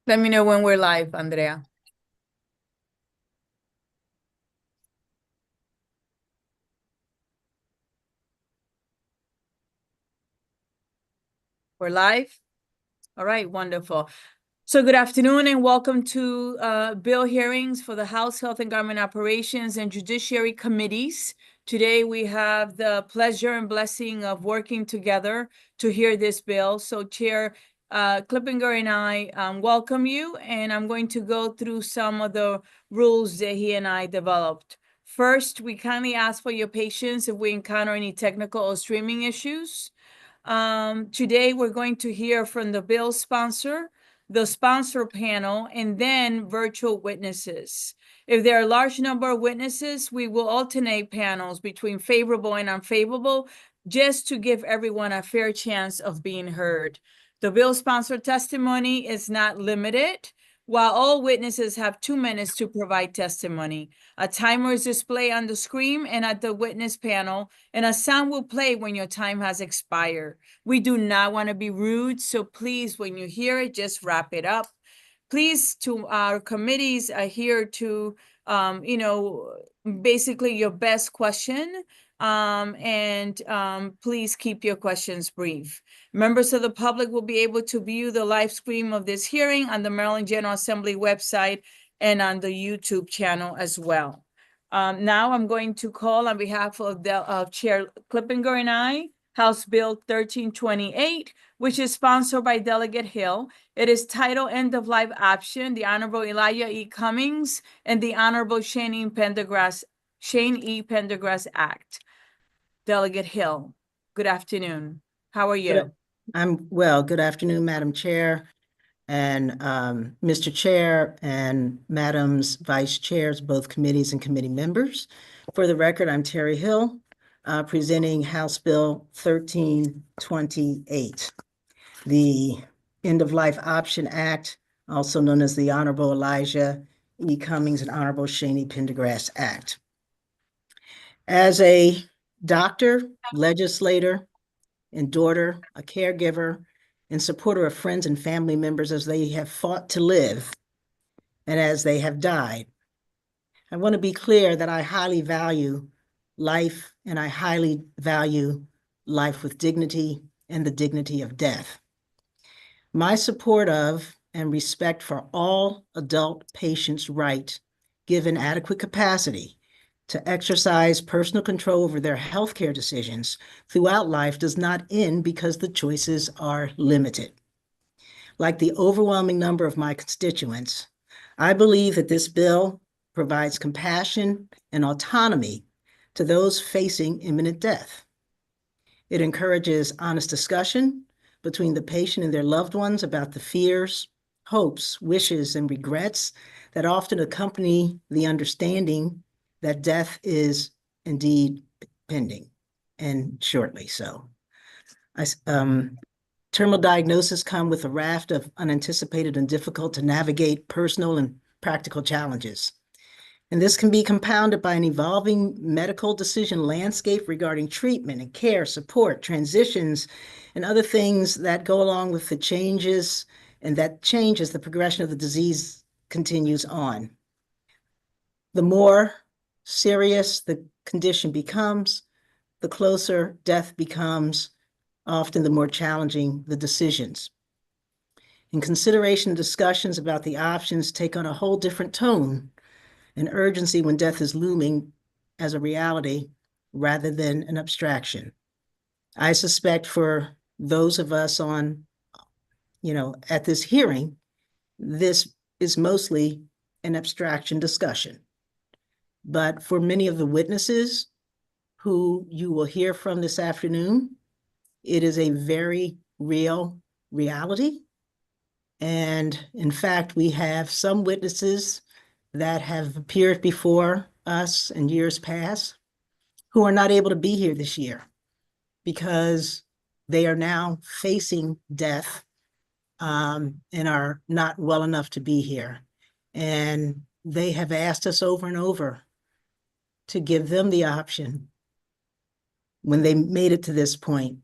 Let me know when we're live, Andrea. We're live? All right, wonderful. So good afternoon and welcome to bill hearings for the House Health and Government Operations and Judiciary Committees. Today we have the pleasure and blessing of working together to hear this bill. So Chair Clippinger and I welcome you, and I'm going to go through some of the rules that he and I developed. First, we kindly ask for your patience if we encounter any technical or streaming issues. Today we're going to hear from the bill sponsor, the sponsor panel, and then virtual witnesses. If there are a large number of witnesses, we will alternate panels between favorable and unfavorable, just to give everyone a fair chance of being heard. The bill sponsor testimony is not limited, while all witnesses have 2 minutes to provide testimony. A timer is displayed on the screen and at the witness panel, and a sound will play when your time has expired. We do not want to be rude, so please, when you hear it, just wrap it up. Please, to our committees, adhere to, basically your best question, and please keep your questions brief. Members of the public will be able to view the live stream of this hearing on the Maryland General Assembly website and on the YouTube channel as well. Now I'm going to call on behalf of Chair Clippinger and I, House Bill 1328, which is sponsored by Delegate Hill. It is titled End of Life Option, the Honorable Elijah E. Cummings and the Honorable Shane E. Pendergrass Act. Delegate Hill, good afternoon. How are you? I'm well. Good afternoon, Madam Chair and Mr. Chair and Madams Vice Chairs, both committees and committee members. For the record, I'm Terry Hill, presenting House Bill 1328, the End of Life Option Act, also known as the Honorable Elijah E. Cummings and Honorable Shane E. Pendergrass Act. As a doctor, legislator, and daughter, a caregiver, and supporter of friends and family members as they have fought to live and as they have died, I want to be clear that I highly value life, and I highly value life with dignity and the dignity of death. My support of and respect for all adult patients' right, given adequate capacity, to exercise personal control over their healthcare decisions throughout life does not end because the choices are limited. Like the overwhelming number of my constituents, I believe that this bill provides compassion and autonomy to those facing imminent death. It encourages honest discussion between the patient and their loved ones about the fears, hopes, wishes, and regrets that often accompany the understanding that death is indeed pending, and shortly so. Terminal diagnoses come with a raft of unanticipated and difficult to navigate personal and practical challenges. And this can be compounded by an evolving medical decision landscape regarding treatment and care, support, transitions, and other things that go along with the changes, and that change as the progression of the disease continues on. The more serious the condition becomes, the closer death becomes, often the more challenging the decisions. In consideration, discussions about the options take on a whole different tone and urgency when death is looming as a reality rather than an abstraction. I suspect for those of us on, at this hearing, this is mostly an abstraction discussion. But for many of the witnesses who you will hear from this afternoon, it is a very real reality. And in fact, we have some witnesses that have appeared before us in years past who are not able to be here this year because they are now facing death and are not well enough to be here. And they have asked us over and over to give them the option, when they made it to this point,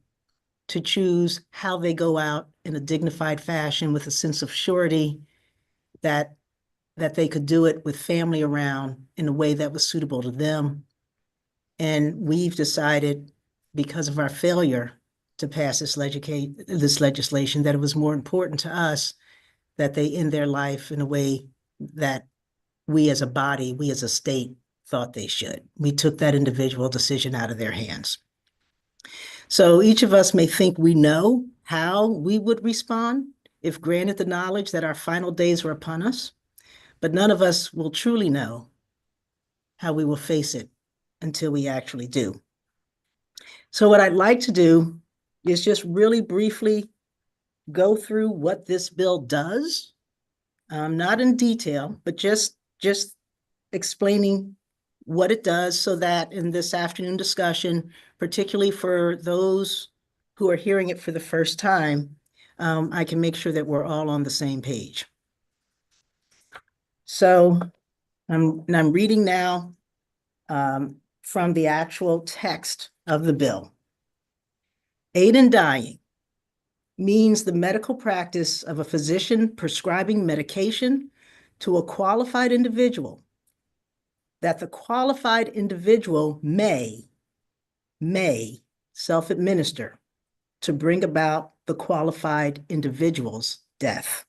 to choose how they go out in a dignified fashion with a sense of surety that they could do it with family around in a way that was suitable to them. And we've decided, because of our failure to pass this legislation, that it was more important to us that they end their life in a way that we as a body, we as a state, thought they should. We took that individual decision out of their hands. So each of us may think we know how we would respond if granted the knowledge that our final days were upon us, but none of us will truly know how we will face it until we actually do. So what I'd like to do is just really briefly go through what this bill does, not in detail, but just explaining what it does, so that in this afternoon discussion, particularly for those who are hearing it for the first time, I can make sure that we're all on the same page. So I'm reading now from the actual text of the bill. Aid in dying means the medical practice of a physician prescribing medication to a qualified individual that the qualified individual may self-administer to bring about the qualified individual's death.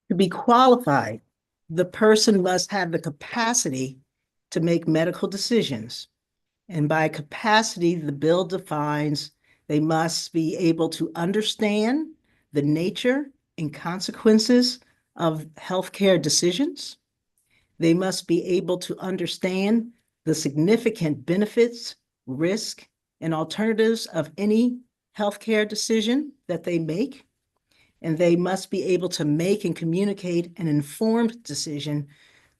To be qualified, the person must have the capacity to make medical decisions. And by capacity, the bill defines they must be able to understand the nature and consequences of healthcare decisions. They must be able to understand the significant benefits, risk, and alternatives of any healthcare decision that they make. And they must be able to make and communicate an informed decision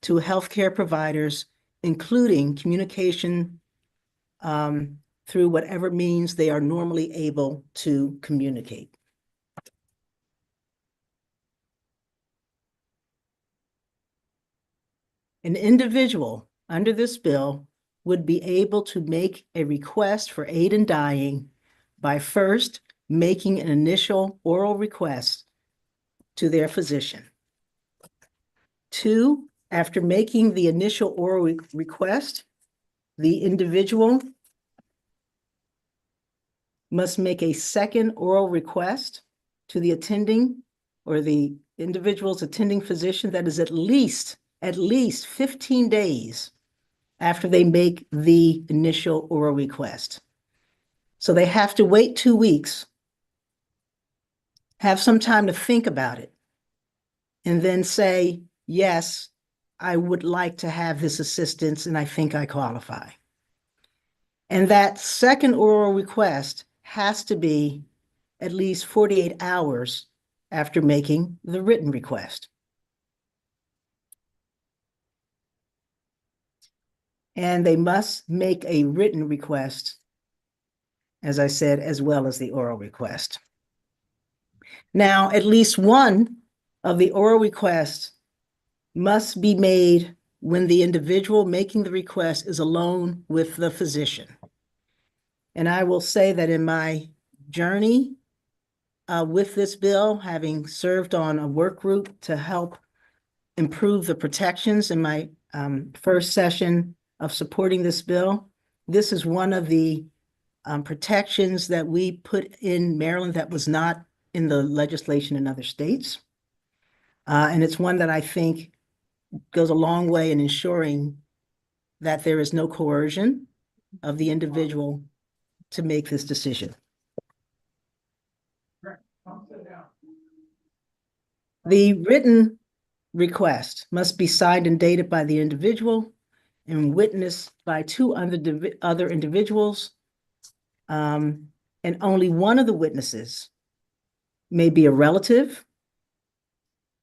to healthcare providers, including communication through whatever means they are normally able to communicate. An individual under this bill would be able to make a request for aid in dying by first making an initial oral request to their physician. Two, after making the initial oral request, the individual must make a second oral request to the attending or the individual's attending physician that is at least 15 days after they make the initial oral request. So they have to wait 2 weeks, have some time to think about it, and then say, yes, I would like to have this assistance and I think I qualify. And that second oral request has to be at least 48 hours after making the written request. And they must make a written request, as I said, as well as the oral request. Now, at least one of the oral requests must be made when the individual making the request is alone with the physician. And I will say that in my journey with this bill, having served on a work group to help improve the protections in my first session of supporting this bill, this is one of the protections that we put in Maryland that was not in the legislation in other states. And it's one that I think goes a long way in ensuring that there is no coercion of the individual to make this decision. The written request must be signed and dated by the individual and witnessed by two other individuals. And only one of the witnesses may be a relative,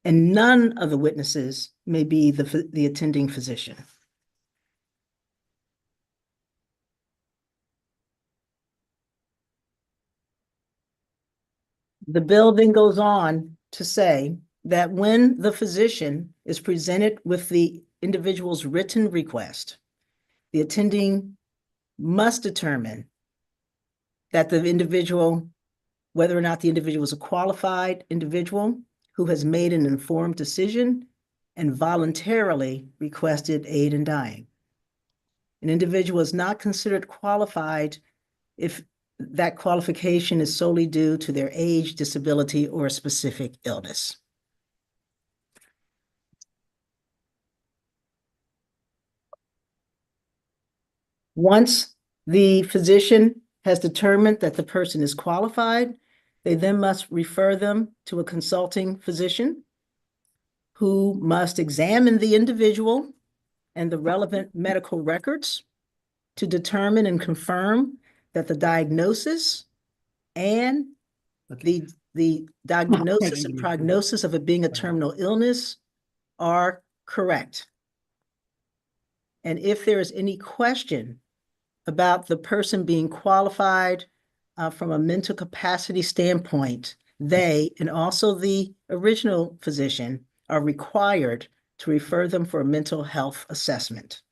and none of the witnesses may be the attending physician. The bill then goes on to say that when the physician is presented with the individual's written request, the attending must determine that the individual whether or not the individual is a qualified individual who has made an informed decision and voluntarily requested aid in dying. An individual is not considered qualified if that qualification is solely due to their age, disability, or a specific illness. Once the physician has determined that the person is qualified, they then must refer them to a consulting physician who must examine the individual and the relevant medical records to determine and confirm that the diagnosis and the diagnosis and prognosis of it being a terminal illness are correct. And if there is any question about the person being qualified from a mental capacity standpoint, they and also the original physician are required to refer them for a mental health assessment.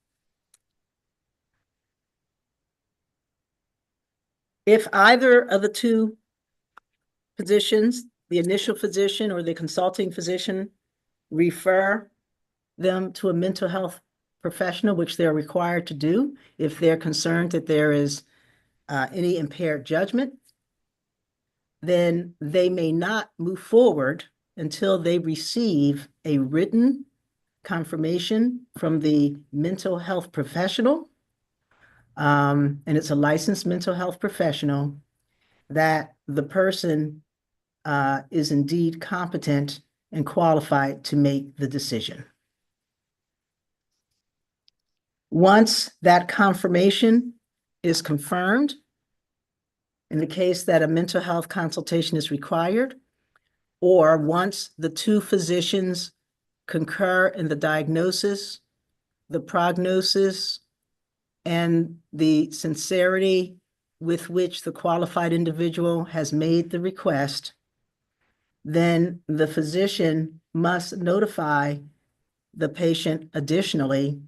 If either of the two physicians, the initial physician or the consulting physician, refer them to a mental health professional, which they're required to do if they're concerned that there is any impaired judgment, then they may not move forward until they receive a written confirmation from the mental health professional, and it's a licensed mental health professional, that the person is indeed competent and qualified to make the decision. Once that confirmation is confirmed, in the case that a mental health consultation is required, or once the two physicians concur in the diagnosis, the prognosis, and the sincerity with which the qualified individual has made the request, then the physician must notify the patient additionally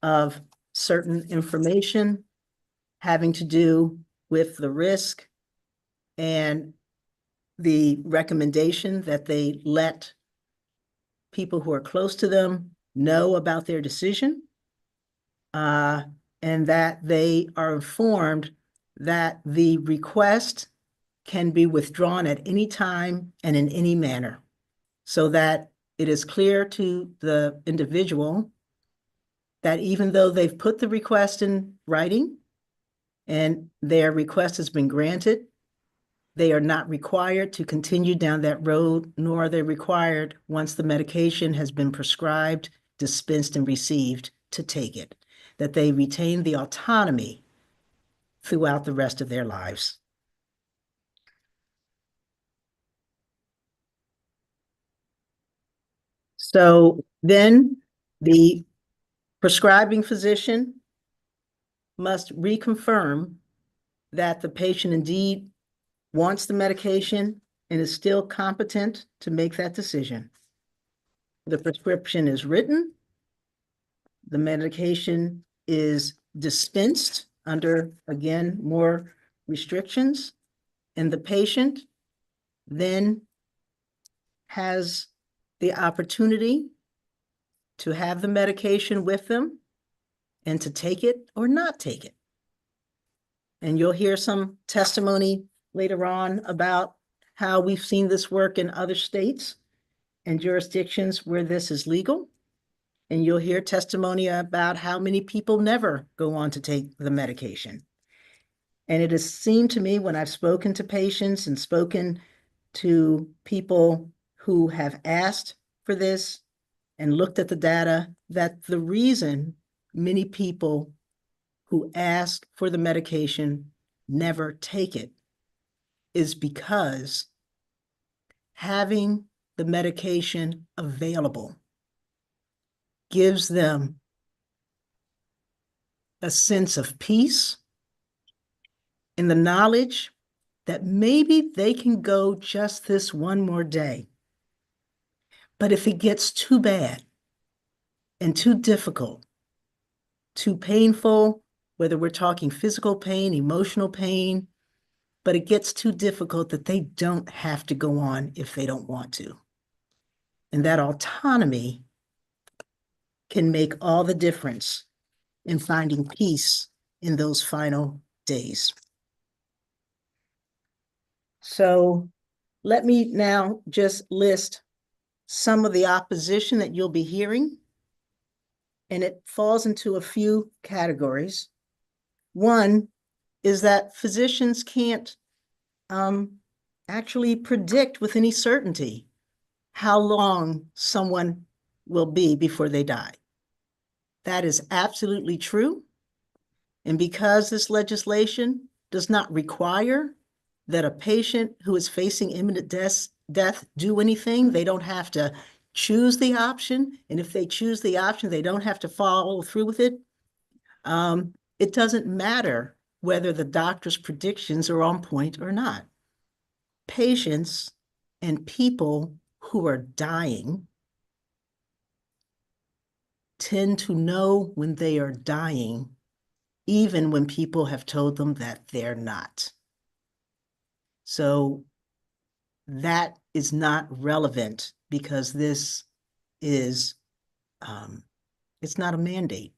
of certain information having to do with the risk and the recommendation that they let people who are close to them know about their decision, and that they are informed that the request can be withdrawn at any time and in any manner, so that it is clear to the individual that even though they've put the request in writing and their request has been granted, they are not required to continue down that road, nor are they required, once the medication has been prescribed, dispensed, and received, to take it, that they retain the autonomy throughout the rest of their lives. So then the prescribing physician must reconfirm that the patient indeed wants the medication and is still competent to make that decision. The prescription is written, the medication is dispensed under, again, more restrictions, and the patient then has the opportunity to have the medication with them and to take it or not take it. And you'll hear some testimony later on about how we've seen this work in other states and jurisdictions where this is legal. And you'll hear testimony about how many people never go on to take the medication. And it has seemed to me, when I've spoken to patients and spoken to people who have asked for this and looked at the data, that the reason many people who ask for the medication never take it is because having the medication available gives them a sense of peace in the knowledge that maybe they can go just this one more day. But if it gets too bad and too difficult, too painful, whether we're talking physical pain, emotional pain, but it gets too difficult that they don't have to go on if they don't want to. And that autonomy can make all the difference in finding peace in those final days. So let me now just list some of the opposition that you'll be hearing, and it falls into a few categories. One is that physicians can't actually predict with any certainty how long someone will be before they die. That is absolutely true. And because this legislation does not require that a patient who is facing imminent death do anything, they don't have to choose the option. And if they choose the option, they don't have to follow through with it. It doesn't matter whether the doctor's predictions are on point or not. Patients and people who are dying tend to know when they are dying, even when people have told them that they're not. So that is not relevant because this is, it's not a mandate,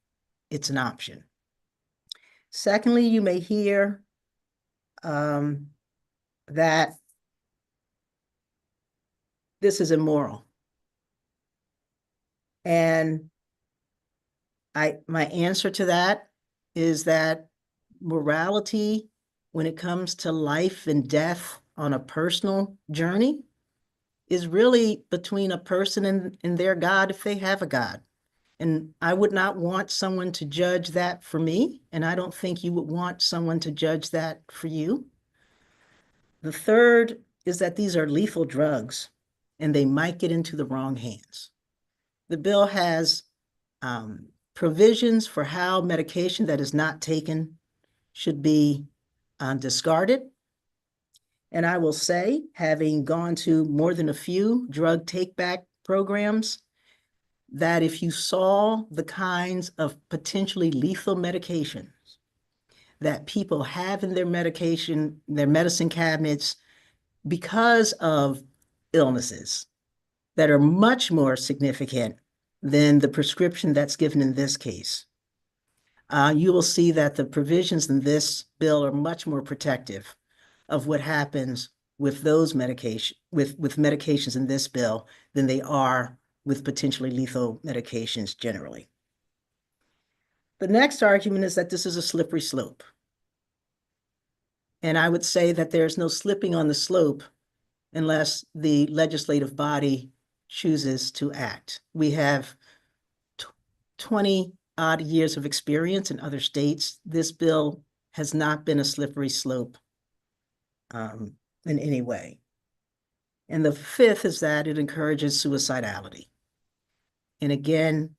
it's an option. Secondly, you may hear that this is immoral. And my answer to that is that morality, when it comes to life and death on a personal journey, is really between a person and their God, if they have a God. And I would not want someone to judge that for me, and I don't think you would want someone to judge that for you. The third is that these are lethal drugs, and they might get into the wrong hands. The bill has provisions for how medication that is not taken should be discarded. And I will say, having gone to more than a few drug take-back programs, that if you saw the kinds of potentially lethal medications that people have in their medicine cabinets because of illnesses that are much more significant than the prescription that's given in this case, you will see that the provisions in this bill are much more protective of what happens with those medications in this bill than they are with potentially lethal medications generally. The next argument is that this is a slippery slope. And I would say that there's no slipping on the slope unless the legislative body chooses to act. We have 20 odd years of experience in other states. This bill has not been a slippery slope in any way. And the fifth is that it encourages suicidality. And again,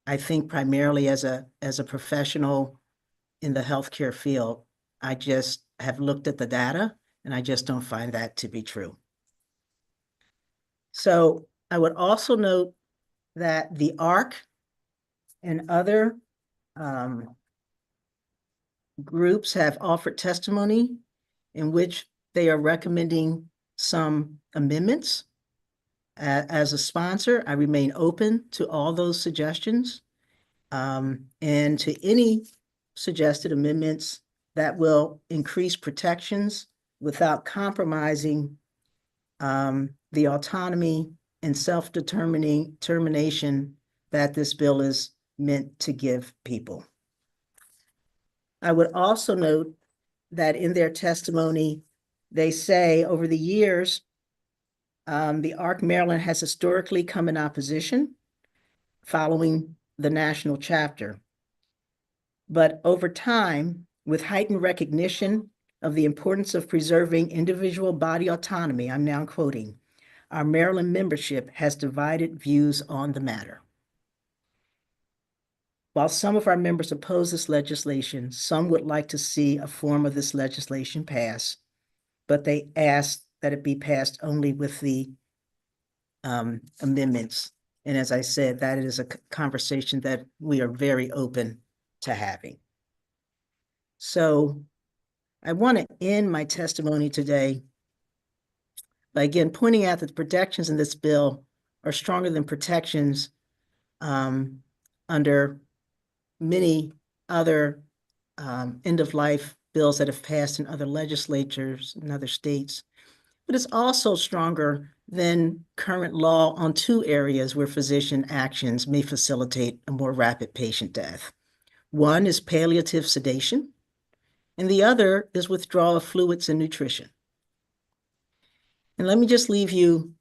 I think primarily as a professional in the healthcare field, I just have looked at the data and I just don't find that to be true. So I would also note that the ARC and other groups have offered testimony in which they are recommending some amendments. As a sponsor, I remain open to all those suggestions and to any suggested amendments that will increase protections without compromising the autonomy and self-determination that this bill is meant to give people. I would also note that in their testimony, they say over the years, the ARC Maryland has historically come in opposition following the national chapter. But over time, with heightened recognition of the importance of preserving individual body autonomy, I'm now quoting, our Maryland membership has divided views on the matter. While some of our members oppose this legislation, some would like to see a form of this legislation pass, but they ask that it be passed only with the amendments. And as I said, that is a conversation that we are very open to having. So I want to end my testimony today by again pointing out that the protections in this bill are stronger than protections under many other end-of-life bills that have passed in other legislatures in other states. But it's also stronger than current law on two areas where physician actions may facilitate a more rapid patient death. One is palliative sedation, and the other is withdrawal of fluids and nutrition. And let me just leave you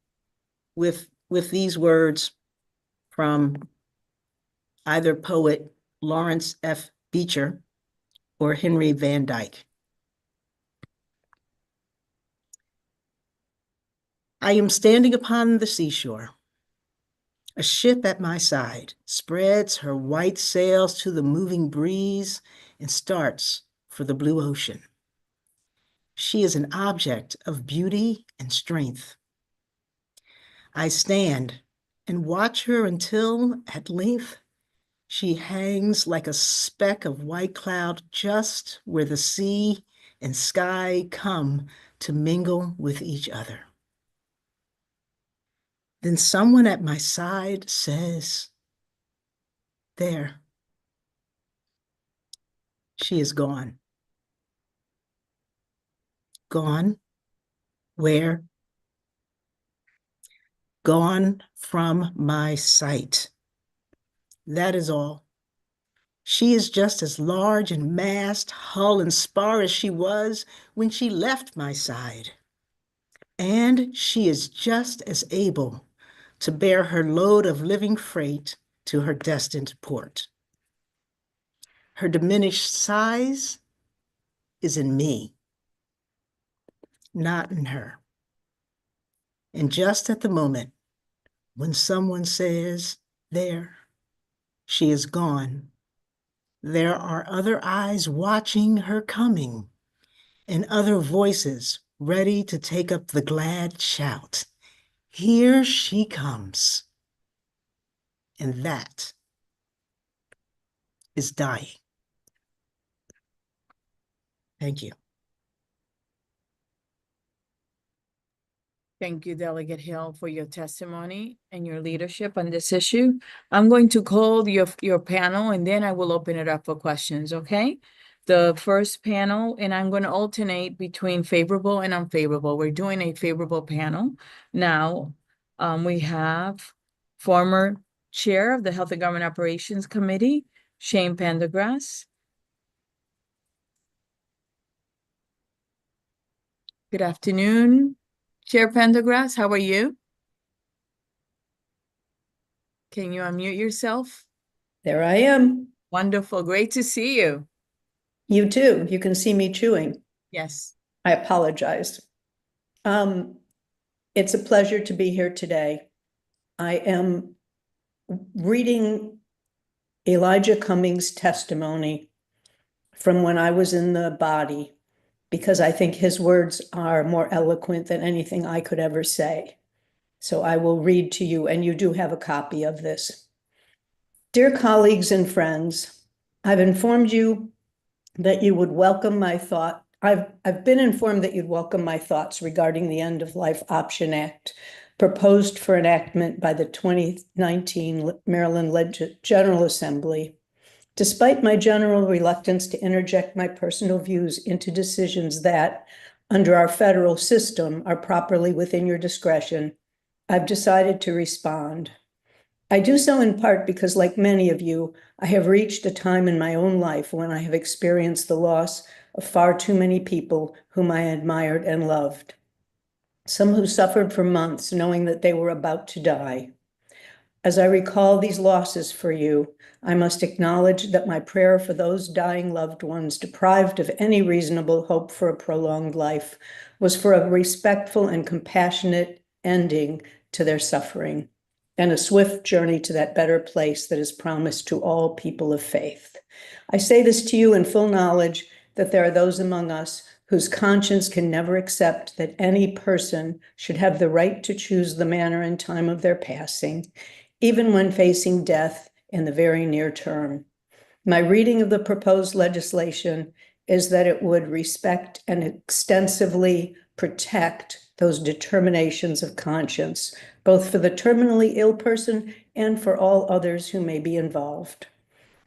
with these words from either poet Lawrence F. Beecher or Henry Van Dyke. I am standing upon the seashore. A ship at my side spreads her white sails to the moving breeze and starts for the blue ocean. She is an object of beauty and strength. I stand and watch her until, at length, she hangs like a speck of white cloud just where the sea and sky come to mingle with each other. Then someone at my side says, "There, she is gone." Gone? Where? Gone from my sight. That is all. She is just as large in mast, hull, and spar as she was when she left my side. And she is just as able to bear her load of living freight to her destined port. Her diminished size is in me, not in her. And just at the moment when someone says, "There, she is gone," there are other eyes watching her coming and other voices ready to take up the glad shout. Here she comes. And that is dying. Thank you. Thank you, Delegate Hill, for your testimony and your leadership on this issue. I'm going to call your panel and then I will open it up for questions, okay? The first panel, and I'm going to alternate between favorable and unfavorable. We're doing a favorable panel. Now, we have former Chair of the Health and Government Operations Committee, Shane Pendergrass. Good afternoon, Chair Pendergrass. How are you? Can you unmute yourself? There I am. Wonderful. Great to see you. You too. You can see me chewing. Yes. I apologize. It's a pleasure to be here today. I am reading Elijah Cummings' testimony from when I was in the body, because I think his words are more eloquent than anything I could ever say. So I will read to you, and you do have a copy of this. Dear colleagues and friends, I've informed you that you would welcome my thought. I've been informed that you'd welcome my thoughts regarding the End of Life Option Act proposed for enactment by the 2019 Maryland General Assembly. Despite my general reluctance to interject my personal views into decisions that, under our federal system, are properly within your discretion, I've decided to respond. I do so in part because, like many of you, I have reached a time in my own life when I have experienced the loss of far too many people whom I admired and loved. Some who suffered for months knowing that they were about to die. As I recall these losses for you, I must acknowledge that my prayer for those dying loved ones deprived of any reasonable hope for a prolonged life was for a respectful and compassionate ending to their suffering, and a swift journey to that better place that is promised to all people of faith. I say this to you in full knowledge that there are those among us whose conscience can never accept that any person should have the right to choose the manner and time of their passing, even when facing death in the very near term. My reading of the proposed legislation is that it would respect and extensively protect those determinations of conscience, both for the terminally ill person and for all others who may be involved.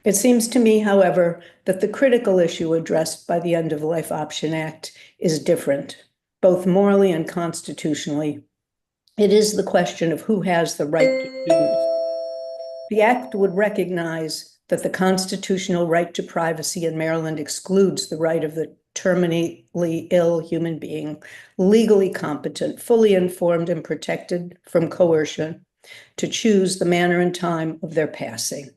It seems to me, however, that the critical issue addressed by the End of Life Option Act is different, both morally and constitutionally. It is the question of who has the right to choose. The act would recognize that the constitutional right to privacy in Maryland excludes the right of the terminally ill human being, legally competent, fully informed, and protected from coercion, to choose the manner and time of their passing.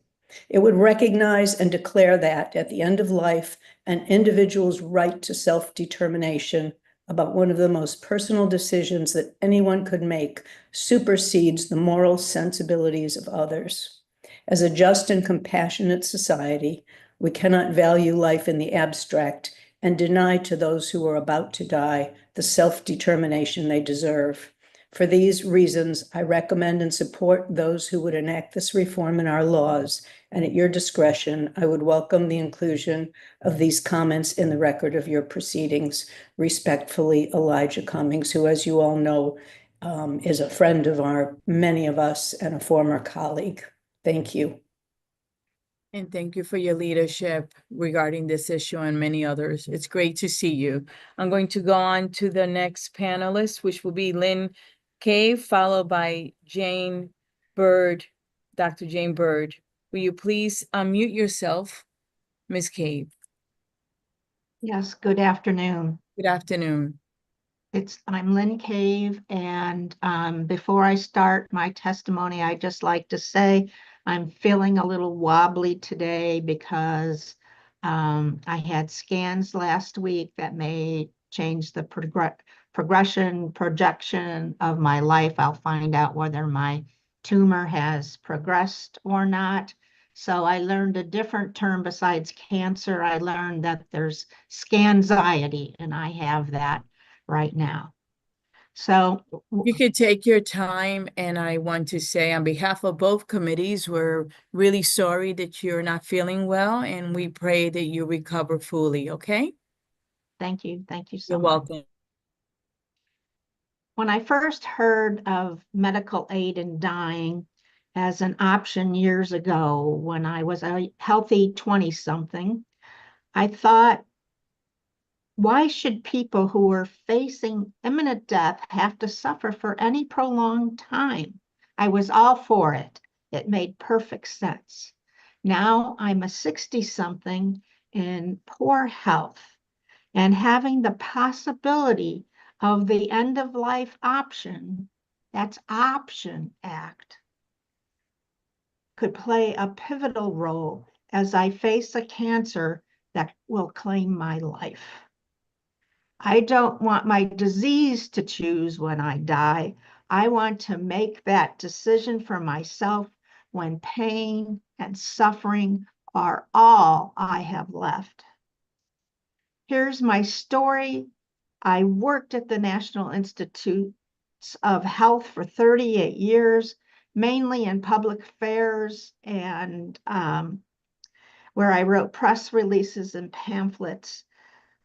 It would recognize and declare that at the end of life, an individual's right to self-determination about one of the most personal decisions that anyone could make supersedes the moral sensibilities of others. As a just and compassionate society, we cannot value life in the abstract and deny to those who are about to die the self-determination they deserve. For these reasons, I recommend and support those who would enact this reform in our laws, and at your discretion, I would welcome the inclusion of these comments in the record of your proceedings. Respectfully, Elijah Cummings, who, as you all know, is a friend of many of us and a former colleague. Thank you. And thank you for your leadership regarding this issue and many others. It's great to see you. I'm going to go on to the next panelist, which will be Lynn Cave, followed by Jane Bird, Dr. Jane Bird. Will you please unmute yourself, Ms. Cave? Yes, good afternoon. Good afternoon. I'm Lynn Cave, and before I start my testimony, I'd just like to say I'm feeling a little wobbly today because I had scans last week that may change the projection of my life. I'll find out whether my tumor has progressed or not. So I learned a different term besides cancer. I learned that there's scanxiety, and I have that right now. So You could take your time, and I want to say on behalf of both committees, we're really sorry that you're not feeling well, and we pray that you recover fully, okay? thank you so You're much. welcome. When I first heard of medical aid in dying as an option years ago, when I was a healthy 20-something, I thought, why should people who are facing imminent death have to suffer for any prolonged time? I was all for it. It made perfect sense. Now I'm a 60-something in poor health, and having the possibility of the end of life option, that's Option Act, could play a pivotal role as I face a cancer that will claim my life. I don't want my disease to choose when I die. I want to make that decision for myself when pain and suffering are all I have left. Here's my story. I worked at the National Institutes of Health for 38 years, mainly in public affairs and where I wrote press releases and pamphlets.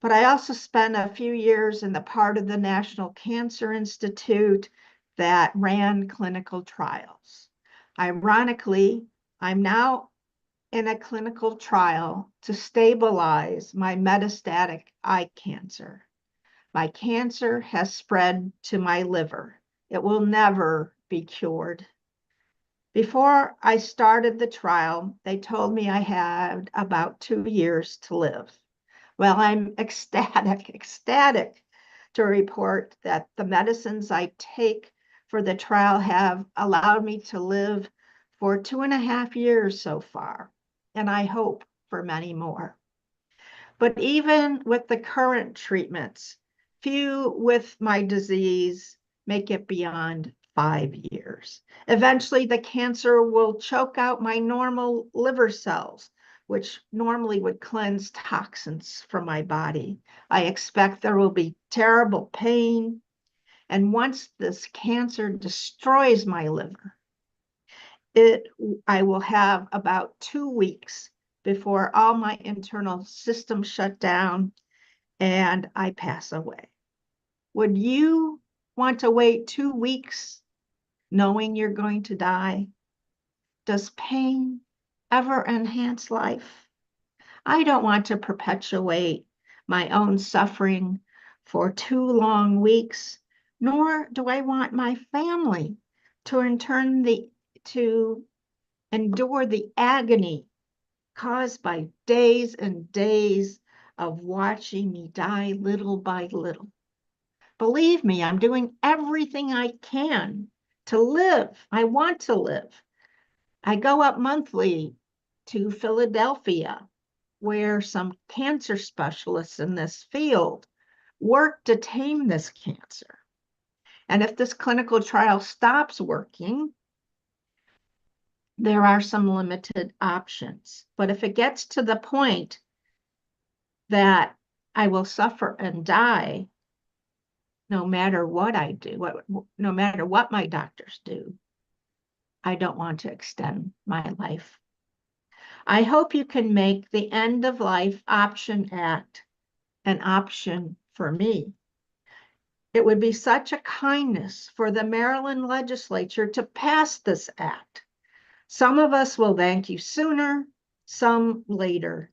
But I also spent a few years in the part of the National Cancer Institute that ran clinical trials. Ironically, I'm now in a clinical trial to stabilize my metastatic eye cancer. My cancer has spread to my liver. It will never be cured. Before I started the trial, they told me I had about 2 years to live. Well, I'm ecstatic to report that the medicines I take for the trial have allowed me to live for 2.5 years so far, and I hope for many more. But even with the current treatments, few with my disease make it beyond 5 years. Eventually, the cancer will choke out my normal liver cells, which normally would cleanse toxins from my body. I expect there will be terrible pain. And once this cancer destroys my liver, I will have about 2 weeks before all my internal systems shut down and I pass away. Would you want to wait 2 weeks knowing you're going to die? Does pain ever enhance life? I don't want to perpetuate my own suffering for 2 long weeks, nor do I want my family to endure the agony caused by days and days of watching me die little by little. Believe me, I'm doing everything I can to live. I want to live. I go up monthly to Philadelphia, where some cancer specialists in this field work to tame this cancer. And if this clinical trial stops working, there are some limited options. But if it gets to the point that I will suffer and die, no matter what I do, no matter what my doctors do, I don't want to extend my life. I hope you can make the End of Life Option Act an option for me. It would be such a kindness for the Maryland legislature to pass this act. Some of us will thank you sooner, some later,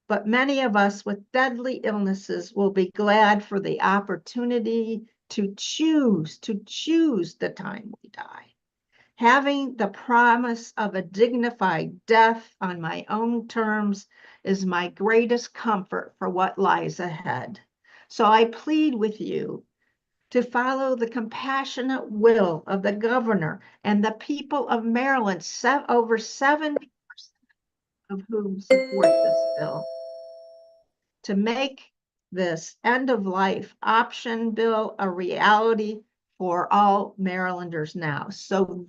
but many of us with deadly illnesses will be glad for the opportunity to choose the time we die. Having the promise of a dignified death on my own terms is my greatest comfort for what lies ahead. So I plead with you to follow the compassionate will of the governor and the people of Maryland, over 70% of whom support this bill, to make this end of life option bill a reality for all Marylanders now. So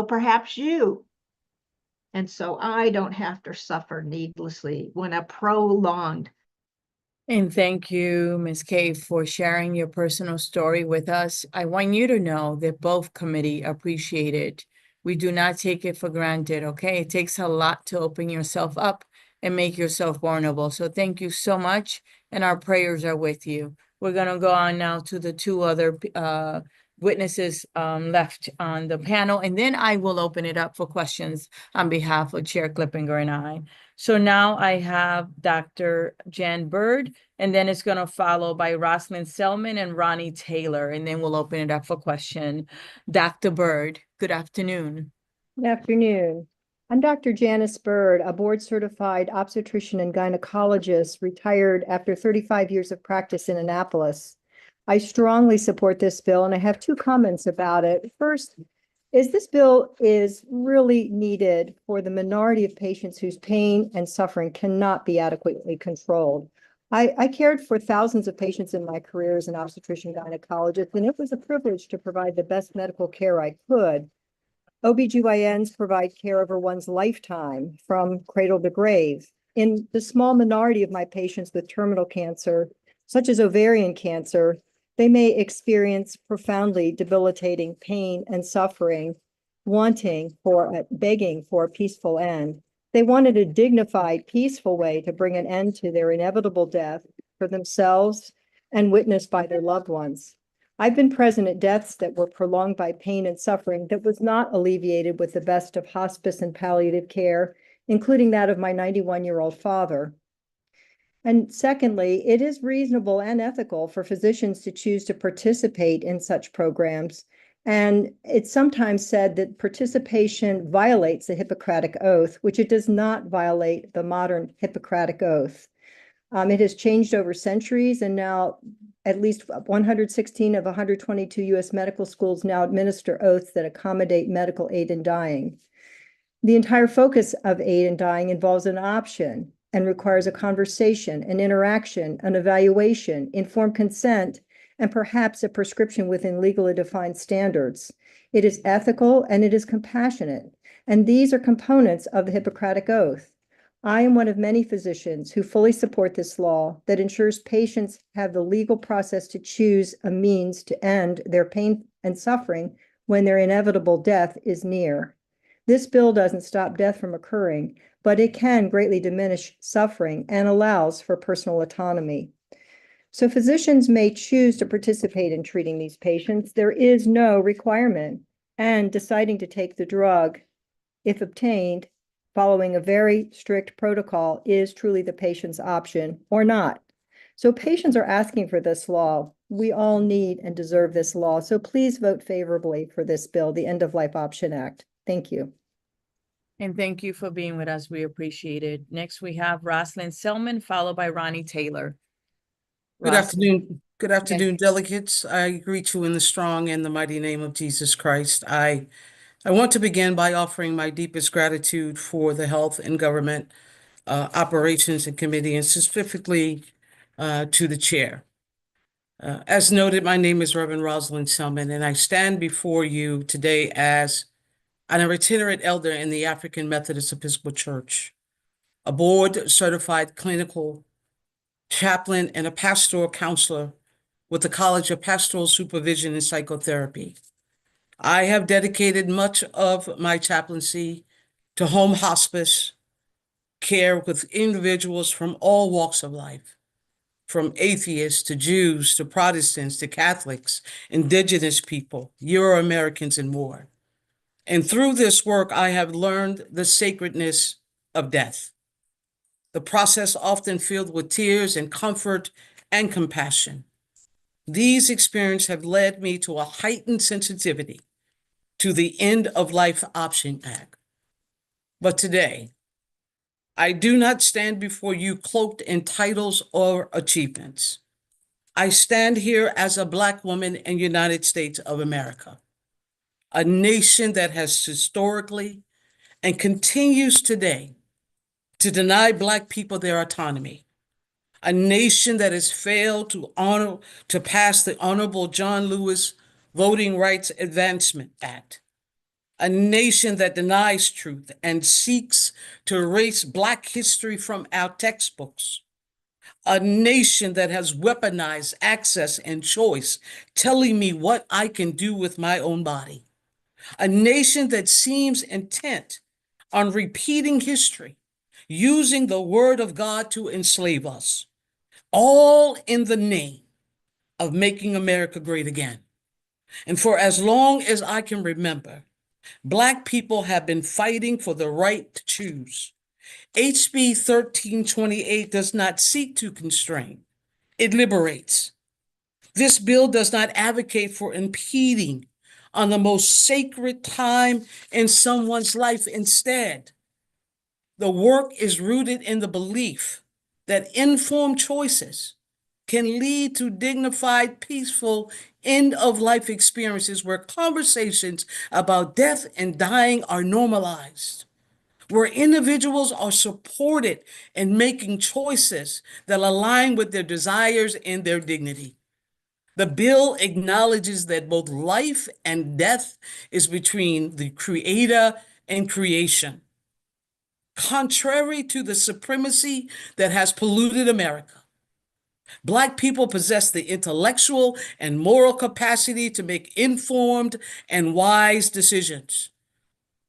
perhaps you, and so I don't have to suffer needlessly when a prolonged. And thank you, Ms. Kay, for sharing your personal story with us. I want you to know that both committee appreciate it. We do not take it for granted, okay? It takes a lot to open yourself up and make yourself vulnerable. So thank you so much, and our prayers are with you. We're gonna go on now to the 2 other witnesses left on the panel, and then I will open it up for questions on behalf of Chair Clippinger and I. So now I have Dr. Jan Bird, and then it's going to follow by Rosalind Selman and Ronnie Taylor, and then we'll open it up for question. Dr. Bird, good afternoon. Good afternoon. I'm Dr. Janice Bird, a board-certified obstetrician and gynecologist, retired after 35 years of practice in Annapolis. I strongly support this bill, and I have 2 comments about it. First, this bill is really needed for the minority of patients whose pain and suffering cannot be adequately controlled. I cared for thousands of patients in my career as an obstetrician gynecologist, and it was a privilege to provide the best medical care I could. OBGYNs provide care over one's lifetime from cradle to grave. In the small minority of my patients with terminal cancer, such as ovarian cancer, they may experience profoundly debilitating pain and suffering, begging for a peaceful end. They wanted a dignified, peaceful way to bring an end to their inevitable death for themselves and witnessed by their loved ones. I've been present at deaths that were prolonged by pain and suffering that was not alleviated with the best of hospice and palliative care, including that of my 91-year-old father. And secondly, it is reasonable and ethical for physicians to choose to participate in such programs. And it's sometimes said that participation violates the Hippocratic Oath, which it does not violate the modern Hippocratic Oath. It has changed over centuries, and now at least 116 of 122 U.S. medical schools now administer oaths that accommodate medical aid in dying. The entire focus of aid in dying involves an option and requires a conversation, an interaction, an evaluation, informed consent, and perhaps a prescription within legally defined standards. It is ethical and it is compassionate, and these are components of the Hippocratic Oath. I am one of many physicians who fully support this law that ensures patients have the legal process to choose a means to end their pain and suffering when their inevitable death is near. This bill doesn't stop death from occurring, but it can greatly diminish suffering and allows for personal autonomy. So physicians may choose to participate in treating these patients. There is no requirement, and deciding to take the drug, if obtained, following a very strict protocol, is truly the patient's option or not. So patients are asking for this law. We all need and deserve this law. So please vote favorably for this bill, the End of Life Option Act. Thank you. And thank you for being with us. We appreciate it. Next, we have Roslyn Selman, followed by Ronnie Taylor. Good Roslyn. afternoon. Good afternoon, delegates. I greet you in the strong and the mighty name of Jesus Christ. I want to begin by offering my deepest gratitude for the Health and Government Operations and Committee, and specifically to the chair. As noted, my name is Reverend Rosalind Selman, and I stand before you today as an itinerant elder in the African Methodist Episcopal Church, a board-certified clinical chaplain, and a pastoral counselor with the College of Pastoral Supervision and Psychotherapy. I have dedicated much of my chaplaincy to home hospice care with individuals from all walks of life, from atheists to Jews to Protestants to Catholics, indigenous people, Euro-Americans, and more. And through this work, I have learned the sacredness of death. The process often filled with tears and comfort and compassion. These experiences have led me to a heightened sensitivity to the End of Life Option Act. But today, I do not stand before you cloaked in titles or achievements. I stand here as a Black woman in the United States of America, a nation that has historically and continues today to deny Black people their autonomy, a nation that has failed to pass the Honorable John Lewis Voting Rights Advancement Act, a nation that denies truth and seeks to erase Black history from our textbooks, a nation that has weaponized access and choice, telling me what I can do with my own body, a nation that seems intent on repeating history, using the word of God to enslave us, all in the name of making America great again. And for as long as I can remember, Black people have been fighting for the right to choose. HB 1328 does not seek to constrain, it liberates. This bill does not advocate for impeding on the most sacred time in someone's life. Instead, the work is rooted in the belief that informed choices can lead to dignified, peaceful, end-of-life experiences where conversations about death and dying are normalized, where individuals are supported in making choices that align with their desires and their dignity. The bill acknowledges that both life and death is between the Creator and creation. Contrary to the supremacy that has polluted America, Black people possess the intellectual and moral capacity to make informed and wise decisions.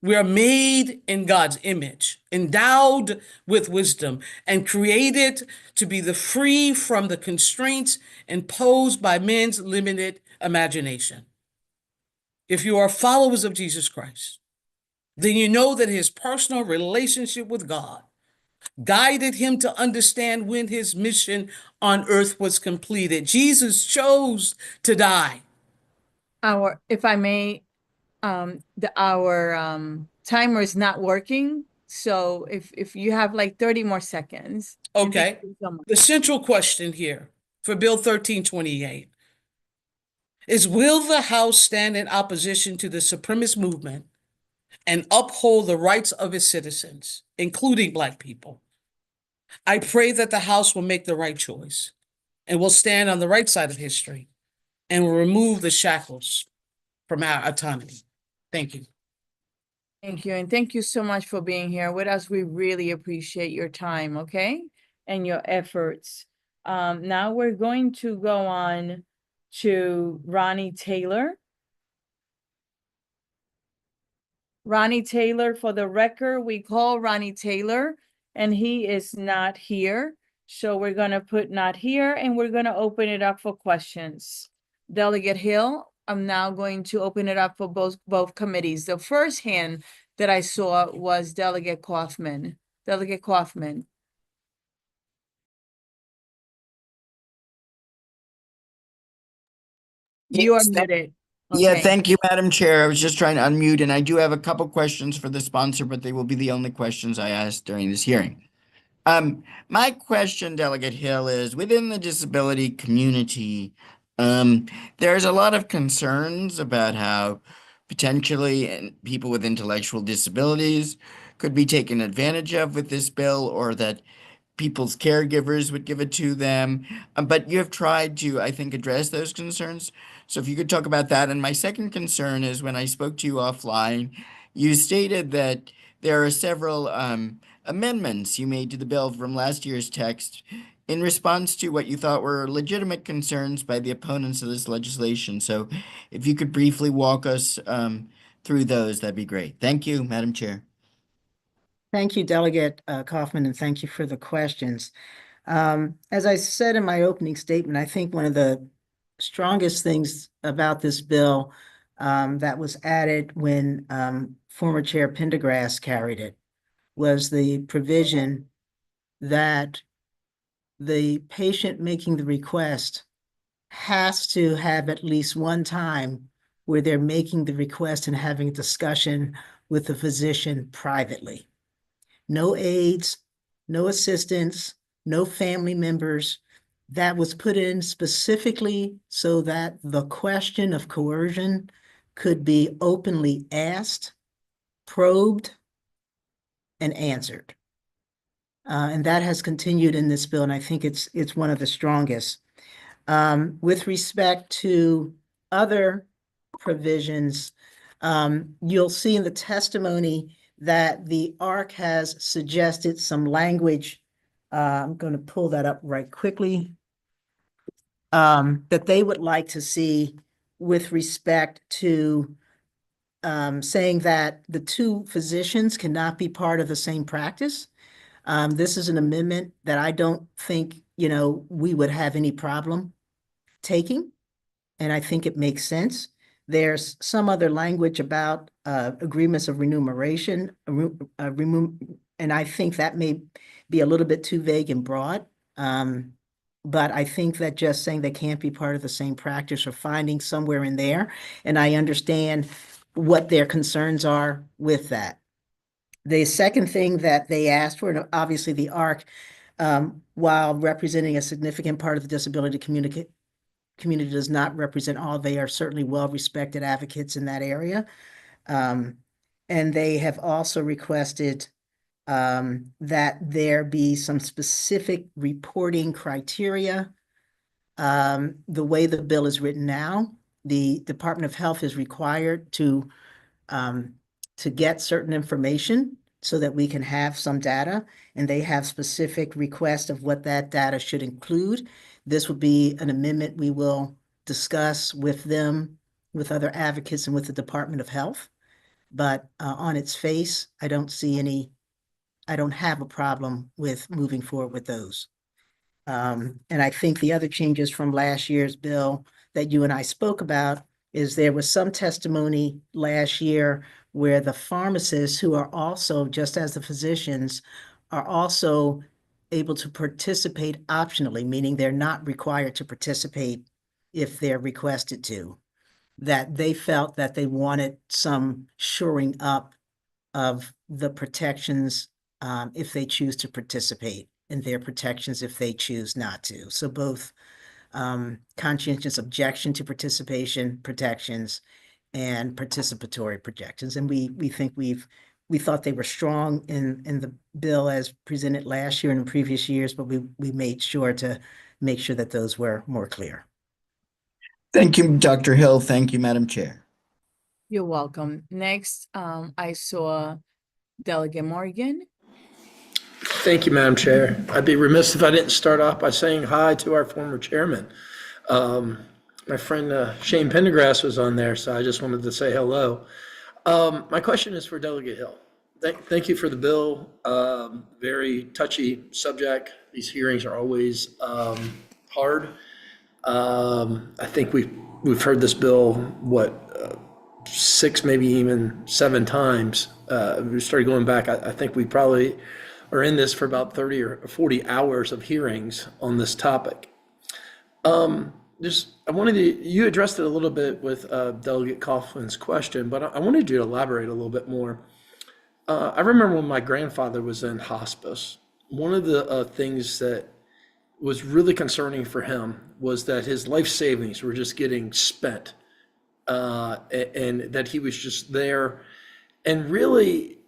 We are made in God's image, endowed with wisdom, and created to be free from the constraints imposed by men's limited imagination. If you are followers of Jesus Christ, then you know that his personal relationship with God guided him to understand when his mission on earth was completed. Jesus chose to die. If I may, our timer is not working. So if you have like 30 more seconds. Okay. The central question here for Bill 1328 is, will the House stand in opposition to the supremacist movement and uphold the rights of its citizens, including Black people? I pray that the House will make the right choice and will stand on the right side of history and will remove the shackles from our autonomy. Thank you. Thank you. And thank you so much for being here with us. We really appreciate your time, okay? And your efforts. Now we're going to go on to Ronnie Taylor. Ronnie Taylor, for the record, we call Ronnie Taylor and he is not here. So we're gonna put not here and we're gonna open it up for questions. Delegate Hill, I'm now going to open it up for both committees. The first hand that I saw was Delegate Kaufman. Delegate Kaufman. You are Yes, muted. Yeah, Okay. thank you, Madam Chair. I was just trying to unmute, and I do have a couple questions for the sponsor, but they will be the only questions I ask during this hearing. My question, Delegate Hill, is within the disability community, there's a lot of concerns about how potentially people with intellectual disabilities could be taken advantage of with this bill, or that people's caregivers would give it to them. But you have tried to, I think, address those concerns. So if you could talk about that. And my second concern is when I spoke to you offline, you stated that there are several amendments you made to the bill from last year's text in response to what you thought were legitimate concerns by the opponents of this legislation. So if you could briefly walk us through those, that'd be great. Thank you, Madam Chair. Thank you, Delegate Kaufman, and thank you for the questions. As I said in my opening statement, I think one of the strongest things about this bill that was added when former Chair Pendergrass carried it was the provision that the patient making the request has to have at least one time where they're making the request and having a discussion with the physician privately. No aides, no assistants, no family members. That was put in specifically so that the question of coercion could be openly asked, probed, and answered. And that has continued in this bill, and I think it's one of the strongest. With respect to other provisions, you'll see in the testimony that the ARC has suggested some language. I'm going to pull that up right quickly. That they would like to see with respect to saying that the two physicians cannot be part of the same practice. This is an amendment that I don't think, we would have any problem taking, and I think it makes sense. There's some other language about agreements of remuneration, and I think that may be a little bit too vague and broad. But I think that just saying they can't be part of the same practice or finding somewhere in there, and I understand what their concerns are with that. The second thing that they asked for, and obviously the ARC, while representing a significant part of the disability community does not represent all. They are certainly well-respected advocates in that area. And they have also requested that there be some specific reporting criteria. The way the bill is written now, the Department of Health is required to get certain information so that we can have some data, and they have specific requests of what that data should include. This would be an amendment we will discuss with them, with other advocates, and with the Department of Health. But on its face, I don't have a problem with moving forward with those. And I think the other changes from last year's bill that you and I spoke about is there was some testimony last year where the pharmacists, who are also, just as the physicians, are also able to participate optionally, meaning they're not required to participate if they're requested to, that they felt that they wanted some shoring up of the protections if they choose to participate, and their protections if they choose not to. So both conscientious objection to participation protections and participatory protections. And we think we thought they were strong in the bill as presented last year and in previous years, but we made sure to make sure that those were more clear. Thank you, Dr. Hill. Thank you, Madam Chair. You're welcome. Next, I saw Delegate Morgan. Thank you, Madam Chair. I'd be remiss if I didn't start off by saying hi to our former chairman. My friend Shane Pendergrass was on there, so I just wanted to say hello. My question is for Delegate Hill. Thank you for the bill. Very touchy subject. These hearings are always hard. I think we've heard this bill, what, 6, maybe even 7 times. We started going back. I think we probably are in this for about 30 or 40 hours of hearings on this topic. I wanted you addressed it a little bit with Delegate Coughlin's question, but I wanted you to elaborate a little bit more. I remember when my grandfather was in hospice, one of the things that was really concerning for him was that his life savings were just getting spent, and that he was just there. And really,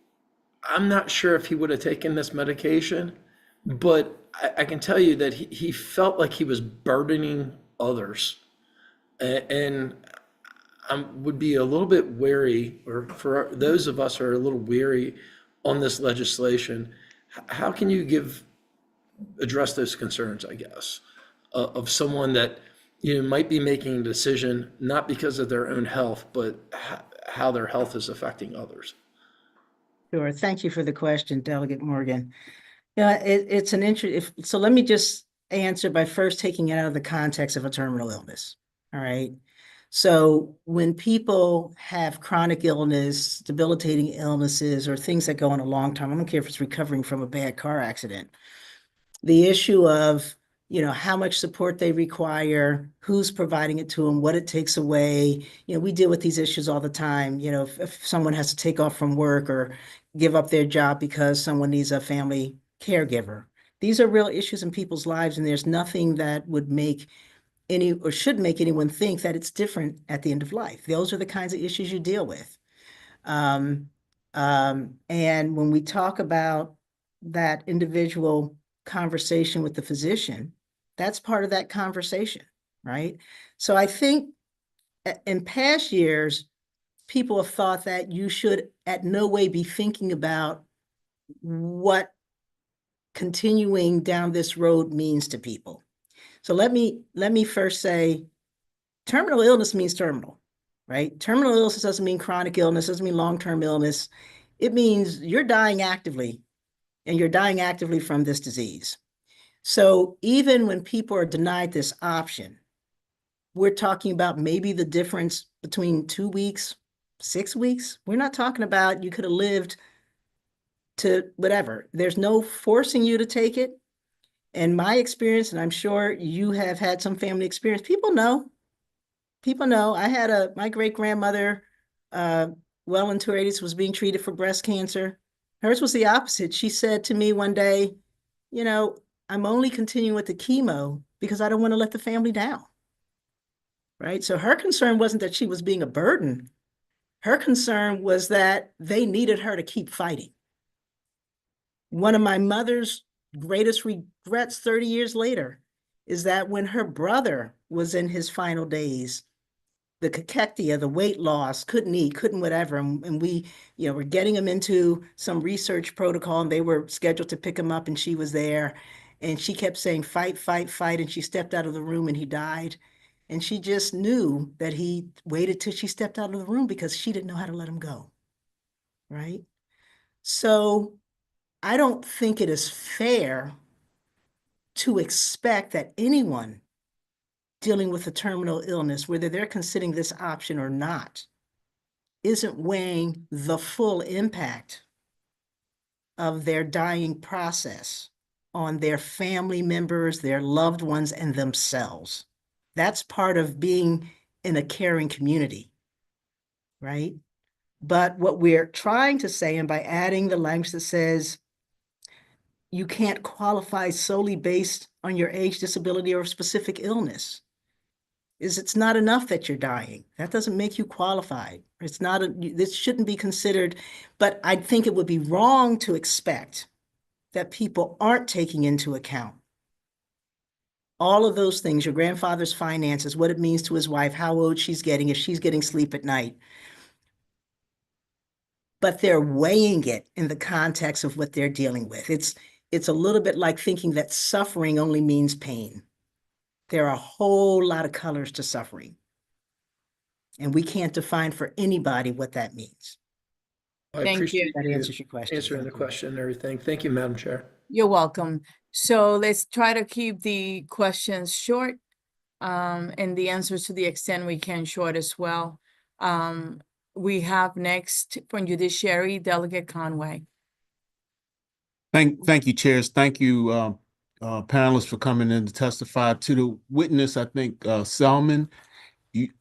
I'm not sure if he would have taken this medication, but I can tell you that he felt like he was burdening others. And I would be a little bit wary, or for those of us who are a little weary on this legislation, how can you address those concerns, I guess, of someone that might be making a decision not because of their own health, but how their health is affecting others? Sure. Thank you for the question, Delegate Morgan. Yeah, it's an interesting. So let me just answer by first taking it out of the context of a terminal illness. All right. So when people have chronic illness, debilitating illnesses, or things that go on a long time, I don't care if it's recovering from a bad car accident, the issue of, how much support they require, who's providing it to them, what it takes away. We deal with these issues all the time. If someone has to take off from work or give up their job because someone needs a family caregiver. These are real issues in people's lives, and there's nothing that would make or should make anyone think that it's different at the end of life. Those are the kinds of issues you deal with. And when we talk about that individual conversation with the physician, that's part of that conversation, right? So I think in past years, people have thought that you should at no way be thinking about what continuing down this road means to people. So let me first say, terminal illness means terminal, right? Terminal illness doesn't mean chronic illness, doesn't mean long-term illness. It means you're dying actively, and you're dying actively from this disease. So even when people are denied this option, we're talking about maybe the difference between 2 weeks, 6 weeks. We're not talking about you could have lived to whatever. There's no forcing you to take it. In my experience, and I'm sure you have had some family experience, people know. I had my great-grandmother, well into her 80s, was being treated for breast cancer. Hers was the opposite. She said to me one day, I'm only continuing with the chemo because I don't want to let the family down, right? So her concern wasn't that she was being a burden. Her concern was that they needed her to keep fighting. One of my mother's greatest regrets 30 years later is that when her brother was in his final days, the cachexia, the weight loss, couldn't eat, couldn't whatever. And we, were getting him into some research protocol, and they were scheduled to pick him up, and she was there. And she kept saying, fight, fight, fight. And she stepped out of the room and he died. And she just knew that he waited till she stepped out of the room because she didn't know how to let him go, right? So I don't think it is fair to expect that anyone dealing with a terminal illness, whether they're considering this option or not, isn't weighing the full impact of their dying process on their family members, their loved ones, and themselves. That's part of being in a caring community, right? But what we're trying to say, and by adding the language that says you can't qualify solely based on your age, disability, or specific illness, is it's not enough that you're dying. That doesn't make you qualified. This shouldn't be considered, but I think it would be wrong to expect that people aren't taking into account all of those things, your grandfather's finances, what it means to his wife, how old she's getting, if she's getting sleep at night. But they're weighing it in the context of what they're dealing with. It's a little bit like thinking that suffering only means pain. There are a whole lot of colors to suffering. And we can't define for anybody what that means. I Thank you. appreciate That you answers your question. answering the Thank you. question and everything. Thank you, Madam Chair. You're welcome. So let's try to keep the questions short, and the answers to the extent we can short as well. We have next from Judiciary, Delegate Conway. Thank you, chairs. Thank you, panelists for coming in to testify. To the witness, I think, Selman,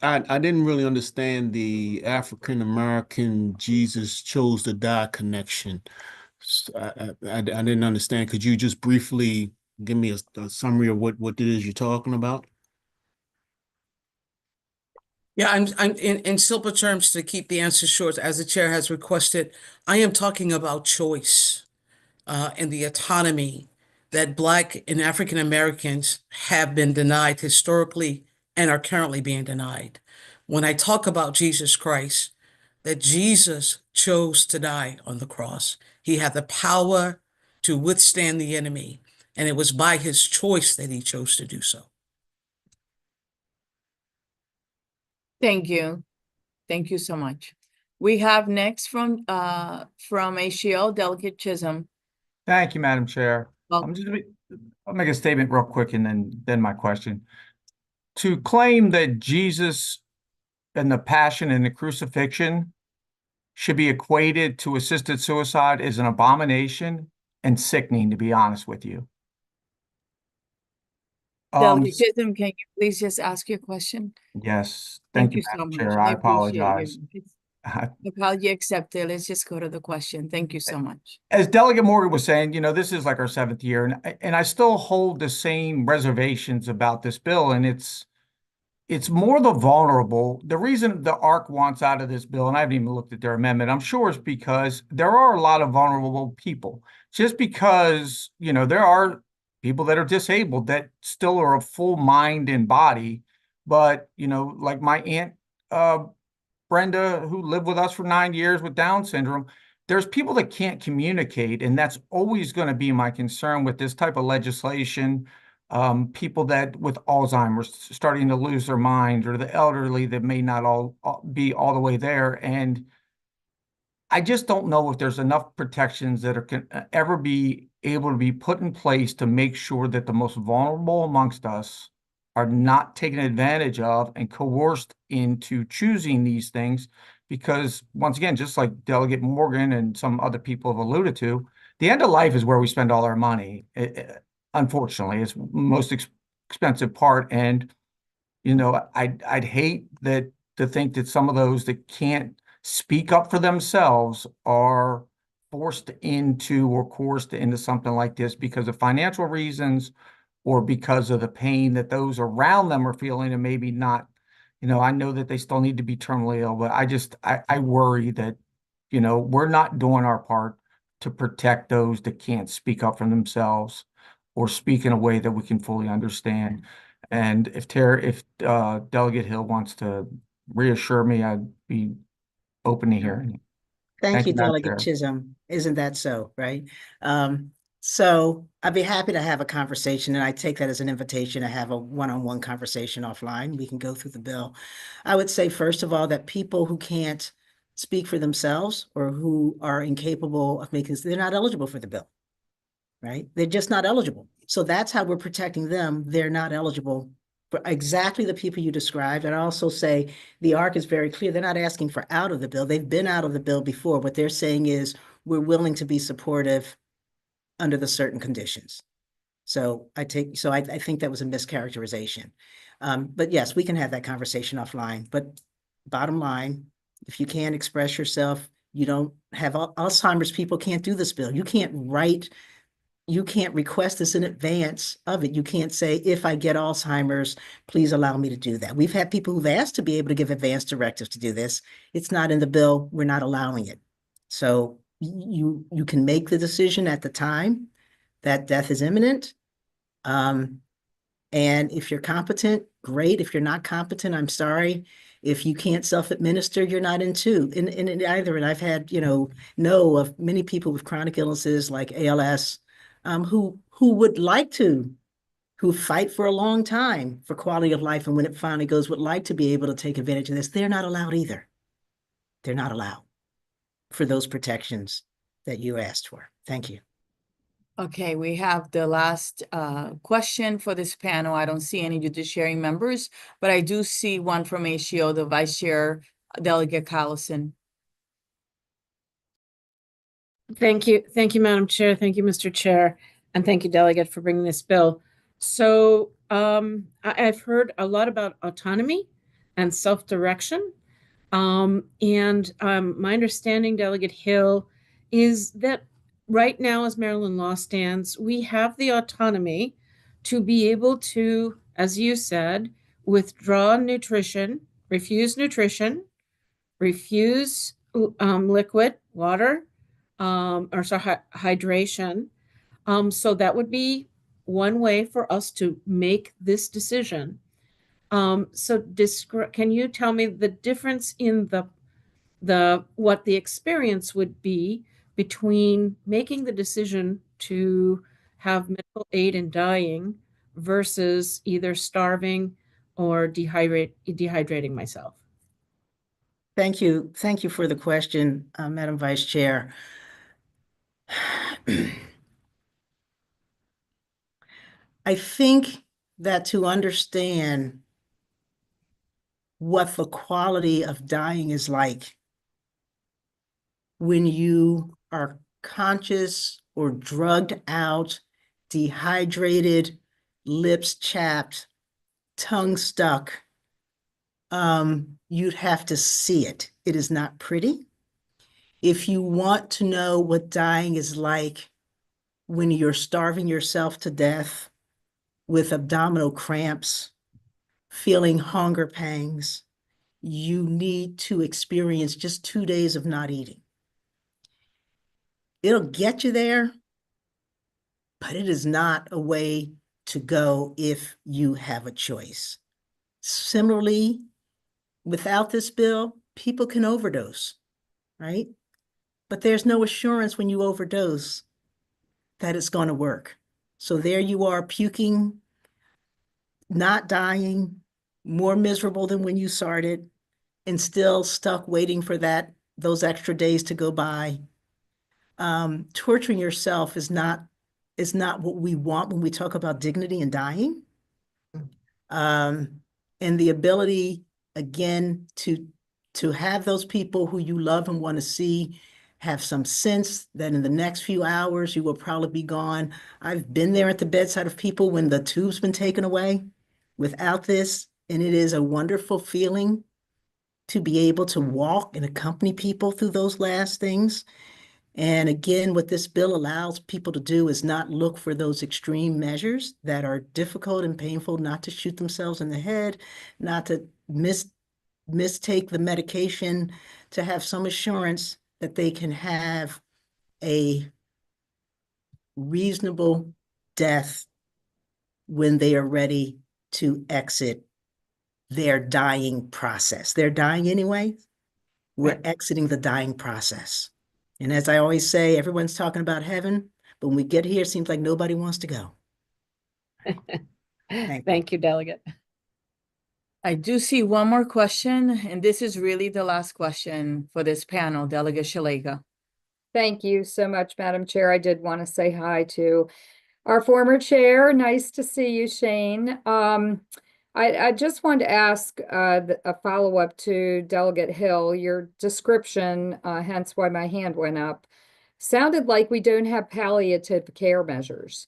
I didn't really understand the African-American Jesus chose to die connection. I didn't understand. Could you just briefly give me a summary of what it is you're talking about? Yeah, I'm in simple terms, to keep the answer short, as the chair has requested, I am talking about choice and the autonomy that Black and African Americans have been denied historically and are currently being denied. When I talk about Jesus Christ, that Jesus chose to die on the cross. He had the power to withstand the enemy, and it was by his choice that he chose to do so. Thank you. Thank you so much. We have next from ACO, Delegate Chisholm. Thank you, Madam Chair. Well, I'll make a statement real quick and then my question. To claim that Jesus and the passion and the crucifixion should be equated to assisted suicide is an abomination and sickening, to be honest with you. Delegate Chisholm, can you please just ask your question? Yes, Thank thank you, you so Madam much. Chair. I I appreciate you. apologize. Apology accepted. Let's just go to the question. Thank you so much. As Delegate Morgan was saying, this is like our 7th year, and I still hold the same reservations about this bill, and it's more the vulnerable. The reason the ARC wants out of this bill, and I haven't even looked at their amendment, I'm sure is because there are a lot of vulnerable people. Just because, there are people that are disabled that still are of full mind and body, but, like my aunt, Brenda, who lived with us for 9 years with Down syndrome, there's people that can't communicate, and that's always going to be my concern with this type of legislation. People that with Alzheimer's starting to lose their mind, or the elderly that may not all be all the way there. And I just don't know if there's enough protections that can ever be able to be put in place to make sure that the most vulnerable amongst us are not taken advantage of and coerced into choosing these things. Because once again, just like Delegate Morgan and some other people have alluded to, the end of life is where we spend all our money. Unfortunately, it's most expensive part. And, I'd hate to think that some of those that can't speak up for themselves are forced into or coerced into something like this because of financial reasons or because of the pain that those around them are feeling, and maybe not, I know that they still need to be terminally ill, but I worry that, we're not doing our part to protect those that can't speak up for themselves or speak in a way that we can fully understand. And if Delegate Hill wants to reassure me, I'd be open to hearing. Thank you, Madam Delegate Chair. Chisholm. Isn't that so, right? So I'd be happy to have a conversation, and I take that as an invitation to have a one-on-one conversation offline. We can go through the bill. I would say, first of all, that people who can't speak for themselves or who are incapable of they're not eligible for the bill, right? They're just not eligible. So that's how we're protecting them. They're not eligible for exactly the people you described. And I also say the ARC is very clear. They're not asking for out of the bill. They've been out of the bill before. What they're saying is we're willing to be supportive under the certain conditions. So I think that was a mischaracterization. But yes, we can have that conversation offline. But bottom line, if you can't express yourself, you don't have Alzheimer's people can't do this bill. You can't request this in advance of it. You can't say, if I get Alzheimer's, please allow me to do that. We've had people who've asked to be able to give advance directives to do this. It's not in the bill. We're not allowing it. So you can make the decision at the time that death is imminent. And if you're competent, great. If you're not competent, I'm sorry. If you can't self-administer, you're not in either. And I've had, know of many people with chronic illnesses like ALS, who fight for a long time for quality of life. And when it finally goes, would like to be able to take advantage of this. They're not allowed either. They're not allowed. for those protections that you asked for. Thank you. Okay, we have the last question for this panel. I don't see any judiciary members, but I do see one from ACO, the Vice Chair, Delegate Collison. Thank you, Madam Chair. Thank you, Mr. Chair, and thank you, Delegate, for bringing this bill. So I've heard a lot about autonomy and self-direction. And my understanding, Delegate Hill, is that right now, as Maryland law stands, we have the autonomy to be able to, as you said, withdraw nutrition, refuse liquid, water, hydration. So that would be one way for us to make this decision. So can you tell me the difference in what the experience would be between making the decision to have medical aid in dying versus either starving or dehydrating myself? Thank you. Thank you for the question, Madam Vice Chair. I think that to understand what the quality of dying is like when you are conscious or drugged out, dehydrated, lips chapped, tongue stuck, you'd have to see it. It is not pretty. If you want to know what dying is like when you're starving yourself to death with abdominal cramps, feeling hunger pangs, you need to experience just 2 days of not eating. It'll get you there, but it is not a way to go if you have a choice. Similarly, without this bill, people can overdose, right? But there's no assurance when you overdose that it's going to work. So there you are puking, not dying, more miserable than when you started, and still stuck waiting for those extra days to go by. Torturing yourself is not what we want when we talk about dignity and dying. And the ability, again, to have those people who you love and want to see have some sense that in the next few hours you will probably be gone. I've been there at the bedside of people when the tube's been taken away without this, and it is a wonderful feeling to be able to walk and accompany people through those last things. And again, what this bill allows people to do is not look for those extreme measures that are difficult and painful, not to shoot themselves in the head, not to mistake the medication, to have some assurance that they can have a reasonable death when they are ready to exit their dying process. They're dying anyway. We're exiting the dying process. And as I always say, everyone's talking about heaven, but when we get here, it seems like nobody wants to go. Thank you, Delegate. I do see one more question, and this is really the last question for this panel, Delegate Shalega. Thank you so much, Madam Chair. I did want to say hi to our former chair. Nice to see you, Shane. I just wanted to ask a follow-up to Delegate Hill. Your description, hence why my hand went up, sounded like we don't have palliative care measures.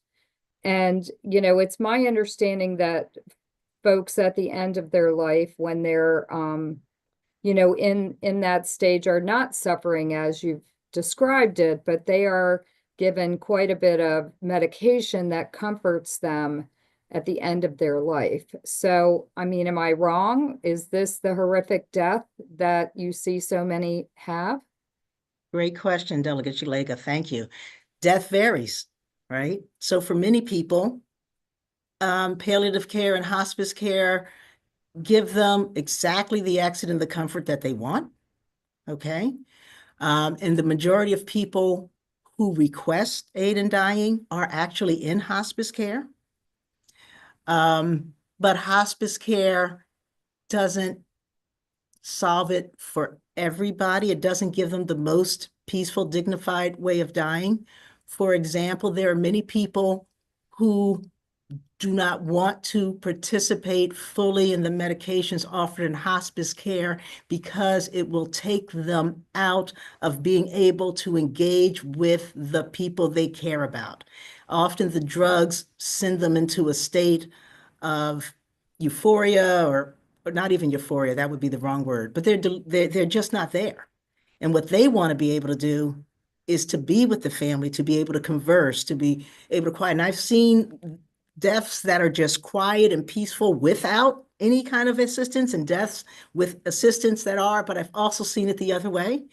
And, you know, it's my understanding that folks at the end of their life, when they're, you know, in that stage, are not suffering as you've described it, but they are given quite a bit of medication that comforts them at the end of their life. So, I mean, am I wrong? Is this the horrific death that you see so many have? Great question, Delegate Shalega. Thank you. Death varies, right? So for many people, palliative care and hospice care give them exactly the exit and the comfort that they want, okay? And the majority of people who request aid in dying are actually in hospice care. But hospice care doesn't solve it for everybody. It doesn't give them the most peaceful, dignified way of dying. For example, there are many people who do not want to participate fully in the medications offered in hospice care because it will take them out of being able to engage with the people they care about. Often the drugs send them into a state of euphoria, or not even euphoria, that would be the wrong word, but they're just not there. And what they want to be able to do is to be with the family, to be able to converse, to be able to quiet. And I've seen deaths that are just quiet and peaceful without any kind of assistance, and deaths with assistance that are, but I've also seen it the other way.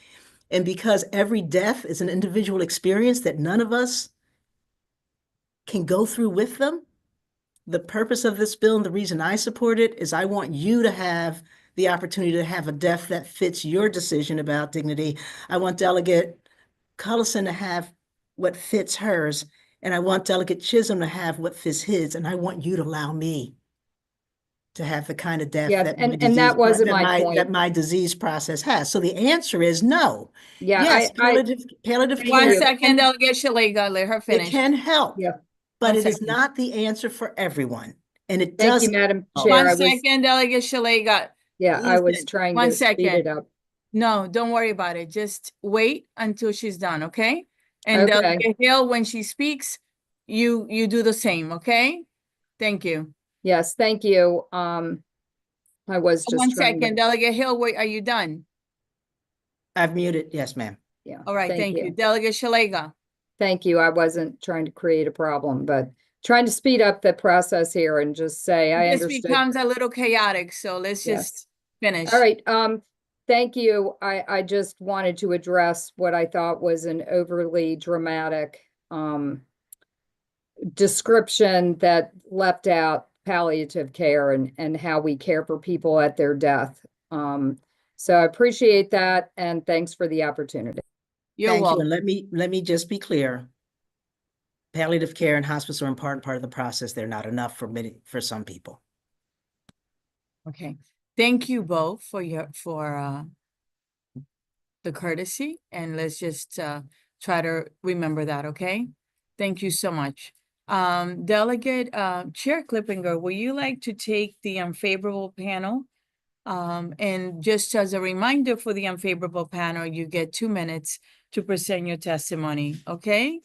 And because every death is an individual experience that none of us can go through with them, the purpose of this bill and the reason I support it is I want you to have the opportunity to have a death that fits your decision about dignity. I want Delegate Cullison to have what fits hers, and I want Delegate Chisholm to have what fits his, and I want you to allow me to have the kind of death Yeah, that and that wasn't my point. that my disease process has. So the answer is no. Yeah, Yes, I palliative One care second, Delegate Shalega, let her it finish. can help, Yeah. but One it is second. not the answer for everyone. And it thank you, doesn't. Madam Oh. Chair. One I was, second, Delegate Shalega. yeah, I was Listen, trying one to speed it second. up. No, don't worry about it. Just wait until she's done, okay? And Okay. Delegate Hill, when she speaks, you do the same, okay? Thank you. Yes, thank you. I was just One trying second, to, Delegate Hill, wait, are you done? I've muted. Yes, ma'am. yeah. All right, thank you. Delegate Shalega. Thank you. I wasn't trying to create a problem, but trying to speed up the process here and just say I This understood. becomes a little chaotic, so let's Yes. just finish. All right, thank you. I just wanted to address what I thought was an overly dramatic description that left out palliative care and how we care for people at their death. So I appreciate that, and thanks for the opportunity. You're Thank you. welcome. And let me just be clear. Palliative care and hospice are important part of the process. They're not enough for some people. Okay, thank you both for the courtesy, and let's just try to remember that, okay? Thank you so much. Delegate Chair Clippinger, would you like to take the unfavorable panel? And just as a reminder for the unfavorable panel, you get 2 minutes to present your testimony, okay?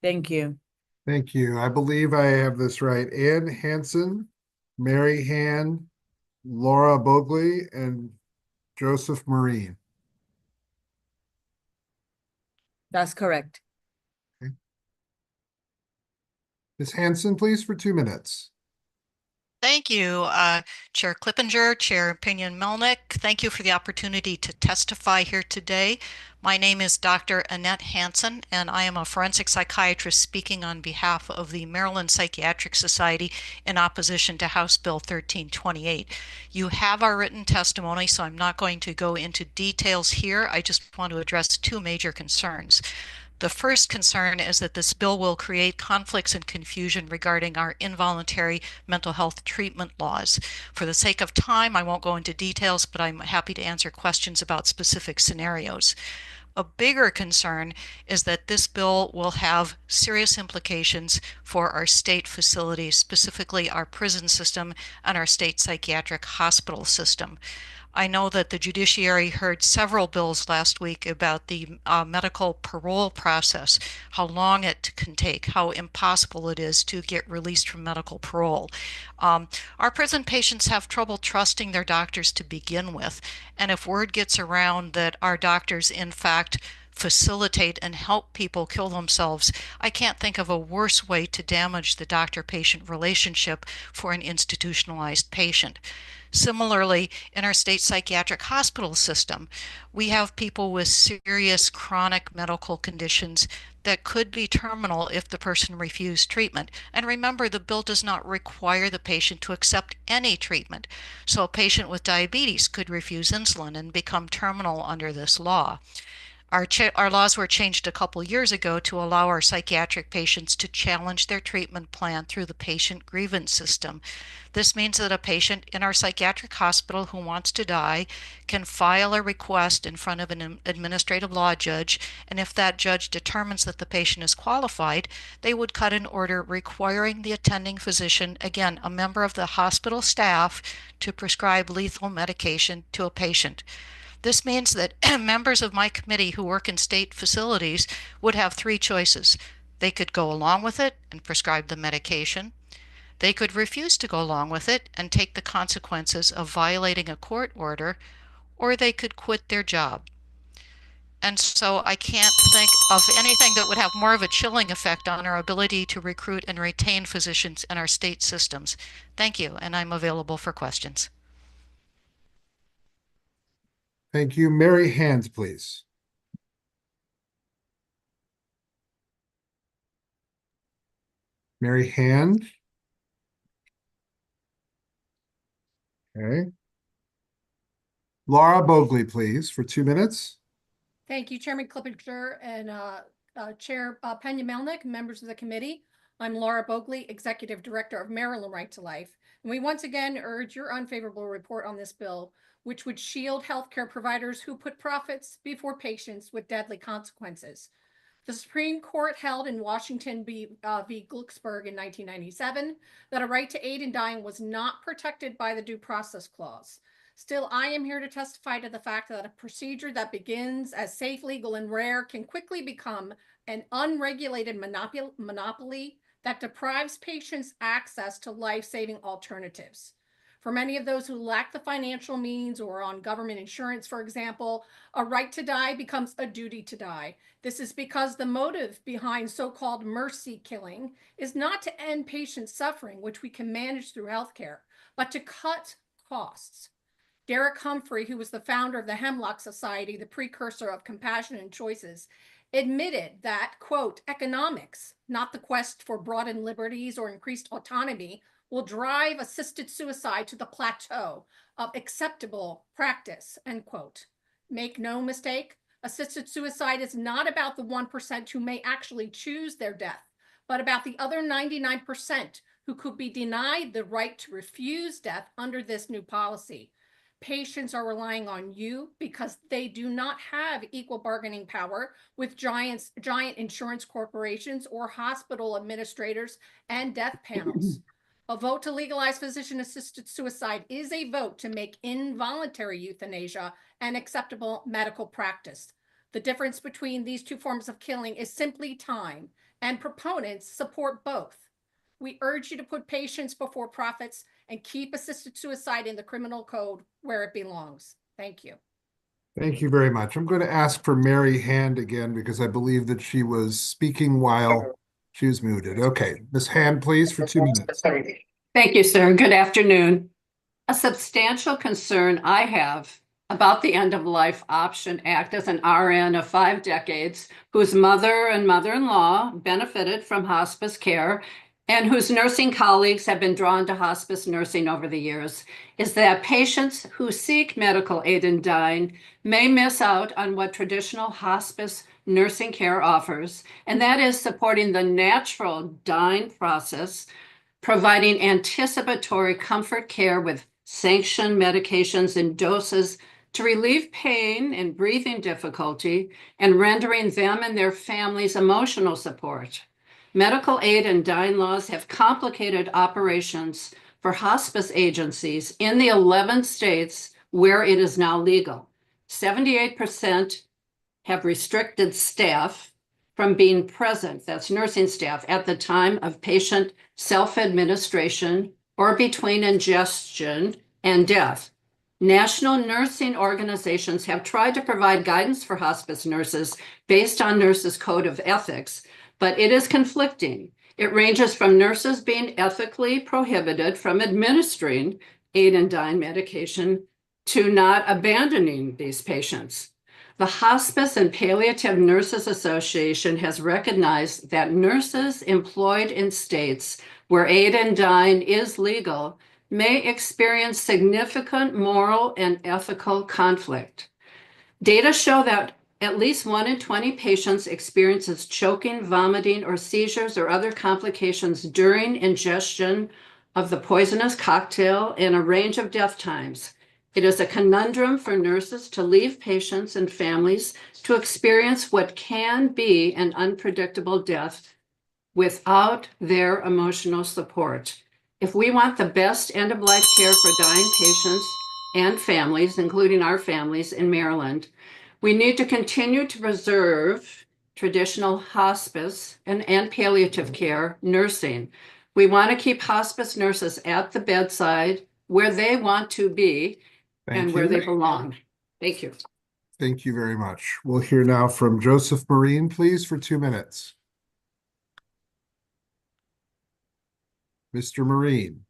Thank you. Thank you. I believe I have this right. Ann Hansen, Mary Hand, Laura Bogley, and Joseph Marine. That's correct. Ms. Hansen, please, for 2 minutes. Thank you, Chair Clippinger, Chair Pinion Melnick. Thank you for the opportunity to testify here today. My name is Dr. Annette Hansen, and I am a forensic psychiatrist speaking on behalf of the Maryland Psychiatric Society in opposition to House Bill 1328. You have our written testimony, so I'm not going to go into details here. I just want to address two major concerns. The first concern is that this bill will create conflicts and confusion regarding our involuntary mental health treatment laws. For the sake of time, I won't go into details, but I'm happy to answer questions about specific scenarios. A bigger concern is that this bill will have serious implications for our state facilities, specifically our prison system and our state psychiatric hospital system. I know that the judiciary heard several bills last week about the medical parole process, how long it can take, how impossible it is to get released from medical parole. Our prison patients have trouble trusting their doctors to begin with, and if word gets around that our doctors in fact facilitate and help people kill themselves, I can't think of a worse way to damage the doctor-patient relationship for an institutionalized patient. Similarly, in our state psychiatric hospital system, we have people with serious chronic medical conditions that could be terminal if the person refused treatment. And remember, the bill does not require the patient to accept any treatment. So a patient with diabetes could refuse insulin and become terminal under this law. Our laws were changed a couple years ago to allow our psychiatric patients to challenge their treatment plan through the patient grievance system. This means that a patient in our psychiatric hospital who wants to die can file a request in front of an administrative law judge, and if that judge determines that the patient is qualified, they would cut an order requiring the attending physician, again, a member of the hospital staff, to prescribe lethal medication to a patient. This means that members of my committee who work in state facilities would have three choices. They could go along with it and prescribe the medication. They could refuse to go along with it and take the consequences of violating a court order, or they could quit their job. And so I can't think of anything that would have more of a chilling effect on our ability to recruit and retain physicians in our state systems. Thank you, and I'm available for questions. Thank you. Mary Hand, please. Mary Hand. Okay. Laura Bogley, please, for 2 minutes. Thank you, Chairman Clippinger and Chair Pena-Melnick, members of the committee. I'm Laura Bogley, Executive Director of Maryland Right to Life. And we once again urge your unfavorable report on this bill, which would shield healthcare providers who put profits before patients with deadly consequences. The Supreme Court held in Washington v. Glucksberg in 1997 that a right to aid in dying was not protected by the Due Process Clause. Still, I am here to testify to the fact that a procedure that begins as safe, legal, and rare can quickly become an unregulated monopoly that deprives patients access to life-saving alternatives. For many of those who lack the financial means or on government insurance, for example, a right to die becomes a duty to die. This is because the motive behind so-called mercy killing is not to end patient suffering, which we can manage through healthcare, but to cut costs. Derek Humphrey, who was the founder of the Hemlock Society, the precursor of Compassion and Choices, admitted that, quote, economics, not the quest for broadened liberties or increased autonomy, will drive assisted suicide to the plateau of acceptable practice, end quote. Make no mistake, assisted suicide is not about the 1% who may actually choose their death, but about the other 99% who could be denied the right to refuse death under this new policy. Patients are relying on you because they do not have equal bargaining power with giant insurance corporations or hospital administrators and death panels. A vote to legalize physician-assisted suicide is a vote to make involuntary euthanasia an acceptable medical practice. The difference between these two forms of killing is simply time, and proponents support both. We urge you to put patients before profits and keep assisted suicide in the criminal code where it belongs. Thank you. Thank you very much. I'm going to ask for Mary Hand again because I believe that she was speaking while she was muted. Okay, Ms. Hand, please, for 2 minutes. Thank you, sir. Good afternoon. A substantial concern I have about the End of Life Option Act as an RN of 5 decades, whose mother and mother-in-law benefited from hospice care and whose nursing colleagues have been drawn to hospice nursing over the years, is that patients who seek medical aid in dying may miss out on what traditional hospice nursing care offers, and that is supporting the natural dying process, providing anticipatory comfort care with sanctioned medications and doses to relieve pain and breathing difficulty, and rendering them and their families emotional support. Medical aid and dying laws have complicated operations for hospice agencies in the 11 states where it is now legal. 78% have restricted staff from being present, that's nursing staff, at the time of patient self-administration or between ingestion and death. National nursing organizations have tried to provide guidance for hospice nurses based on Nurses' Code of Ethics, but it is conflicting. It ranges from nurses being ethically prohibited from administering aid and dying medication to not abandoning these patients. The Hospice and Palliative Nurses Association has recognized that nurses employed in states where aid and dying is legal may experience significant moral and ethical conflict. Data show that At least 1 in 20 patients experiences choking, vomiting, or seizures or other complications during ingestion of the poisonous cocktail and a range of death times. It is a conundrum for nurses to leave patients and families to experience what can be an unpredictable death without their emotional support. If we want the best end-of-life care for dying patients and families, including our families in Maryland, we need to continue to preserve traditional hospice and palliative care nursing. We want to keep hospice nurses at the bedside where they want to be and where they belong. Thank you. Thank you very much. We'll hear now from Joseph Marine, please, for 2 minutes. Mr. Marine.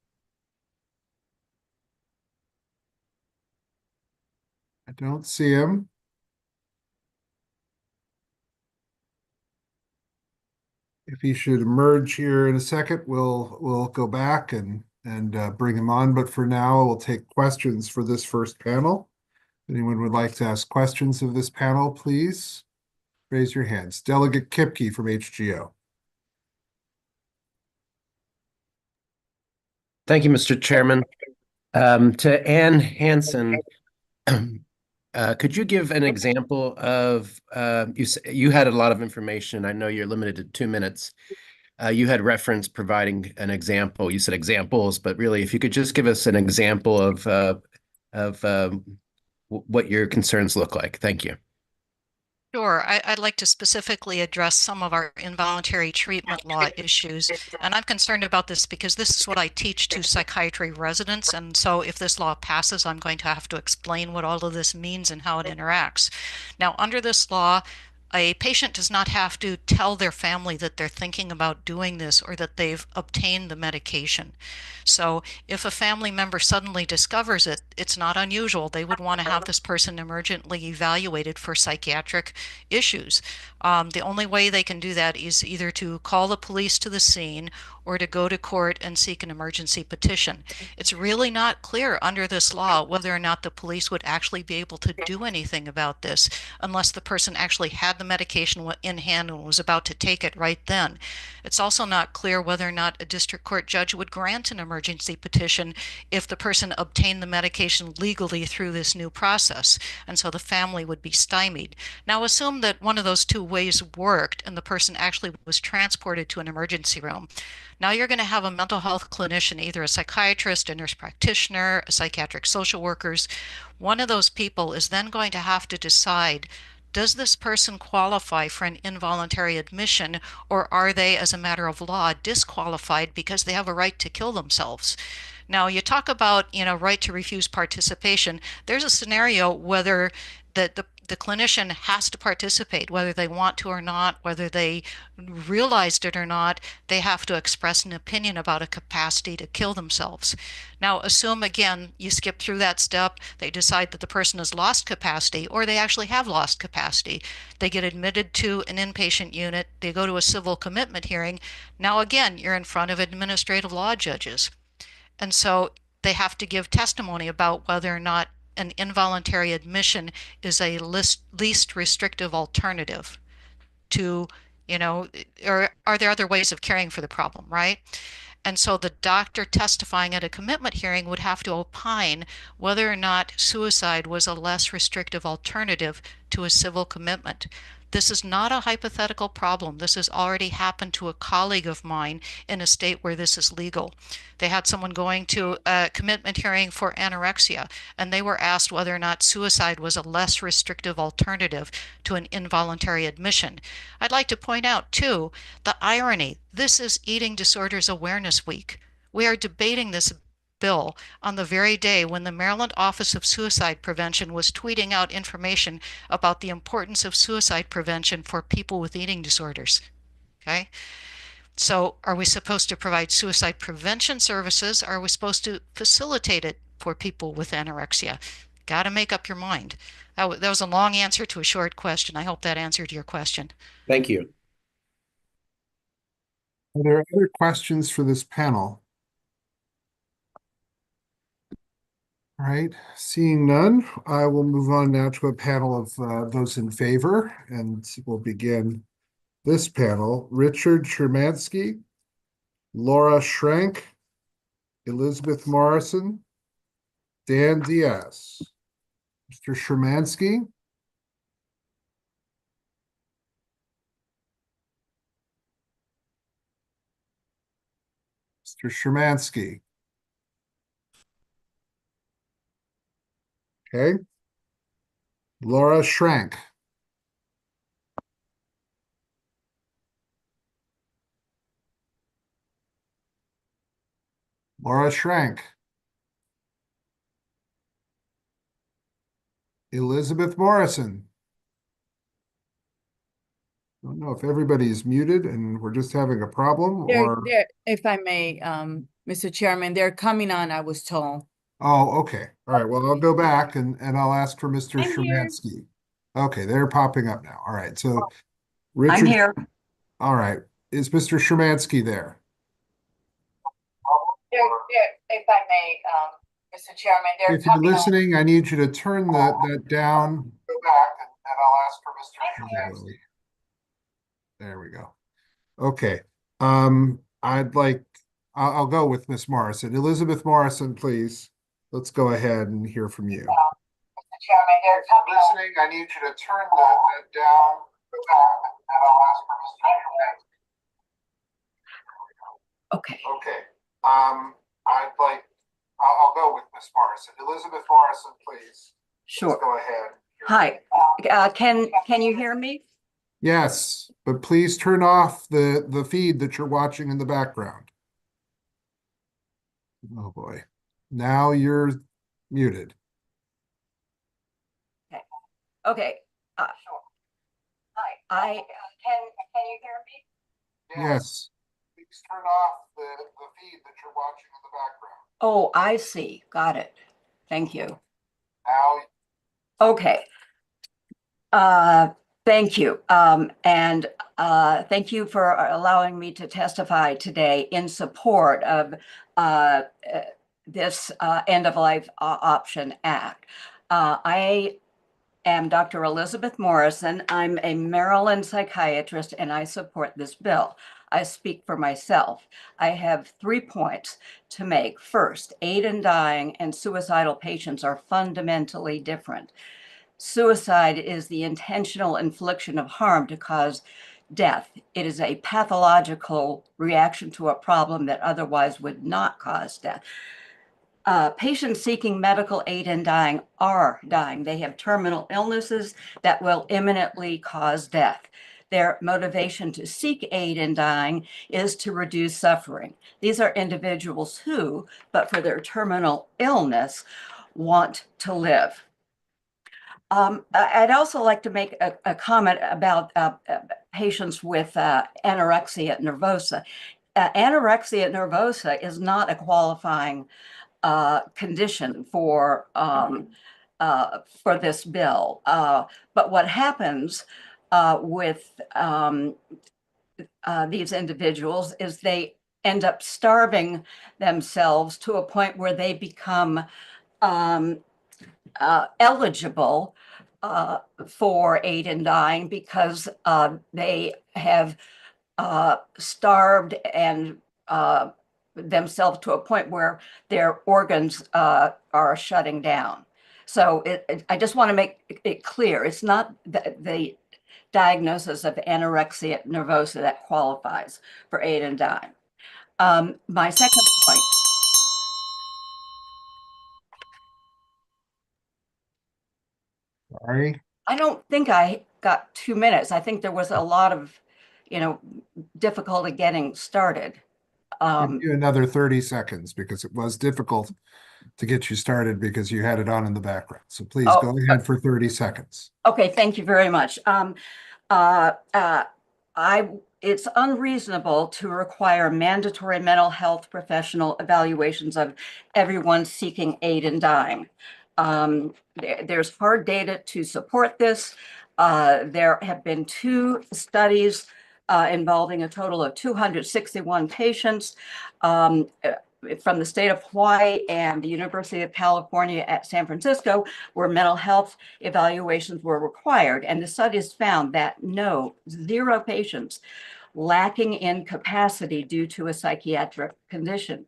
I don't see him. If he should emerge here in a second, we'll go back and bring him on. But for now, we'll take questions for this first panel. If anyone would like to ask questions of this panel, please raise your hands. Delegate Kipke from HGO. Thank you, Mr. Chairman. To Ann Hansen, could you give an example of, you had a lot of information. I know you're limited to 2 minutes. You had reference providing an example. You said examples, but really, if you could just give us an example of what your concerns look like. Thank you. Sure. I'd like to specifically address some of our involuntary treatment law issues. And I'm concerned about this because this is what I teach to psychiatry residents. And so if this law passes, I'm going to have to explain what all of this means and how it interacts. Now, under this law, a patient does not have to tell their family that they're thinking about doing this or that they've obtained the medication. So if a family member suddenly discovers it, it's not unusual. They would want to have this person emergently evaluated for psychiatric issues. The only way they can do that is either to call the police to the scene or to go to court and seek an emergency petition. It's really not clear under this law whether or not the police would actually be able to do anything about this unless the person actually had the medication in hand and was about to take it right then. It's also not clear whether or not a district court judge would grant an emergency petition if the person obtained the medication legally through this new process, and so the family would be stymied. Now assume that one of those two ways worked and the person actually was transported to an emergency room. Now you're going to have a mental health clinician, either a psychiatrist, a nurse practitioner, a psychiatric social workers. One of those people is then going to have to decide, does this person qualify for an involuntary admission, or are they, as a matter of law, disqualified because they have a right to kill themselves? Now, you talk about, right to refuse participation. There's a scenario whether the clinician has to participate, whether they want to or not, whether they realized it or not. They have to express an opinion about a capacity to kill themselves. Now, assume again, you skip through that step. They decide that the person has lost capacity, or they actually have lost capacity. They get admitted to an inpatient unit. They go to a civil commitment hearing. Now, again, you're in front of administrative law judges. And so they have to give testimony about whether or not an involuntary admission is a least restrictive alternative to, or are there other ways of caring for the problem, right? And so the doctor testifying at a commitment hearing would have to opine whether or not suicide was a less restrictive alternative to a civil commitment. This is not a hypothetical problem. This has already happened to a colleague of mine in a state where this is legal. They had someone going to a commitment hearing for anorexia, and they were asked whether or not suicide was a less restrictive alternative to an involuntary admission. I'd like to point out, too, the irony. This is Eating Disorders Awareness Week. We are debating this bill on the very day when the Maryland Office of Suicide Prevention was tweeting out information about the importance of suicide prevention for people with eating disorders. Okay? So are we supposed to provide suicide prevention services? Or are we supposed to facilitate it for people with anorexia? Got to make up your mind. That was a long answer to a short question. I hope that answered your question. Thank you. Are there other questions for this panel? All right, seeing none, I will move on now to a panel of those in favor, and we'll begin this panel. Richard Shermansky, Laura Schrank, Elizabeth Morrison, Dan Diaz. Mr. Shermansky. Mr. Shermansky. Okay. Laura Schrank. Laura Schrank. Elizabeth Morrison. I don't know if everybody's muted and we're just having a problem or. If I may, Mr. Chairman, they're coming on, I was told. Oh, okay. All right. Well, I'll go back and I'll ask for Mr. I'm here. Shermansky. Okay, they're popping up now. All right. So I'm Richard. here. All right. Is Mr. Shermansky there? If I may, Mr. Chairman, they're If you're coming on. listening, I need you to turn that down. Go back and I'll ask for Mr. Shermansky. There we go. Okay. I'll go with Miss Morrison. Elizabeth Morrison, please. Let's go ahead and hear from you. Mr. Chairman, they're coming on. Listening, I need you to turn that down. Go back and I'll ask for Mr. Shermansky. Okay. Okay. I'll go with Miss Morrison. Elizabeth Morrison, please. Sure. Let's go ahead. Hi. Can you hear me? Yes, but please turn off the feed that you're watching in the background. Oh boy. Now you're muted. Okay. Sure. Hi. Can you hear me? Yes. Please turn off the feed that you're watching in the background. Oh, I see. Got it. Thank you. Now. Okay. Thank you. And thank you for allowing me to testify today in support of this End-of-Life Option Act. I am Dr. Elizabeth Morrison. I'm a Maryland psychiatrist and I support this bill. I speak for myself. I have 3 points to make. First, aid in dying and suicidal patients are fundamentally different. Suicide is the intentional infliction of harm to cause death. It is a pathological reaction to a problem that otherwise would not cause death. Patients seeking medical aid in dying are dying. They have terminal illnesses that will imminently cause death. Their motivation to seek aid in dying is to reduce suffering. These are individuals who, but for their terminal illness, want to live. I'd also like to make a comment about patients with anorexia nervosa. Anorexia nervosa is not a qualifying condition for this bill. But what happens with these individuals is they end up starving themselves to a point where they become eligible for aid in dying because they have starved and themselves to a point where their organs are shutting down. So I just want to make it clear, it's not the diagnosis of anorexia nervosa that qualifies for aid in dying. My second point. Sorry. I don't think I got 2 minutes. I think there was a lot of, difficulty getting started. Give you another 30 seconds because it was difficult to get you started because you had it on in the background. So please go ahead for 30 seconds. Okay, thank you very much. It's unreasonable to require mandatory mental health professional evaluations of everyone seeking aid in dying. There's hard data to support this. There have been 2 studies involving a total of 261 patients. from the state of Hawaii and the University of California at San Francisco, where mental health evaluations were required. And the studies found that no, 0 patients lacking in capacity due to a psychiatric condition.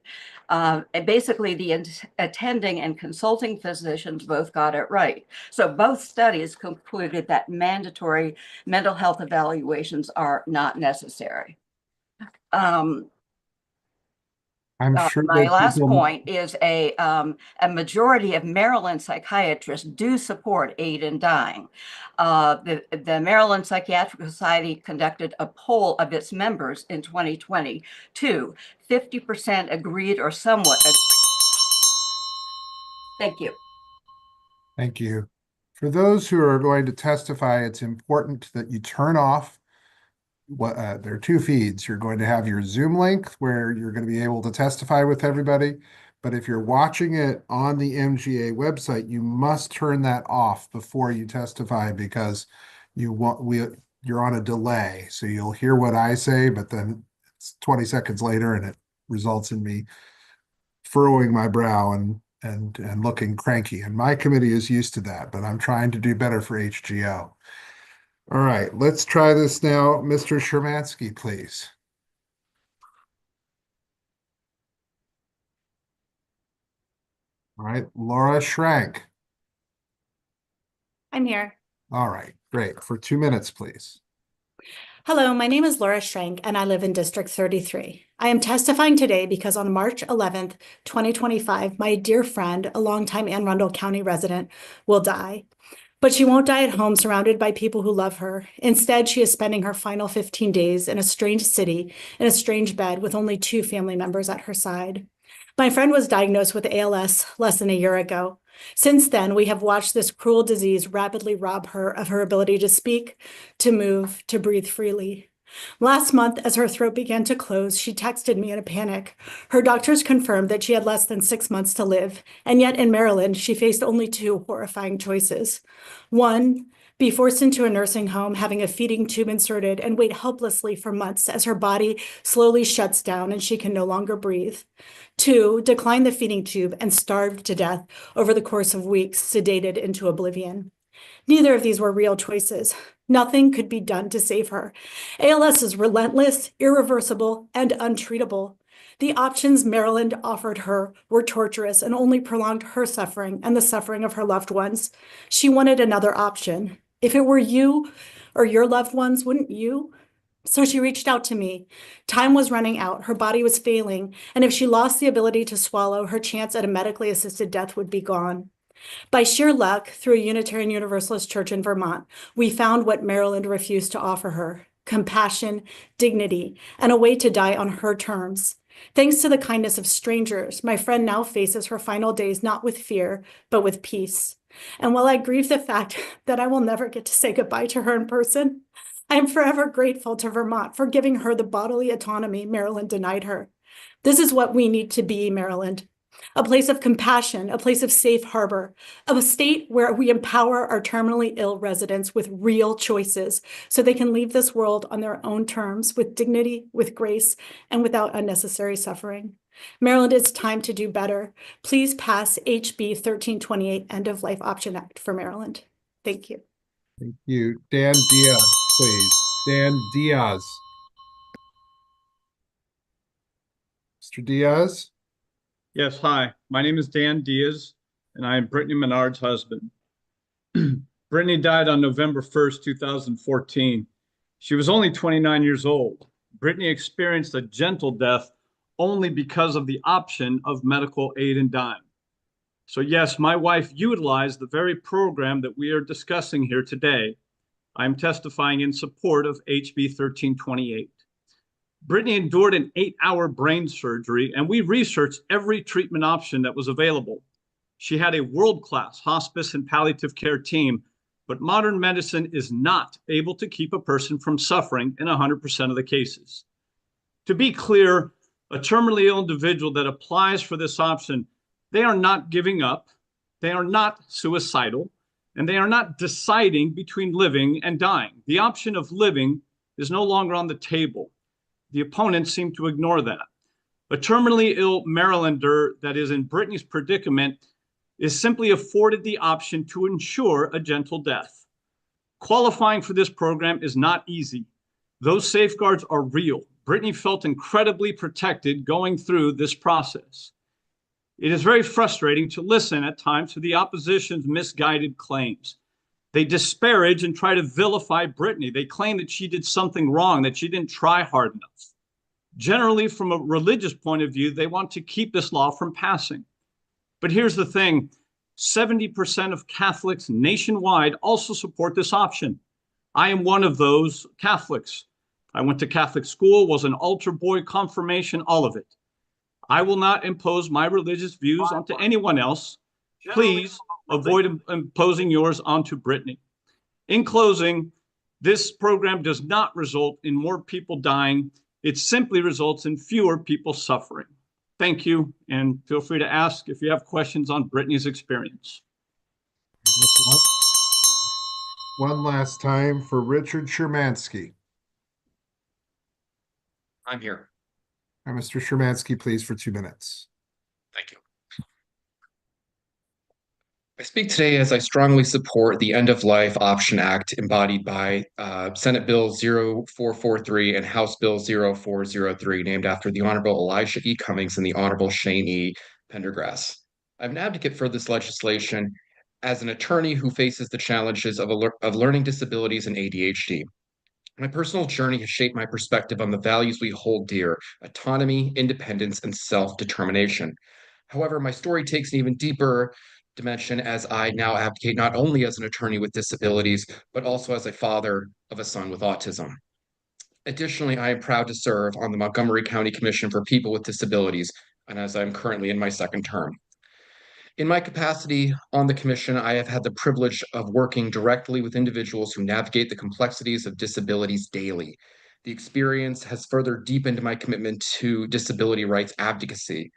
And basically, the attending and consulting physicians both got it right. So both studies concluded that mandatory mental health evaluations are not necessary. I'm sure My that last people- point is a majority of Maryland psychiatrists do support aid in dying. The Maryland Psychiatric Society conducted a poll of its members in 2022. 50% agreed or somewhat. Thank you. Thank you. For those who are going to testify, it's important that you turn off there are 2 feeds. You're going to have your Zoom link where you're going to be able to testify with everybody. But if you're watching it on the MGA website, you must turn that off before you testify, because you're on a delay. So you'll hear what I say, but then it's 20 seconds later and it results in me furrowing my brow and looking cranky. And my committee is used to that, but I'm trying to do better for HGO. All right, let's try this now. Mr. Shermansky, please. All right, Laura Schrank. I'm here. All right, great. For 2 minutes, please. Hello, my name is Laura Schrank, and I live in District 33. I am testifying today because on March 11th, 2025, my dear friend, a longtime Anne Arundel County resident, will die. But she won't die at home surrounded by people who love her. Instead, she is spending her final 15 days in a strange city, in a strange bed with only 2 family members at her side. My friend was diagnosed with ALS less than a year ago. Since then, we have watched this cruel disease rapidly rob her of her ability to speak, to move, to breathe freely. Last month, as her throat began to close, she texted me in a panic. Her doctors confirmed that she had less than 6 months to live, and yet in Maryland, she faced only 2 horrifying choices. 1, be forced into a nursing home, having a feeding tube inserted, and wait helplessly for months as her body slowly shuts down and she can no longer breathe. 2, decline the feeding tube and starve to death over the course of weeks, sedated into oblivion. Neither of these were real choices. Nothing could be done to save her. ALS is relentless, irreversible, and untreatable. The options Maryland offered her were torturous and only prolonged her suffering and the suffering of her loved ones. She wanted another option. If it were you or your loved ones, wouldn't you? So she reached out to me. Time was running out, her body was failing, and if she lost the ability to swallow, her chance at a medically assisted death would be gone. By sheer luck, through a Unitarian Universalist church in Vermont, we found what Maryland refused to offer her: compassion, dignity, and a way to die on her terms. Thanks to the kindness of strangers, my friend now faces her final days not with fear, but with peace. And while I grieve the fact that I will never get to say goodbye to her in person, I am forever grateful to Vermont for giving her the bodily autonomy Maryland denied her. This is what we need to be, Maryland. A place of compassion, a place of safe harbor, of a state where we empower our terminally ill residents with real choices so they can leave this world on their own terms with dignity, with grace, and without unnecessary suffering. Maryland, it's time to do better. Please pass HB 1328, End of Life Option Act for Maryland. Thank you. Thank you. Dan Diaz, please. Dan Diaz. Mr. Diaz? Yes, hi. My name is Dan Diaz, and I am Brittany Menard's husband. Brittany died on November 1st, 2014. She was only 29 years old. Brittany experienced a gentle death only because of the option of medical aid in dying. So yes, my wife utilized the very program that we are discussing here today. I'm testifying in support of HB 1328. Brittany endured an 8-hour brain surgery, and we researched every treatment option that was available. She had a world-class hospice and palliative care team, but modern medicine is not able to keep a person from suffering in 100% of the cases. To be clear, a terminally ill individual that applies for this option, they are not giving up, they are not suicidal, and they are not deciding between living and dying. The option of living is no longer on the table. The opponents seem to ignore that. A terminally ill Marylander that is in Brittany's predicament is simply afforded the option to ensure a gentle death. Qualifying for this program is not easy. Those safeguards are real. Brittany felt incredibly protected going through this process. It is very frustrating to listen at times to the opposition's misguided claims. They disparage and try to vilify Brittany. They claim that she did something wrong, that she didn't try hard enough. Generally, from a religious point of view, they want to keep this law from passing. But here's the thing, 70% of Catholics nationwide also support this option. I am one of those Catholics. I went to Catholic school, was an altar boy, confirmation, all of it. I will not impose my religious views onto anyone else. Please avoid imposing yours onto Brittany. In closing, this program does not result in more people dying. It simply results in fewer people suffering. Thank you, and feel free to ask if you have questions on Brittany's experience. One last time for Richard Shermansky. I'm here. Mr. Shermansky, please, for 2 minutes. Thank you. I speak today as I strongly support the End of Life Option Act embodied by Senate Bill 0443 and House Bill 0403, named after the Honorable Elijah E. Cummings and the Honorable Shane E. Pendergrass. I'm an advocate for this legislation as an attorney who faces the challenges of learning disabilities and ADHD. My personal journey has shaped my perspective on the values we hold dear: autonomy, independence, and self-determination. However, my story takes an even deeper dimension as I now advocate not only as an attorney with disabilities, but also as a father of a son with autism. Additionally, I am proud to serve on the Montgomery County Commission for People with Disabilities, and as I'm currently in my second term. In my capacity on the commission, I have had the privilege of working directly with individuals who navigate the complexities of disabilities daily. The experience has further deepened my commitment to disability rights advocacy.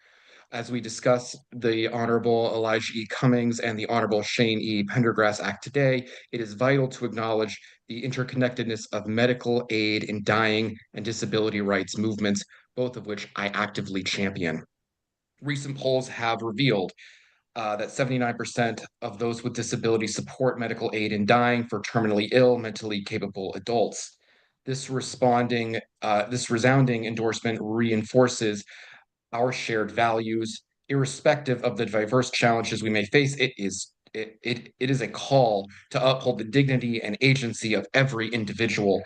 As we discuss the Honorable Elijah E. Cummings and the Honorable Shane E. Pendergrass Act today, it is vital to acknowledge the interconnectedness of medical aid in dying and disability rights movements, both of which I actively champion. Recent polls have revealed that 79% of those with disabilities support medical aid in dying for terminally ill, mentally capable adults. This resounding endorsement reinforces our shared values, irrespective of the diverse challenges we may face. It is a call to uphold the dignity and agency of every individual.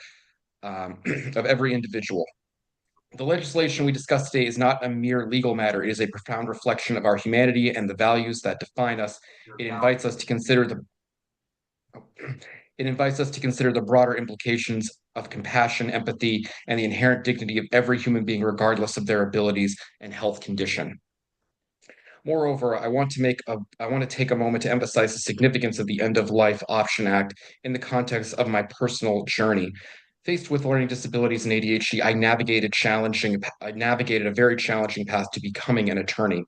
The legislation we discuss today is not a mere legal matter. It is a profound reflection of our humanity and the values that define us. It invites us to consider the broader implications of compassion, empathy, and the inherent dignity of every human being, regardless of their abilities and health condition. Moreover, I want to take a moment to emphasize the significance of the End of Life Option Act in the context of my personal journey. Faced with learning disabilities and ADHD, I navigated a very challenging path to becoming an attorney.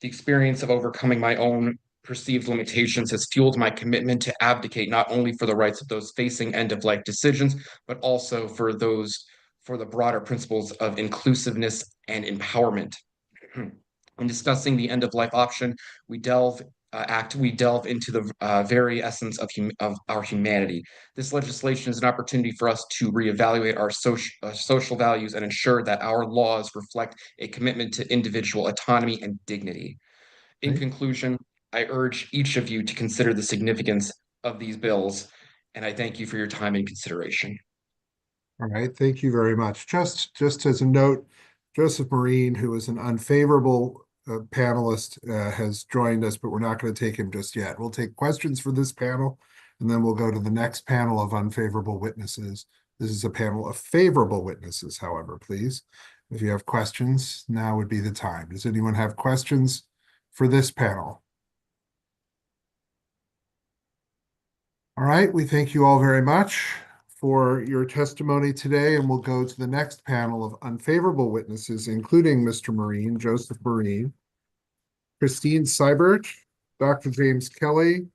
The experience of overcoming my own perceived limitations has fueled my commitment to advocate not only for the rights of those facing end-of-life decisions, but also for the broader principles of inclusiveness and empowerment. In discussing the end-of-life option, we delve into the very essence of our humanity. This legislation is an opportunity for us to reevaluate our social values and ensure that our laws reflect a commitment to individual autonomy and dignity. In conclusion, I urge each of you to consider the significance of these bills, and I thank you for your time and consideration. All right, thank you very much. Just as a note, Joseph Marine, who is an unfavorable panelist, has joined us, but we're not going to take him just yet. We'll take questions for this panel, and then we'll go to the next panel of unfavorable witnesses. This is a panel of favorable witnesses, however, please. If you have questions, now would be the time. Does anyone have questions for this panel? All right, we thank you all very much for your testimony today, and we'll go to the next panel of unfavorable witnesses, including Mr. Marine, Joseph Marine, Christine Seibert, Dr. James Kelly,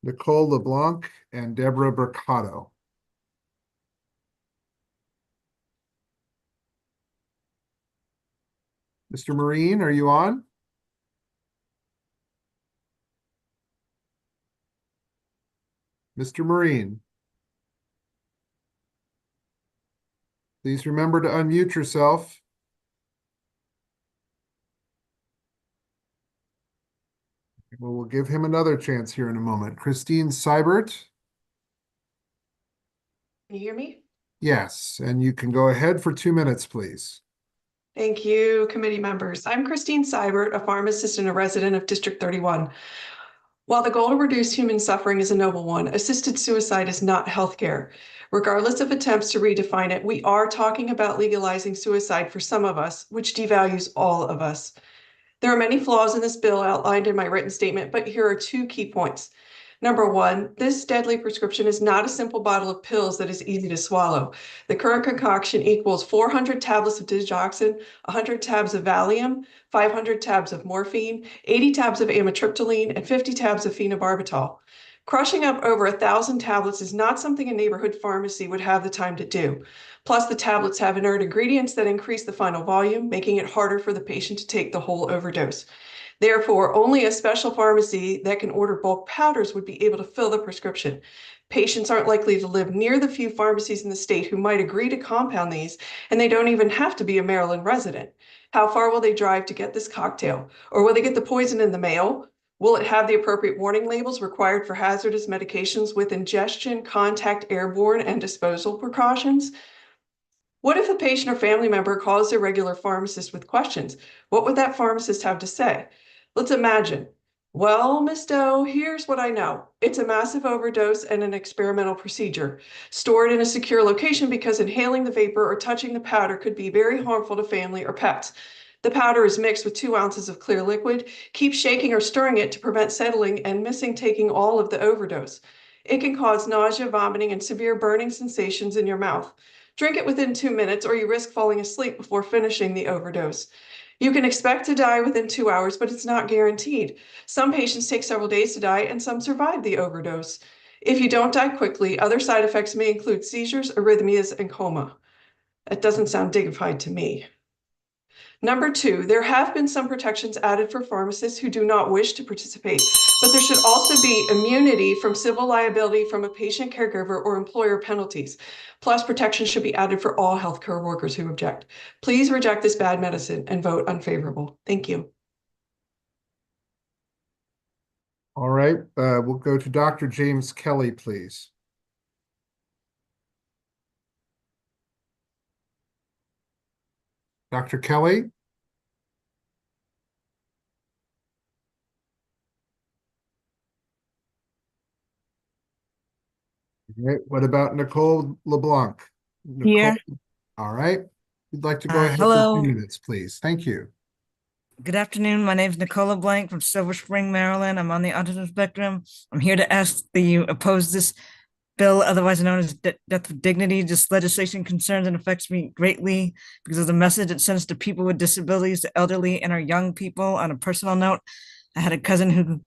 Nicole LeBlanc, and Deborah Mercado. Mr. Marine, are you on? Mr. Marine. Please remember to unmute yourself. Well, we'll give him another chance here in a moment. Christine Seibert. Can you hear me? Yes, and you can go ahead for 2 minutes, please. Thank you, committee members. I'm Christine Seibert, a pharmacist and a resident of District 31. While the goal to reduce human suffering is a noble one, assisted suicide is not healthcare. Regardless of attempts to redefine it, we are talking about legalizing suicide for some of us, which devalues all of us. There are many flaws in this bill outlined in my written statement, but here are 2 key points. Number 1, this deadly prescription is not a simple bottle of pills that is easy to swallow. The current concoction equals 400 tablets of digoxin, 100 tabs of Valium, 500 tabs of morphine, 80 tabs of amitriptyline, and 50 tabs of phenobarbital. Crushing up over 1,000 tablets is not something a neighborhood pharmacy would have the time to do. Plus, the tablets have inert ingredients that increase the final volume, making it harder for the patient to take the whole overdose. Therefore, only a special pharmacy that can order bulk powders would be able to fill the prescription. Patients aren't likely to live near the few pharmacies in the state who might agree to compound these, and they don't even have to be a Maryland resident. How far will they drive to get this cocktail? Or will they get the poison in the mail? Will it have the appropriate warning labels required for hazardous medications with ingestion, contact, airborne, and disposal precautions? What if a patient or family member calls their regular pharmacist with questions? What would that pharmacist have to say? Let's imagine. Well, Miss Doe, here's what I know. It's a massive overdose and an experimental procedure. Stored in a secure location because inhaling the vapor or touching the powder could be very harmful to family or pets. The powder is mixed with 2 ounces of clear liquid. Keep shaking or stirring it to prevent settling and missing taking all of the overdose. It can cause nausea, vomiting, and severe burning sensations in your mouth. Drink it within 2 minutes or you risk falling asleep before finishing the overdose. You can expect to die within 2 hours, but it's not guaranteed. Some patients take several days to die and some survive the overdose. If you don't die quickly, other side effects may include seizures, arrhythmias, and coma. That doesn't sound dignified to me. Number 2, there have been some protections added for pharmacists who do not wish to participate, but there should also be immunity from civil liability from a patient caregiver or employer penalties. Plus, protection should be added for all healthcare workers who object. Please reject this bad medicine and vote unfavorable. Thank you. All right, we'll go to Dr. James Kelly, please. Dr. Kelly? All right, what about Nicole LeBlanc? Here. All right, you'd like to go ahead hello. for 2 minutes, please. Thank you. Good afternoon. My name is Nicola Blank from Silver Spring, Maryland. I'm on the autism spectrum. I'm here to ask that you oppose this bill, otherwise known as death with dignity. This legislation concerns and affects me greatly because of the message it sends to people with disabilities, the elderly, and our young people. On a personal note, I had a cousin who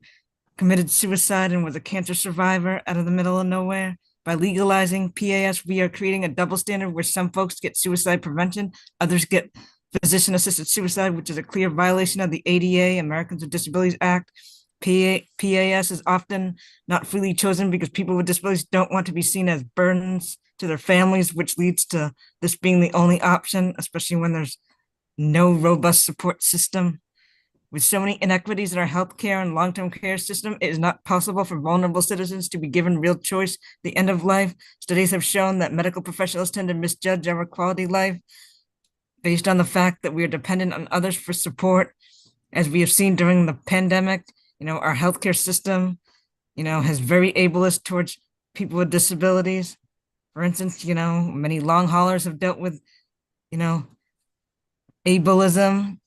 committed suicide and was a cancer survivor out of the middle of nowhere. By legalizing PAS, we are creating a double standard where some folks get suicide prevention, others get physician-assisted suicide, which is a clear violation of the ADA, Americans with Disabilities Act. PAS is often not freely chosen because people with disabilities don't want to be seen as burdens to their families, which leads to this being the only option, especially when there's no robust support system. With so many inequities in our healthcare and long-term care system, it is not possible for vulnerable citizens to be given real choice at the end of life. Studies have shown that medical professionals tend to misjudge our quality of life based on the fact that we are dependent on others for support. As we have seen during the pandemic, our healthcare system, has very ableist towards people with disabilities. For instance, many long haulers have dealt with, ableism,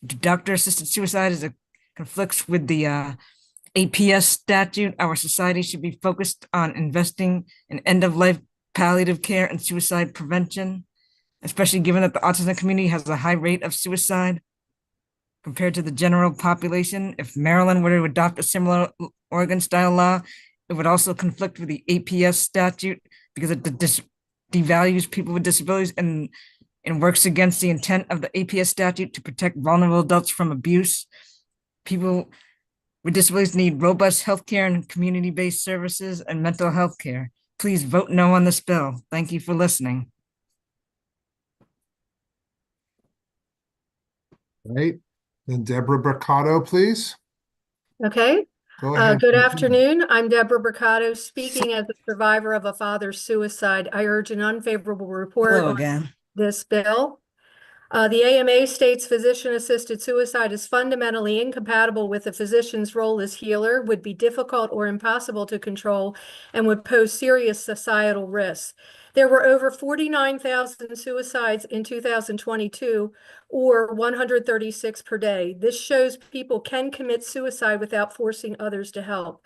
doctor-assisted suicide conflicts with the APS statute. Our society should be focused on investing in end-of-life palliative care and suicide prevention, especially given that the autism community has a high rate of suicide compared to the general population. If Maryland were to adopt a similar Oregon-style law, it would also conflict with the APS statute because it devalues people with disabilities and and works against the intent of the APS statute to protect vulnerable adults from abuse. People with disabilities need robust healthcare and community-based services and mental health care. Please vote no on this bill. Thank you for listening. Right. Then Deborah Bricado, please. Okay. Go ahead. Good afternoon. I'm Deborah Bricado, speaking as a survivor of a father's suicide. I urge an unfavorable report Hello on again. this bill. The AMA states physician-assisted suicide is fundamentally incompatible with the physician's role as healer, would be difficult or impossible to control, and would pose serious societal risks. There were over 49,000 suicides in 2022, or 136 per day. This shows people can commit suicide without forcing others to help.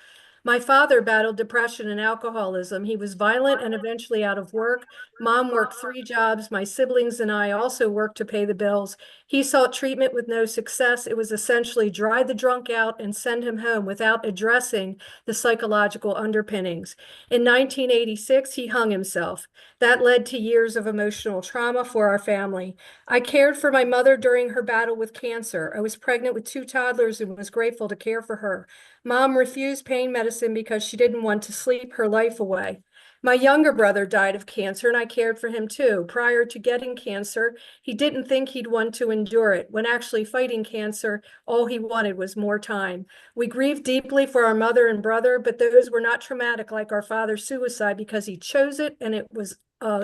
My father battled depression and alcoholism. He was violent and eventually out of work. Mom worked 3 jobs. My siblings and I also worked to pay the bills. He sought treatment with no success. It was essentially dry the drunk out and send him home without addressing the psychological underpinnings. In 1986, he hung himself. That led to years of emotional trauma for our family. I cared for my mother during her battle with cancer. I was pregnant with 2 toddlers and was grateful to care for her. Mom refused pain medicine because she didn't want to sleep her life away. My younger brother died of cancer and I cared for him too. Prior to getting cancer, he didn't think he'd want to endure it. When actually fighting cancer, all he wanted was more time. We grieved deeply for our mother and brother, but those were not traumatic like our father's suicide because he chose it and it was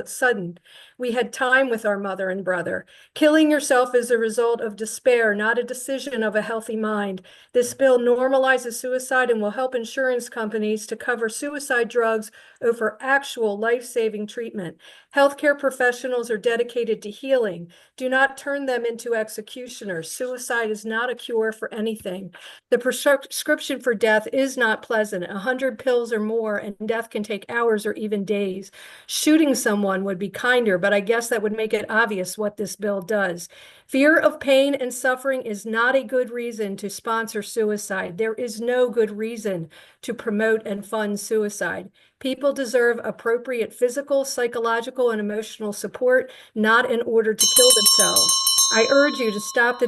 sudden. We had time with our mother and brother. Killing yourself is a result of despair, not a decision of a healthy mind. This bill normalizes suicide and will help insurance companies to cover suicide drugs over actual life-saving treatment. Healthcare professionals are dedicated to healing. Do not turn them into executioners. Suicide is not a cure for anything. The prescription for death is not pleasant. 100 pills or more, and death can take hours or even days. Shooting someone would be kinder, but I guess that would make it obvious what this bill does. Fear of pain and suffering is not a good reason to sponsor suicide. There is no good reason to promote and fund suicide. People deserve appropriate physical, psychological, and emotional support, not in order to kill themselves. I urge you to stop the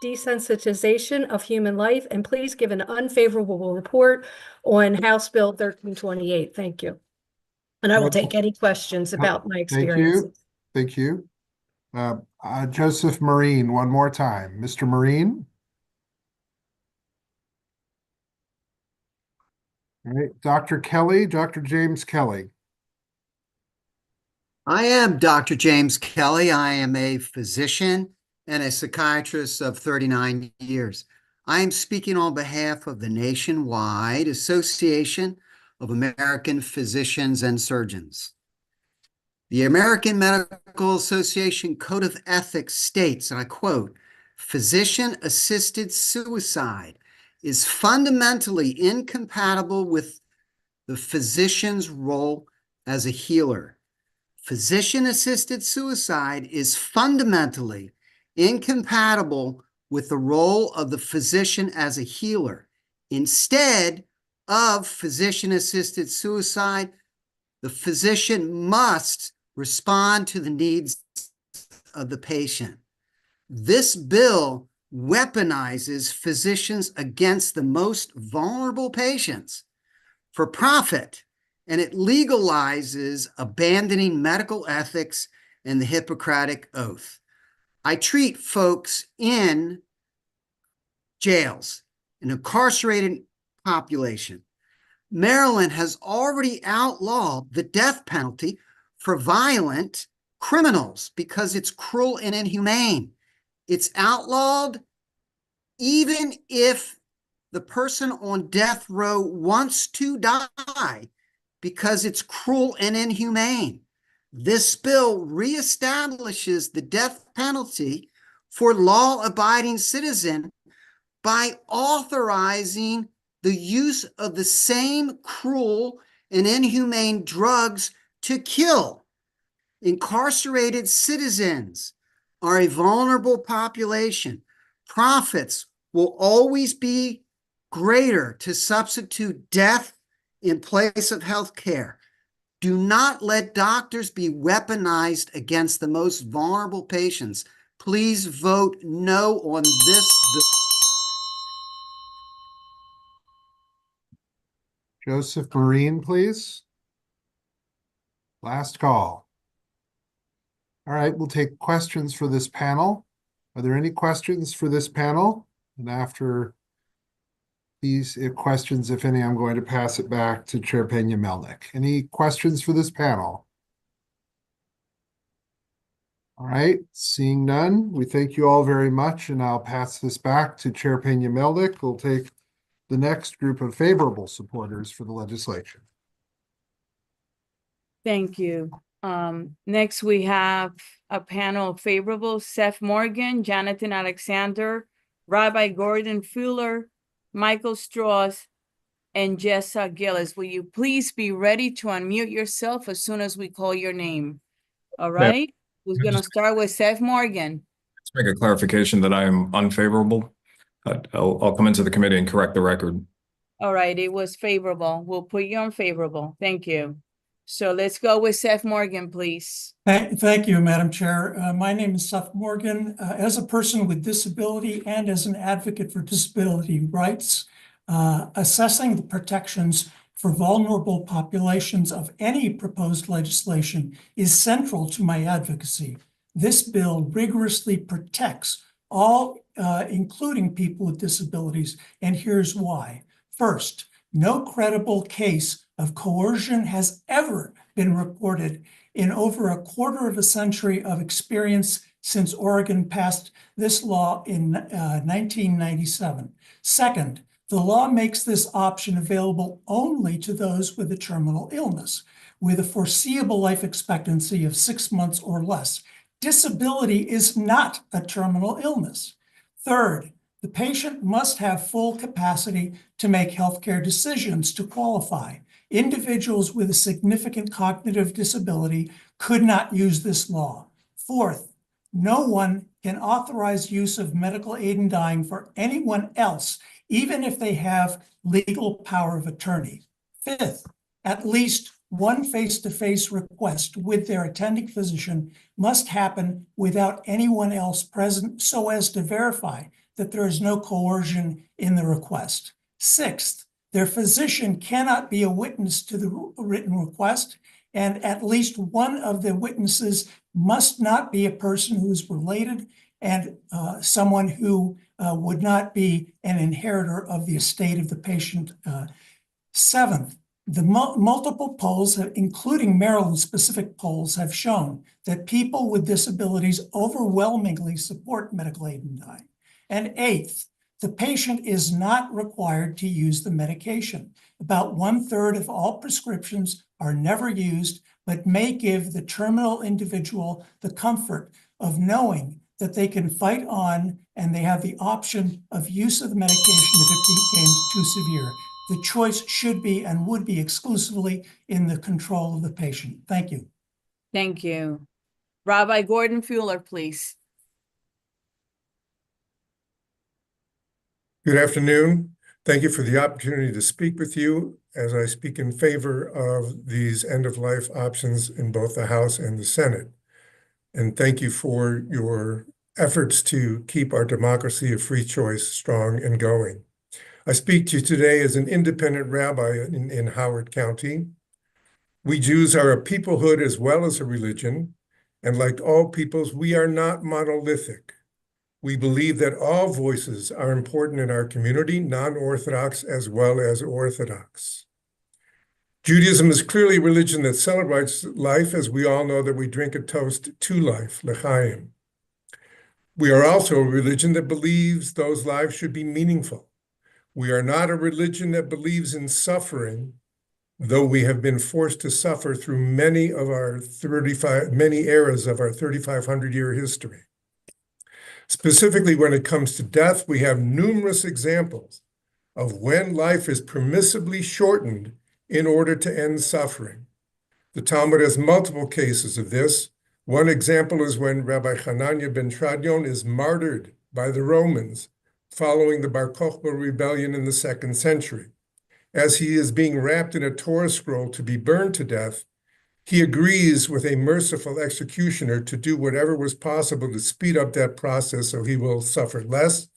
desensitization of human life, and please give an unfavorable report on House Bill 1328. Thank you. And I will take any questions about my experience. Thank you. Joseph Marine, one more time. Mr. Marine. All right, Dr. Kelly, Dr. James Kelly. I am Dr. James Kelly. I am a physician and a psychiatrist of 39 years. I am speaking on behalf of the Nationwide Association of American Physicians and Surgeons. The American Medical Association Code of Ethics states, and I quote, "Physician-assisted suicide is fundamentally incompatible with the physician's role as a healer. Physician-assisted suicide is fundamentally incompatible with the role of the physician as a healer. Instead of physician-assisted suicide, the physician must respond to the needs of the patient. This bill weaponizes physicians against the most vulnerable patients for profit, and it legalizes abandoning medical ethics and the Hippocratic Oath. I treat folks in jails, an incarcerated population. Maryland has already outlawed the death penalty for violent criminals because it's cruel and inhumane. It's outlawed even if the person on death row wants to die because it's cruel and inhumane. This bill reestablishes the death penalty for law-abiding citizens by authorizing the use of the same cruel and inhumane drugs to kill. Incarcerated citizens are a vulnerable population. Profits will always be greater to substitute death in place of health care. Do not let doctors be weaponized against the most vulnerable patients. Please vote no on this bill. Joseph Marine, please. Last call. All right, we'll take questions for this panel. Are there any questions for this panel? And after these questions, if any, I'm going to pass it back to Chair Peña-Melnick. Any questions for this panel? All right, seeing none, we thank you all very much, and I'll pass this back to Chair Peña-Melnick, who'll take the next group of favorable supporters for the legislation. Thank you. Next, we have a panel of favorable: Seth Morgan, Jonathan Alexander, Rabbi Gordon Fuller, Michael Strauss, and Jessa Gillis. Will you please be ready to unmute yourself as soon as we call your name? All right. Who's going to start with Seth Morgan? Let's make a clarification that I am unfavorable. I'll come into the committee and correct the record. All right, it was favorable. We'll put you on favorable. Thank you. So let's go with Seth Morgan, please. Thank you, Madam Chair. My name is Seth Morgan. As a person with disability and as an advocate for disability rights, assessing the protections for vulnerable populations of any proposed legislation is central to my advocacy. This bill rigorously protects all, including people with disabilities, and here's why. First, no credible case of coercion has ever been reported in over a quarter of a century of experience since Oregon passed this law in 1997. Second, the law makes this option available only to those with a terminal illness, with a foreseeable life expectancy of 6 months or less. Disability is not a terminal illness. Third, the patient must have full capacity to make healthcare decisions to qualify. Individuals with a significant cognitive disability could not use this law. Fourth, no one can authorize use of medical aid in dying for anyone else, even if they have legal power of attorney. Fifth, at least one face-to-face request with their attending physician must happen without anyone else present so as to verify that there is no coercion in the request. Sixth, their physician cannot be a witness to the written request, and at least one of the witnesses must not be a person who is related and someone who would not be an inheritor of the estate of the patient. Seventh, the multiple polls, including Maryland-specific polls, have shown that people with disabilities overwhelmingly support medical aid in dying. And eighth, the patient is not required to use the medication. About 1/3 of all prescriptions are never used, but may give the terminal individual the comfort of knowing that they can fight on and they have the option of use of the medication if it becomes too severe. The choice should be and would be exclusively in the control of the patient. Thank you. Thank you. Rabbi Gordon Fuller, please. Good afternoon. Thank you for the opportunity to speak with you as I speak in favor of these end-of-life options in both the House and the Senate. And thank you for your efforts to keep our democracy of free choice strong and going. I speak to you today as an independent rabbi in Howard County. We Jews are a peoplehood as well as a religion, and like all peoples, we are not monolithic. We believe that all voices are important in our community, non-Orthodox as well as Orthodox. Judaism is clearly a religion that celebrates life, as we all know that we drink a toast to life, l'chaim. We are also a religion that believes those lives should be meaningful. We are not a religion that believes in suffering, though we have been forced to suffer through many eras of our 3,500-year history. Specifically, when it comes to death, we have numerous examples of when life is permissibly shortened in order to end suffering. The Talmud has multiple cases of this. One example is when Rabbi Hanania ben Tradion is martyred by the Romans following the Bar Kokhba rebellion in the 2nd century. As he is being wrapped in a Torah scroll to be burned to death, He agrees with a merciful executioner to do whatever was possible to speed up that process so he will suffer less.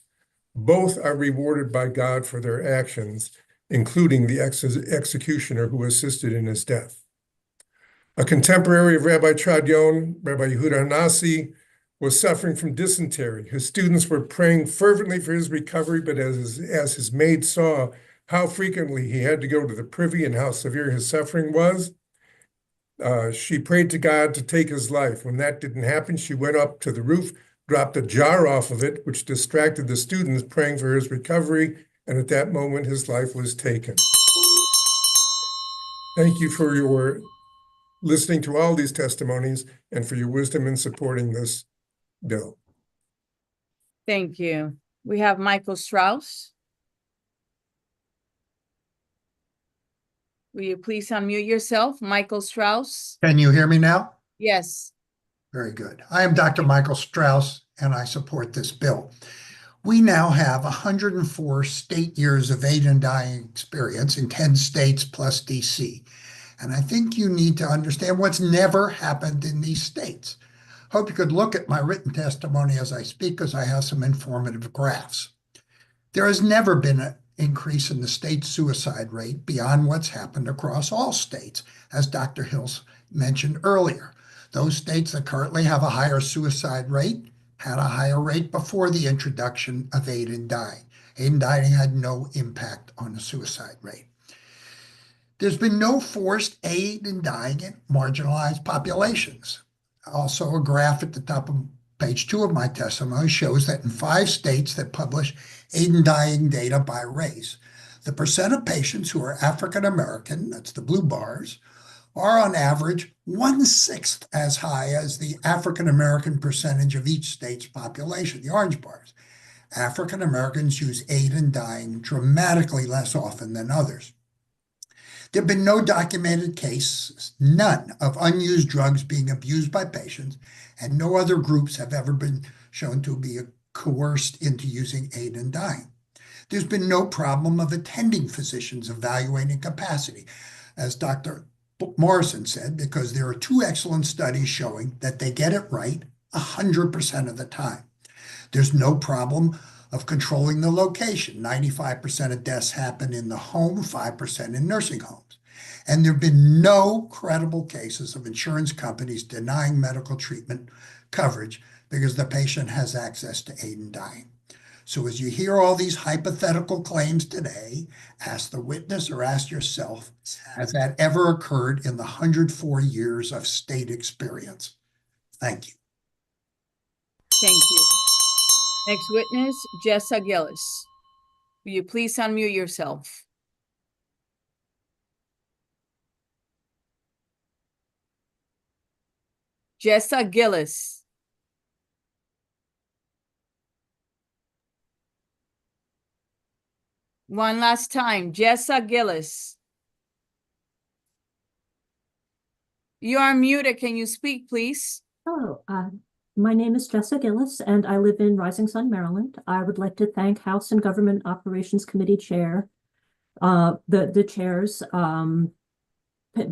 Both are rewarded by God for their actions, including the executioner who assisted in his death. A contemporary of Rabbi Chadion, Rabbi Yehuda Hanassi, was suffering from dysentery. His students were praying fervently for his recovery, but as his maid saw how frequently he had to go to the privy and how severe his suffering was, she prayed to God to take his life. When that didn't happen, she went up to the roof, dropped a jar off of it, which distracted the students praying for his recovery, and at that moment, his life was taken. Thank you for your listening to all these testimonies and for your wisdom in supporting this bill. Thank you. We have Michael Strauss. Will you please unmute yourself, Michael Strauss? Can you hear me now? Yes. Very good. I am Dr. Michael Strauss, and I support this bill. We now have 104 state years of aid and dying experience in 10 states plus DC. And I think you need to understand what's never happened in these states. Hope you could look at my written testimony as I speak, because I have some informative graphs. There has never been an increase in the state suicide rate beyond what's happened across all states, as Dr. Hills mentioned earlier. Those states that currently have a higher suicide rate had a higher rate before the introduction of aid and dying. Aid and dying had no impact on the suicide rate. There's been no forced aid and dying in marginalized populations. Also, a graph at the top of page 2 of my testimony shows that in 5 states that publish aid and dying data by race, the percent of patients who are African American, that's the blue bars, are on average 1/6 as high as the African American percentage of each state's population, the orange bars. African Americans use aid and dying dramatically less often than others. There have been no documented cases, none, of unused drugs being abused by patients, and no other groups have ever been shown to be coerced into using aid and dying. There's been no problem of attending physicians evaluating capacity, as Dr. Morrison said, because there are 2 excellent studies showing that they get it right 100% of the time. There's no problem of controlling the location. 95% of deaths happen in the home, 5% in nursing homes. And there have been no credible cases of insurance companies denying medical treatment coverage because the patient has access to aid and dying. So as you hear all these hypothetical claims today, ask the witness or ask yourself, has that ever occurred in the 104 years of state experience? Thank you. Thank you. Next witness, Jessa Gillis. Will you please unmute yourself? Jessa Gillis. One last time, Jessa Gillis. You are muted. Can you speak, please? Hello, my name is Jessa Gillis, and I live in Rising Sun, Maryland. I would like to thank House and Government Operations Committee Chair, the chairs,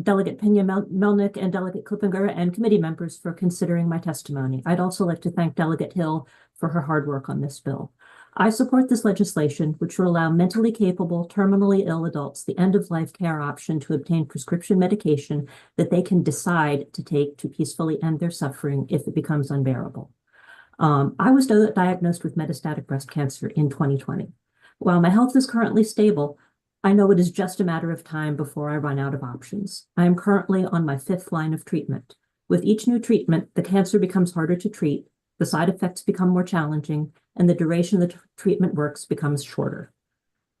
Delegate Pena-Melnick and Delegate Klippinger, and committee members for considering my testimony. I'd also like to thank Delegate Hill for her hard work on this bill. I support this legislation, which will allow mentally capable, terminally ill adults the end-of-life care option to obtain prescription medication that they can decide to take to peacefully end their suffering if it becomes unbearable. I was diagnosed with metastatic breast cancer in 2020. While my health is currently stable, I know it is just a matter of time before I run out of options. I am currently on my 5th line of treatment. With each new treatment, the cancer becomes harder to treat, the side effects become more challenging, and the duration the treatment works becomes shorter.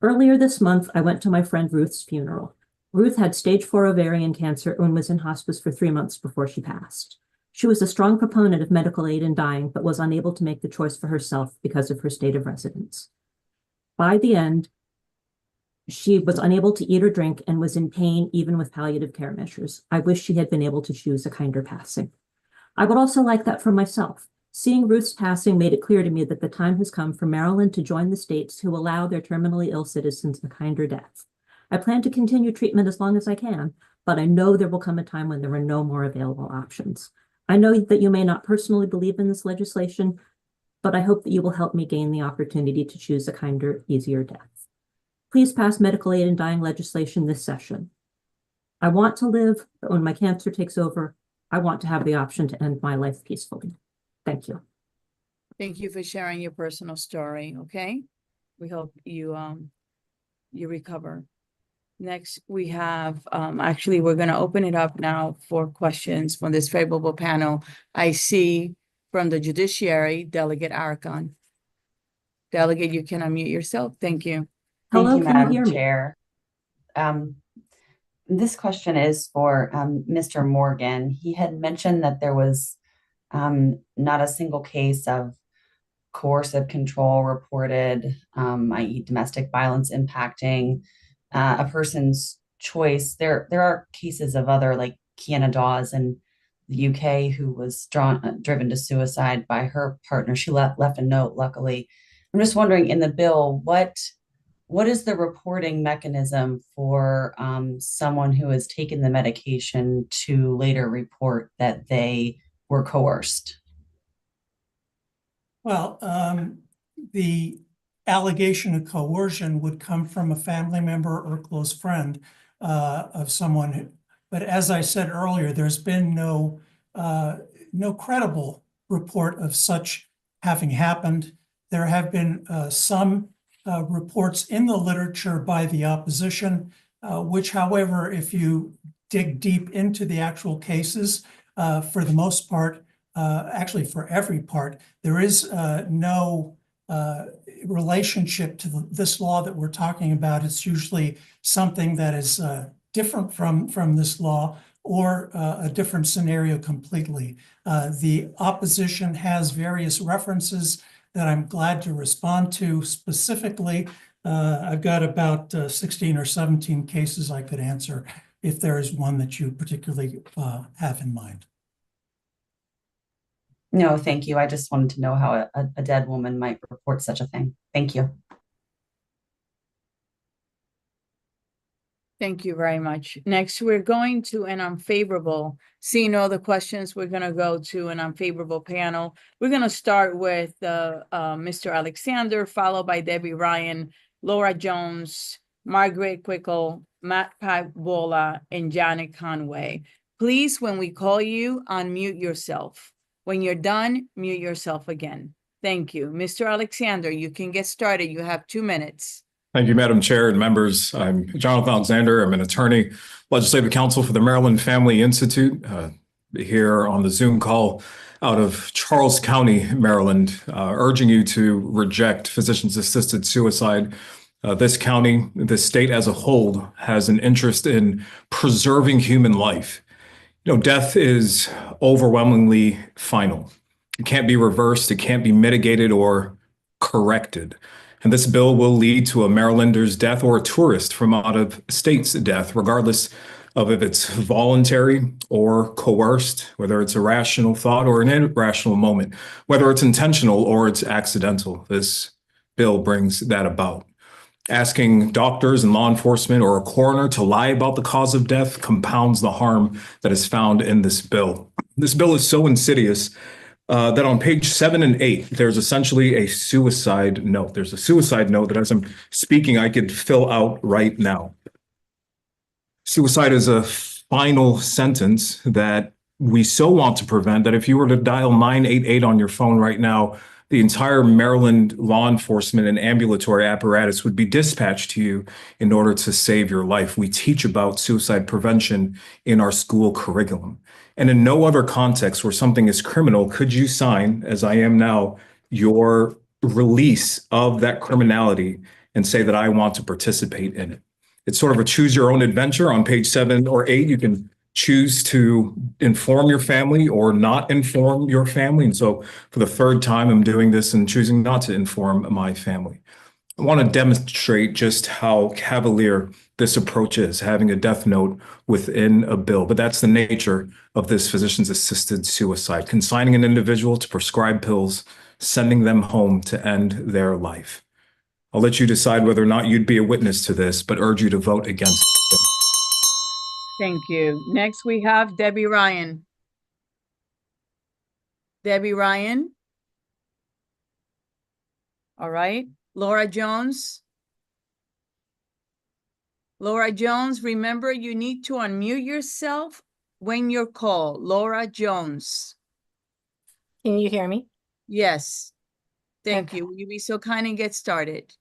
Earlier this month, I went to my friend Ruth's funeral. Ruth had stage 4 ovarian cancer and was in hospice for 3 months before she passed. She was a strong proponent of medical aid in dying, but was unable to make the choice for herself because of her state of residence. By the end, she was unable to eat or drink and was in pain even with palliative care measures. I wish she had been able to choose a kinder passing. I would also like that for myself. Seeing Ruth's passing made it clear to me that the time has come for Maryland to join the states who allow their terminally ill citizens a kinder death. I plan to continue treatment as long as I can, but I know there will come a time when there are no more available options. I know that you may not personally believe in this legislation, but I hope that you will help me gain the opportunity to choose a kinder, easier death. Please pass medical aid in dying legislation this session. I want to live, but when my cancer takes over, I want to have the option to end my life peacefully. Thank you. Thank you for sharing your personal story, okay? We hope you you recover. Next, we have, actually, we're going to open it up now for questions from this favorable panel. I see from the judiciary, Delegate Aragon. Delegate, you can unmute yourself. Thank you. Hello, Thank you, can you hear Madam me? Chair. This question is for Mr. Morgan. He had mentioned that there was not a single case of coercive control reported, i.e. domestic violence impacting a person's choice. There are cases of other, like Kiana Dawes in the UK, who was driven to suicide by her partner. She left a note, luckily. I'm just wondering, in the bill, what is the reporting mechanism for someone who has taken the medication to later report that they were coerced? Well, the allegation of coercion would come from a family member or close friend of someone. But as I said earlier, there's been no credible report of such having happened. There have been some reports in the literature by the opposition, which, however, if you dig deep into the actual cases, for the most part, actually for every part, there is no relationship to this law that we're talking about. It's usually something that is different from this law, or a different scenario completely. The opposition has various references that I'm glad to respond to specifically. I've got about 16 or 17 cases I could answer if there is one that you particularly have in mind. No, thank you. I just wanted to know how a dead woman might report such a thing. Thank you. Thank you very much. Next, we're going to an unfavorable. Seeing all the questions, we're going to go to an unfavorable panel. We're going to start with Mr. Alexander, followed by Debbie Ryan, Laura Jones, Margaret Quickle, Matt Pagbola, and Janet Conway. Please, when we call you, unmute yourself. When you're done, mute yourself again. Thank you. Mr. Alexander, you can get started. You have 2 minutes. Thank you, Madam Chair and members. I'm Jonathan Alexander. I'm an attorney, legislative counsel for the Maryland Family Institute, here on the Zoom call out of Charles County, Maryland, urging you to reject physicians-assisted suicide. This county, the state as a whole, has an interest in preserving human life. You know, death is overwhelmingly final. It can't be reversed, it can't be mitigated or corrected. And this bill will lead to a Marylander's death or a tourist from out of state's death, regardless of if it's voluntary or coerced, whether it's a rational thought or an irrational moment, whether it's intentional or it's accidental. This bill brings that about. Asking doctors and law enforcement or a coroner to lie about the cause of death compounds the harm that is found in this bill. This bill is so insidious that on page 7 and 8, there's essentially a suicide note. There's a suicide note that as I'm speaking, I could fill out right now. Suicide is a final sentence that we so want to prevent that if you were to dial 988 on your phone right now, the entire Maryland law enforcement and ambulatory apparatus would be dispatched to you in order to save your life. We teach about suicide prevention in our school curriculum. And in no other context where something is criminal could you sign, as I am now, your release of that criminality and say that I want to participate in it. It's sort of a choose your own adventure. On page 7 or 8, you can choose to inform your family or not inform your family. And so for the third time, I'm doing this and choosing not to inform my family. I want to demonstrate just how cavalier this approach is, having a death note within a bill. But that's the nature of this physician's-assisted suicide, consigning an individual to prescribed pills, sending them home to end their life. I'll let you decide whether or not you'd be a witness to this, but urge you to vote against it. Thank you. Next, we have Debbie Ryan. Debbie Ryan. All right. Laura Jones. Laura Jones, remember you need to unmute yourself when you're called. Laura Jones. Can you hear me? Yes. Thank Okay. you. Will you be so kind and get started?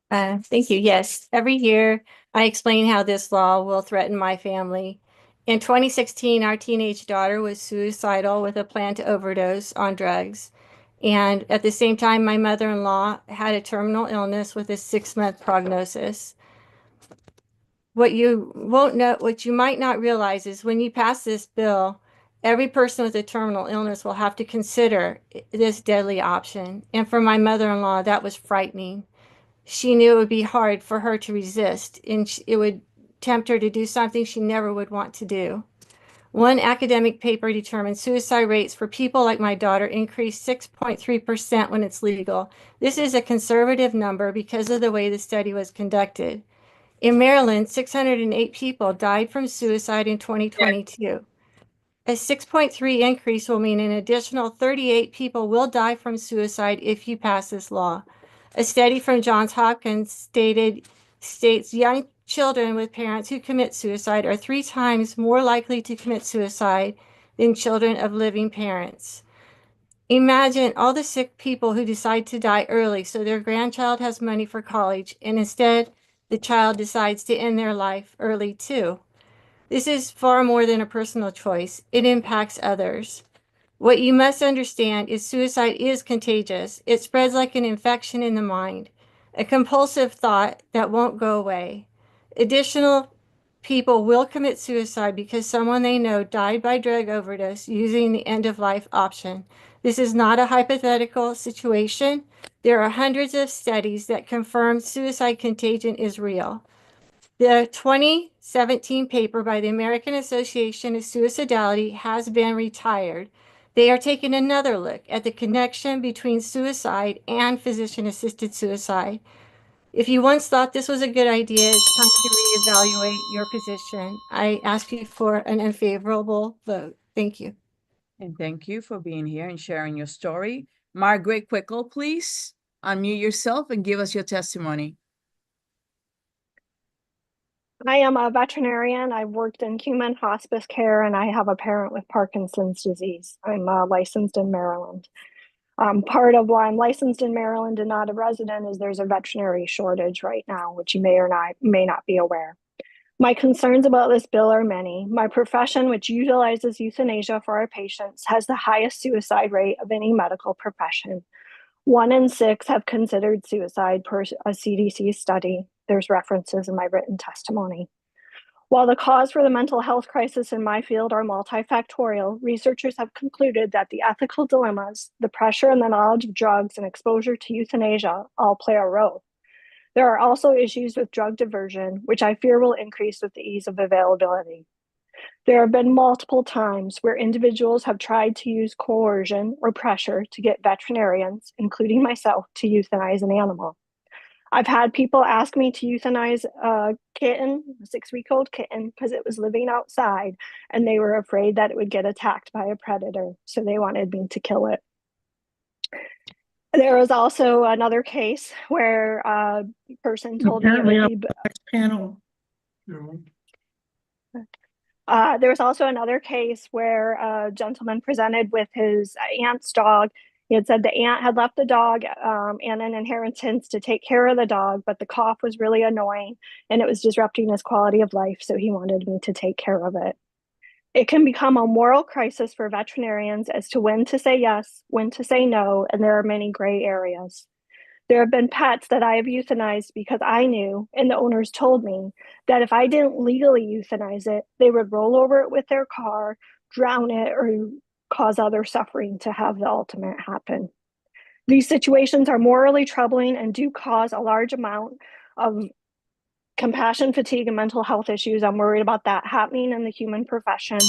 Thank you. Yes, every year I explain how this law will threaten my family. In 2016, our teenage daughter was suicidal with a plan to overdose on drugs. And at the same time, my mother-in-law had a terminal illness with a 6-month prognosis. What you might not realize is when you pass this bill, every person with a terminal illness will have to consider this deadly option. And for my mother-in-law, that was frightening. She knew it would be hard for her to resist, and it would tempt her to do something she never would want to do. One academic paper determined suicide rates for people like my daughter increased 6.3% when it's legal. This is a conservative number because of the way the study was conducted. In Maryland, 608 people died from suicide in 2022. A 6.3 increase will mean an additional 38 people will die from suicide if you pass this law. A study from Johns Hopkins states young children with parents who commit suicide are 3 times more likely to commit suicide than children of living parents. Imagine all the sick people who decide to die early so their grandchild has money for college, and instead the child decides to end their life early too. This is far more than a personal choice. It impacts others. What you must understand is suicide is contagious. It spreads like an infection in the mind, a compulsive thought that won't go away. Additional people will commit suicide because someone they know died by drug overdose using the end-of-life option. This is not a hypothetical situation. There are hundreds of studies that confirm suicide contagion is real. The 2017 paper by the American Association of Suicidality has been retired. They are taking another look at the connection between suicide and physician-assisted suicide. If you once thought this was a good idea, it's time to reevaluate your position. I ask you for an unfavorable vote. Thank you. And thank you for being here and sharing your story. Margaret Quickle, please unmute yourself and give us your testimony. I am a veterinarian. I've worked in human hospice care, and I have a parent with Parkinson's disease. I'm licensed in Maryland. Part of why I'm licensed in Maryland and not a resident is there's a veterinary shortage right now, which you may not be aware. My concerns about this bill are many. My profession, which utilizes euthanasia for our patients, has the highest suicide rate of any medical profession. 1 in 6 have considered suicide per a CDC study. There's references in my written testimony. While the cause for the mental health crisis in my field are multifactorial, researchers have concluded that the ethical dilemmas, the pressure and the knowledge of drugs, and exposure to euthanasia all play a role. There are also issues with drug diversion, which I fear will increase with the ease of availability. There have been multiple times where individuals have tried to use coercion or pressure to get veterinarians, including myself, to euthanize an animal. I've had people ask me to euthanize a kitten, a 6-week-old kitten, because it was living outside and they were afraid that it would get attacked by a predator. So they wanted me to kill it. There was also another case where a person told me it would be... panel. There was also another case where a gentleman presented with his aunt's dog. He had said the aunt had left the dog and an inheritance to take care of the dog, but the cough was really annoying and it was disrupting his quality of life, so he wanted me to take care of it. It can become a moral crisis for veterinarians as to when to say yes, when to say no, and there are many gray areas. There have been pets that I have euthanized because I knew, and the owners told me, that if I didn't legally euthanize it, they would roll over it with their car, drown it, or cause other suffering to have the ultimate happen. These situations are morally troubling and do cause a large amount of compassion fatigue and mental health issues. I'm worried about that happening in the human profession.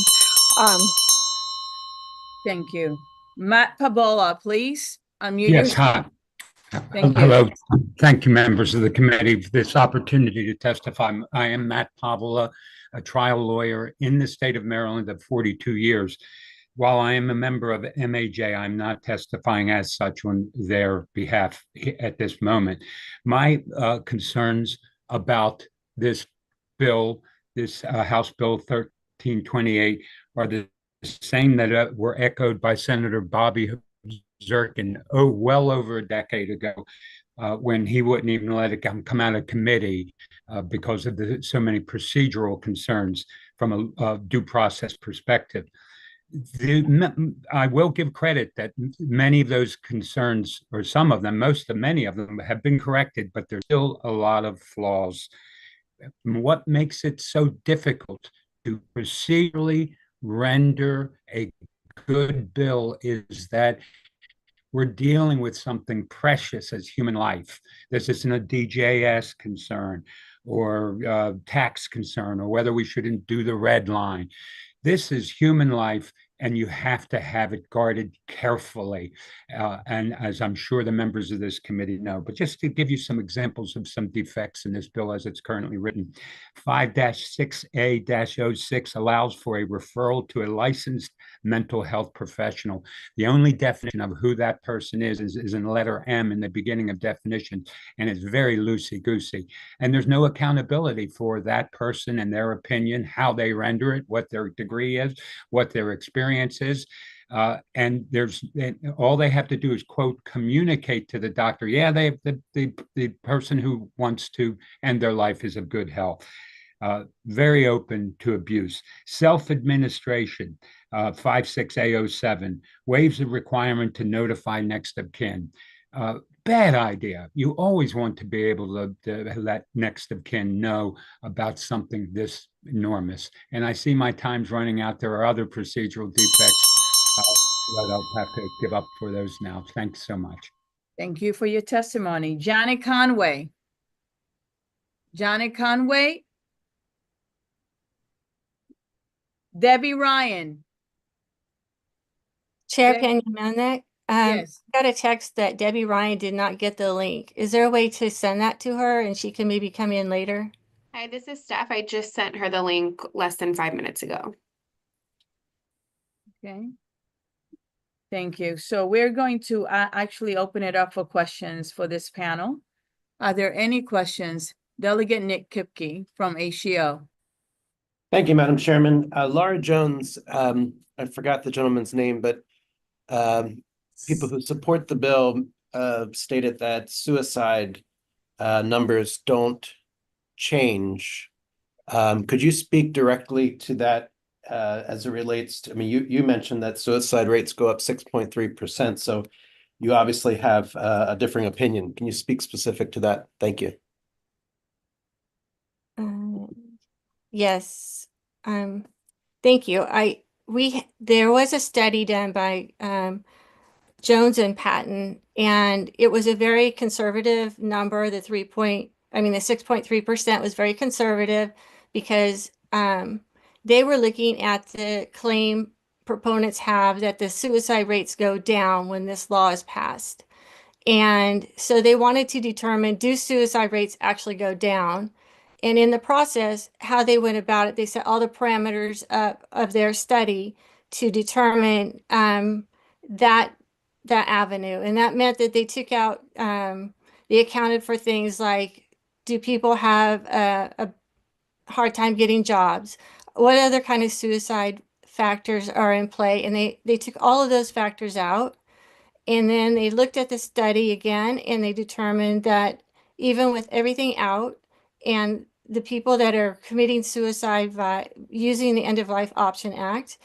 Thank you. Matt Pabola, please unmute Yes, yourself. hi. Hello. Thank you, members of the committee, for this opportunity to testify. I am Matt Pavola. a trial lawyer in the state of Maryland of 42 years. While I am a member of MAJ, I'm not testifying as such on their behalf at this moment. My concerns about this bill, this House Bill 1328, are the same that were echoed by Senator Bobby Zirkin, well over a decade ago, when he wouldn't even let it come out of committee because of so many procedural concerns from a due process perspective. I will give credit that many of those concerns, or some of them, many of them have been corrected, but there's still a lot of flaws. What makes it so difficult to procedurally render a good bill is that we're dealing with something precious as human life. This isn't a DJS concern or tax concern or whether we shouldn't do the red line. This is human life, and you have to have it guarded carefully. And as I'm sure the members of this committee know, but just to give you some examples of some defects in this bill as it's currently written, 5-6A-06 allows for a referral to a licensed mental health professional. The only definition of who that person is in letter M in the beginning of definition, and it's very loosey-goosey. And there's no accountability for that person and their opinion, how they render it, what their degree is, what their experience is. And all they have to do is, quote, communicate to the doctor, yeah, the person who wants to end their life is of good health. Very open to abuse. Self-administration, 5-6A-07, waives the requirement to notify next of kin. Bad idea. You always want to be able to let next of kin know about something this enormous. And I see my time's running out. There are other procedural defects, but I'll have to give up for those now. Thanks so much. Thank you for your testimony. Janet Conway. Janet Conway. Debbie Ryan. Chair Penny-Melnick, yes. got a text that Debbie Ryan did not get the link. Is there a way to send that to her and she can maybe come in later? Hi, this is Steph. I just sent her the link less than 5 minutes ago. Okay. Thank you. So we're going to actually open it up for questions for this panel. Are there any questions? Delegate Nick Kipke from ACO. Thank you, Madam Chairman. Laura Jones, I forgot the gentleman's name, but people who support the bill stated that suicide numbers don't change. Could you speak directly to that as it relates to, I mean, you mentioned that suicide rates go up 6.3%, so you obviously have a differing opinion. Can you speak specific to that? Thank you. Yes. Thank you. There was a study done by Jones and Patton, and it was a very conservative number. The 6.3% was very conservative because they were looking at the claim proponents have that the suicide rates go down when this law is passed. And so they wanted to determine, do suicide rates actually go down? And in the process, how they went about it, they set all the parameters of their study to determine that avenue. And that meant that they took out, they accounted for things like, do people have a hard time getting jobs? What other kind of suicide factors are in play? And they took all of those factors out. And then they looked at the study again, and they determined that even with everything out and the people that are committing suicide by using the End of Life Option Act,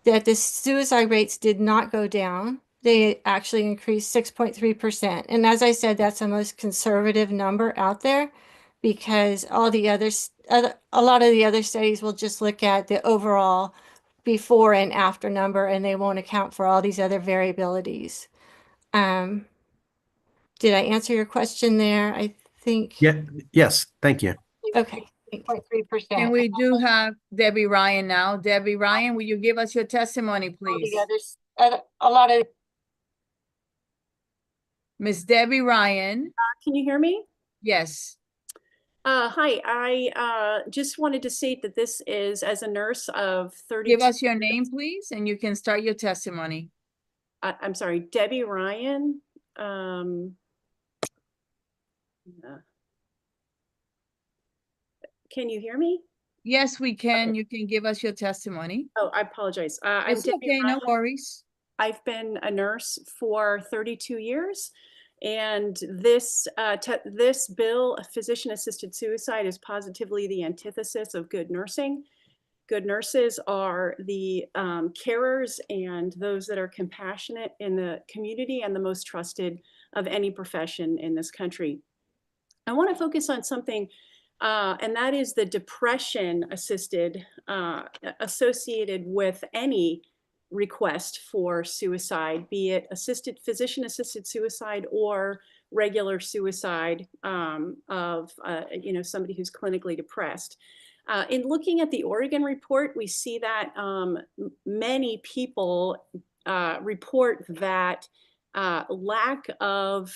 that the suicide rates did not go down. They actually increased 6.3%. And as I said, that's the most conservative number out there because all the others, a lot of the other studies will just look at the overall before and after number, and they won't account for all these other variabilities. Did I answer your question there? I think. Yeah. Yes. Thank you. Okay. 6.3%. And we do have Debbie Ryan now. Debbie Ryan, will you give us your testimony, please? A lot of. Miss Debbie Ryan. Can you hear me? Yes. Hi, I just wanted to state that this is as a nurse of 32. Give us your name, please, and you can start your testimony. I'm sorry, Debbie Ryan. Can you hear me? Yes, we can. You can give us your testimony. Oh, I apologize. I'm It's Debbie okay, no Ryan. worries. I've been a nurse for 32 years, and this this bill, physician-assisted suicide, is positively the antithesis of good nursing. Good nurses are the carers and those that are compassionate in the community and the most trusted of any profession in this country. I want to focus on something, and that is the depression associated with any request for suicide, be it physician-assisted suicide or regular suicide of somebody who's clinically depressed. In looking at the Oregon report, we see that many people report that lack of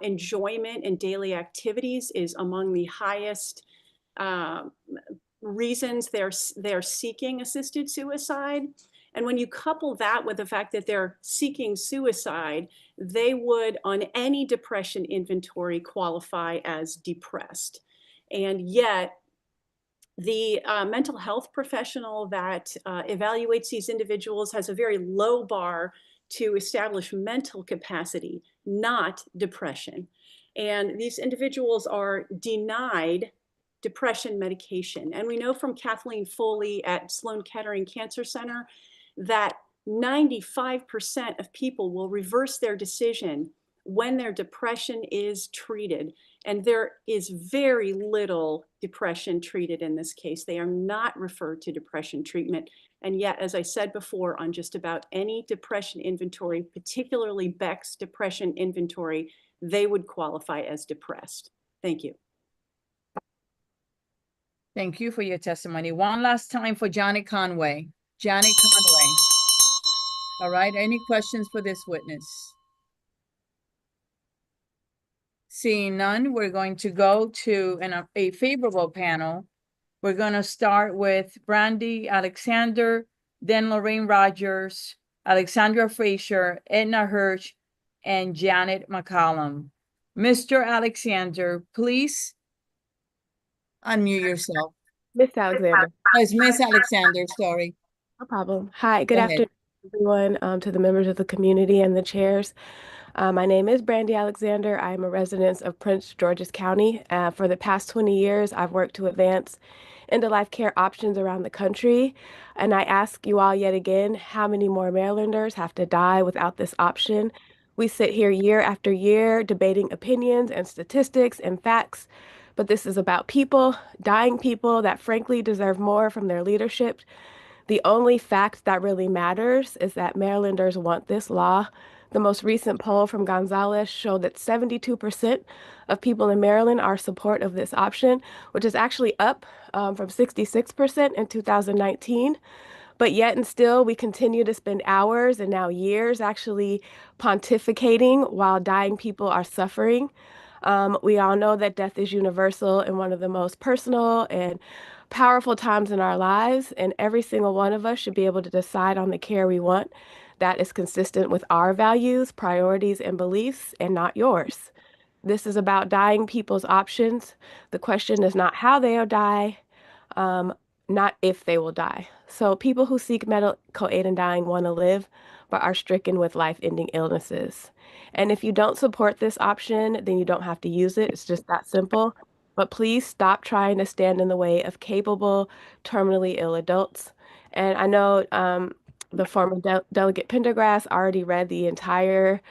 enjoyment in daily activities is among the highest reasons they're seeking assisted suicide. And when you couple that with the fact that they're seeking suicide, they would, on any depression inventory, qualify as depressed. And yet, the mental health professional that evaluates these individuals has a very low bar to establish mental capacity, not depression. And these individuals are denied depression medication. And we know from Kathleen Foley at Sloan Kettering Cancer Center that 95% of people will reverse their decision when their depression is treated. And there is very little depression treated in this case. They are not referred to depression treatment. And yet, as I said before, on just about any depression inventory, particularly Beck's depression inventory, they would qualify as depressed. Thank you. Thank you for your testimony. One last time for Johnny Conway. Johnny Conway. All right, any questions for this witness? Seeing none, we're going to go to a favorable panel. We're going to start with Brandy Alexander, then Lorraine Rogers, Alexandra Frazier, Edna Hirsch, and Janet McCollum. Mr. Alexander, please unmute yourself. Miss Alexander. Oh, it's Miss Alexander, sorry. No problem. Hi, good Go ahead. afternoon, everyone, to the members of the community and the chairs. My name is Brandy Alexander. I am a resident of Prince George's County. For the past 20 years, I've worked to advance end-of-life care options around the country. And I ask you all yet again, how many more Marylanders have to die without this option? We sit here year after year debating opinions and statistics and facts, but this is about people, dying people that frankly deserve more from their leadership. The only fact that really matters is that Marylanders want this law. The most recent poll from Gonzalez showed that 72% of people in Maryland are support of this option, which is actually up from 66% in 2019. But yet and still, we continue to spend hours and now years actually pontificating while dying people are suffering. We all know that death is universal and one of the most personal and powerful times in our lives, and every single one of us should be able to decide on the care we want that is consistent with our values, priorities, and beliefs, and not yours. This is about dying people's options. The question is not how they'll die, not if they will die. So people who seek medical aid in dying want to live, but are stricken with life-ending illnesses. And if you don't support this option, then you don't have to use it. It's just that simple. But please stop trying to stand in the way of capable, terminally ill adults. And I know the former Delegate Pendergrass already read the entire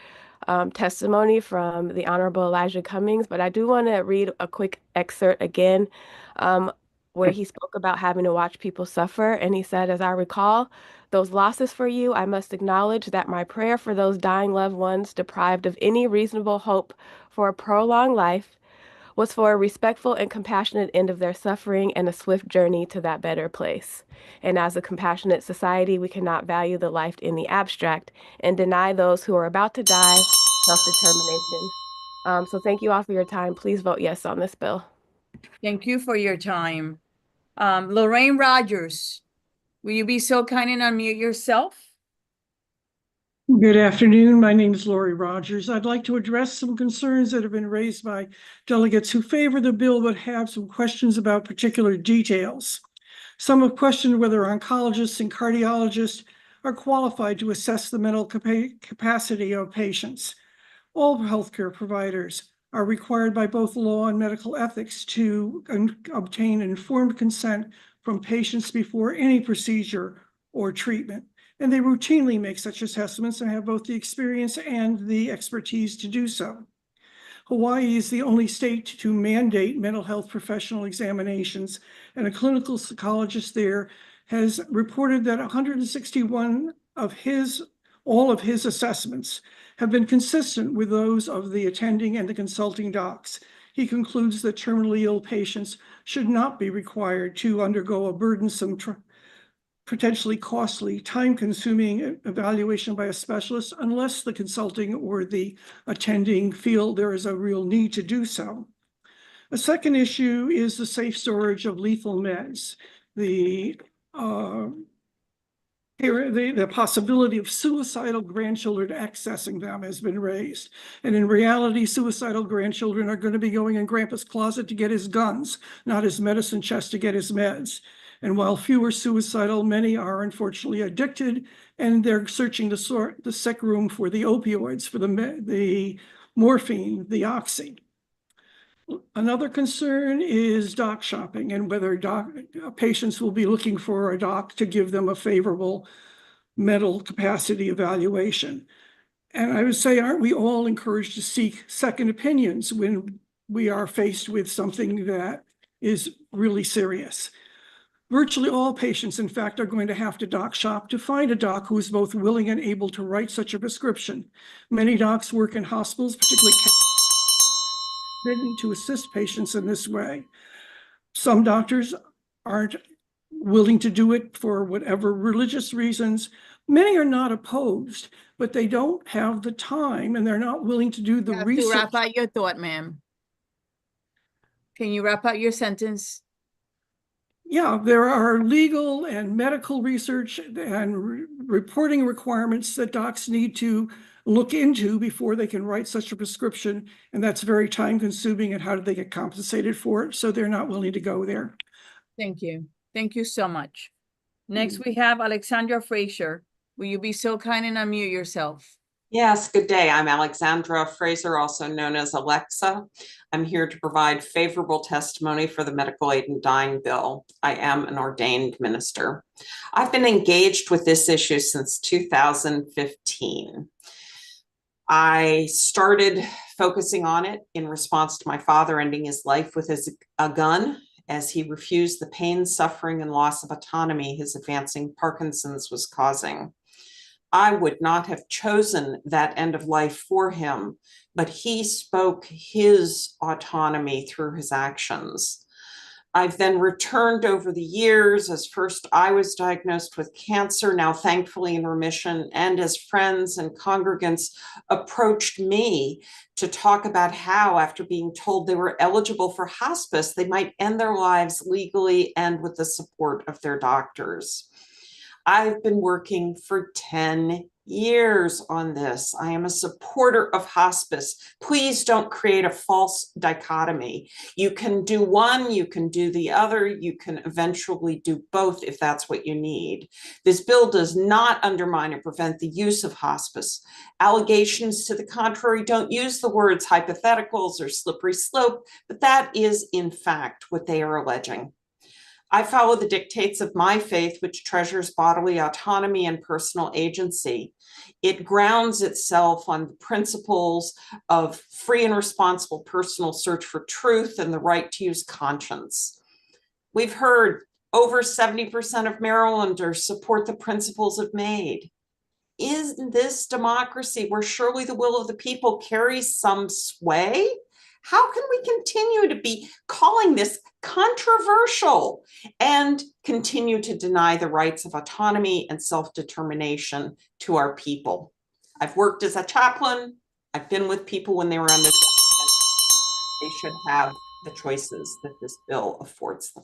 testimony from the Honorable Elijah Cummings, but I do want to read a quick excerpt again where he spoke about having to watch people suffer. And he said, as I recall, those losses for you, I must acknowledge that my prayer for those dying loved ones deprived of any reasonable hope for a prolonged life was for a respectful and compassionate end of their suffering and a swift journey to that better place. And as a compassionate society, we cannot value the life in the abstract and deny those who are about to die self-determination. So thank you all for your time. Please vote yes on this bill. Thank you for your time. Lorraine Rogers, will you be so kind and unmute yourself? Good afternoon. My name is Lori Rogers. I'd like to address some concerns that have been raised by delegates who favor the bill but have some questions about particular details. Some have questioned whether oncologists and cardiologists are qualified to assess the mental capacity of patients. All healthcare providers are required by both law and medical ethics to obtain informed consent from patients before any procedure or treatment. And they routinely make such assessments and have both the experience and the expertise to do so. Hawaii is the only state to mandate mental health professional examinations, and a clinical psychologist there has reported that 161 of all of his assessments have been consistent with those of the attending and the consulting docs. He concludes that terminally ill patients should not be required to undergo a burdensome, potentially costly, time-consuming evaluation by a specialist unless the consulting or the attending feel there is a real need to do so. A second issue is the safe storage of lethal meds. The possibility of suicidal grandchildren accessing them has been raised. And in reality, suicidal grandchildren are going to be going in grandpa's closet to get his guns, not his medicine chest to get his meds. And while few are suicidal, many are unfortunately addicted, and they're searching the sick room for the opioids, for the morphine, the oxy. Another concern is doc shopping and whether patients will be looking for a doc to give them a favorable mental capacity evaluation. And I would say, aren't we all encouraged to seek second opinions when we are faced with something that is really serious? Virtually all patients, in fact, are going to have to doc shop to find a doc who is both willing and able to write such a prescription. Many docs work in hospitals, particularly to assist patients in this way. Some doctors aren't willing to do it for whatever religious reasons. Many are not opposed, but they don't have the time and they're not willing to do the research. To wrap out your thought, ma'am. Can you wrap out your sentence? Yeah, there are legal and medical research and reporting requirements that docs need to look into before they can write such a prescription. And that's very time consuming, and how do they get compensated for it? So they're not willing to go there. Thank you. Thank you so much. Next, we have Alexandra Fraser. Will you be so kind and unmute yourself? Yes, good day. I'm Alexandra Fraser, also known as Alexa. I'm here to provide favorable testimony for the medical aid in dying bill. I am an ordained minister. I've been engaged with this issue since 2015. I started focusing on it in response to my father ending his life with a gun as he refused the pain, suffering, and loss of autonomy his advancing Parkinson's was causing. I would not have chosen that end of life for him, but he spoke his autonomy through his actions. I've then returned over the years as first I was diagnosed with cancer, now thankfully in remission, and as friends and congregants approached me to talk about how, after being told they were eligible for hospice, they might end their lives legally and with the support of their doctors. I've been working for 10 years on this. I am a supporter of hospice. Please don't create a false dichotomy. You can do one, you can do the other, you can eventually do both if that's what you need. This bill does not undermine or prevent the use of hospice. Allegations to the contrary don't use the words hypotheticals or slippery slope, but that is in fact what they are alleging. I follow the dictates of my faith, which treasures bodily autonomy and personal agency. It grounds itself on the principles of free and responsible personal search for truth and the right to use conscience. We've heard over 70% of Marylanders support the principles of MAID. Is this democracy where surely the will of the people carries some sway? How can we continue to be calling this controversial and continue to deny the rights of autonomy and self-determination to our people? I've worked as a chaplain. I've been with people when they were on this. They should have the choices that this bill affords them.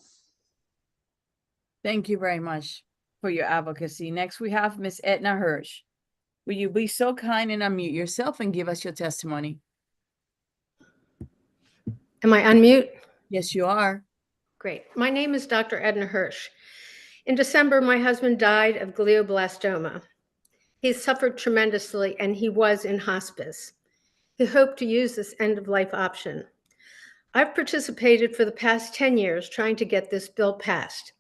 Thank you very much for your advocacy. Next, we have Ms. Edna Hirsch. Will you be so kind and unmute yourself and give us your testimony? Am I unmute? Yes, you are. Great. My name is Dr. Edna Hirsch. In December, my husband died of glioblastoma. He suffered tremendously and he was in hospice. He hoped to use this end-of-life option. I've participated for the past 10 years trying to get this bill passed.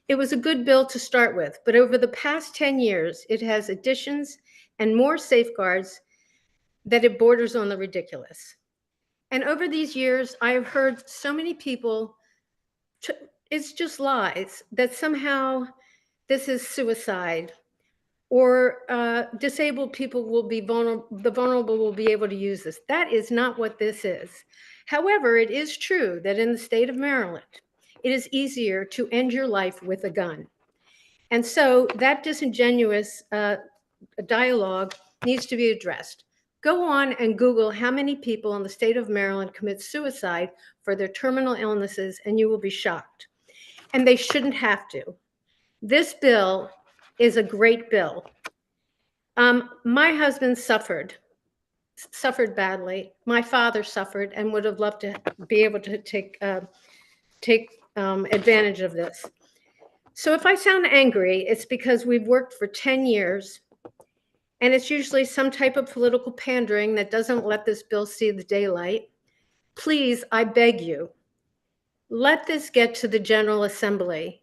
It was a good bill to start with, but over the past 10 years, it has additions and more safeguards that it borders on the ridiculous. And over these years, I have heard so many people, it's just lies, that somehow this is suicide or disabled people will be vulnerable, the vulnerable will be able to use this. That is not what this is. However, it is true that in the state of Maryland, it is easier to end your life with a gun. And so that disingenuous dialogue needs to be addressed. Go on and Google how many people in the state of Maryland commit suicide for their terminal illnesses, and you will be shocked. And they shouldn't have to. This bill is a great bill. My husband suffered badly. My father suffered and would have loved to be able to take advantage of this. So if I sound angry, it's because we've worked for 10 years and it's usually some type of political pandering that doesn't let this bill see the daylight. Please, I beg you, let this get to the General Assembly.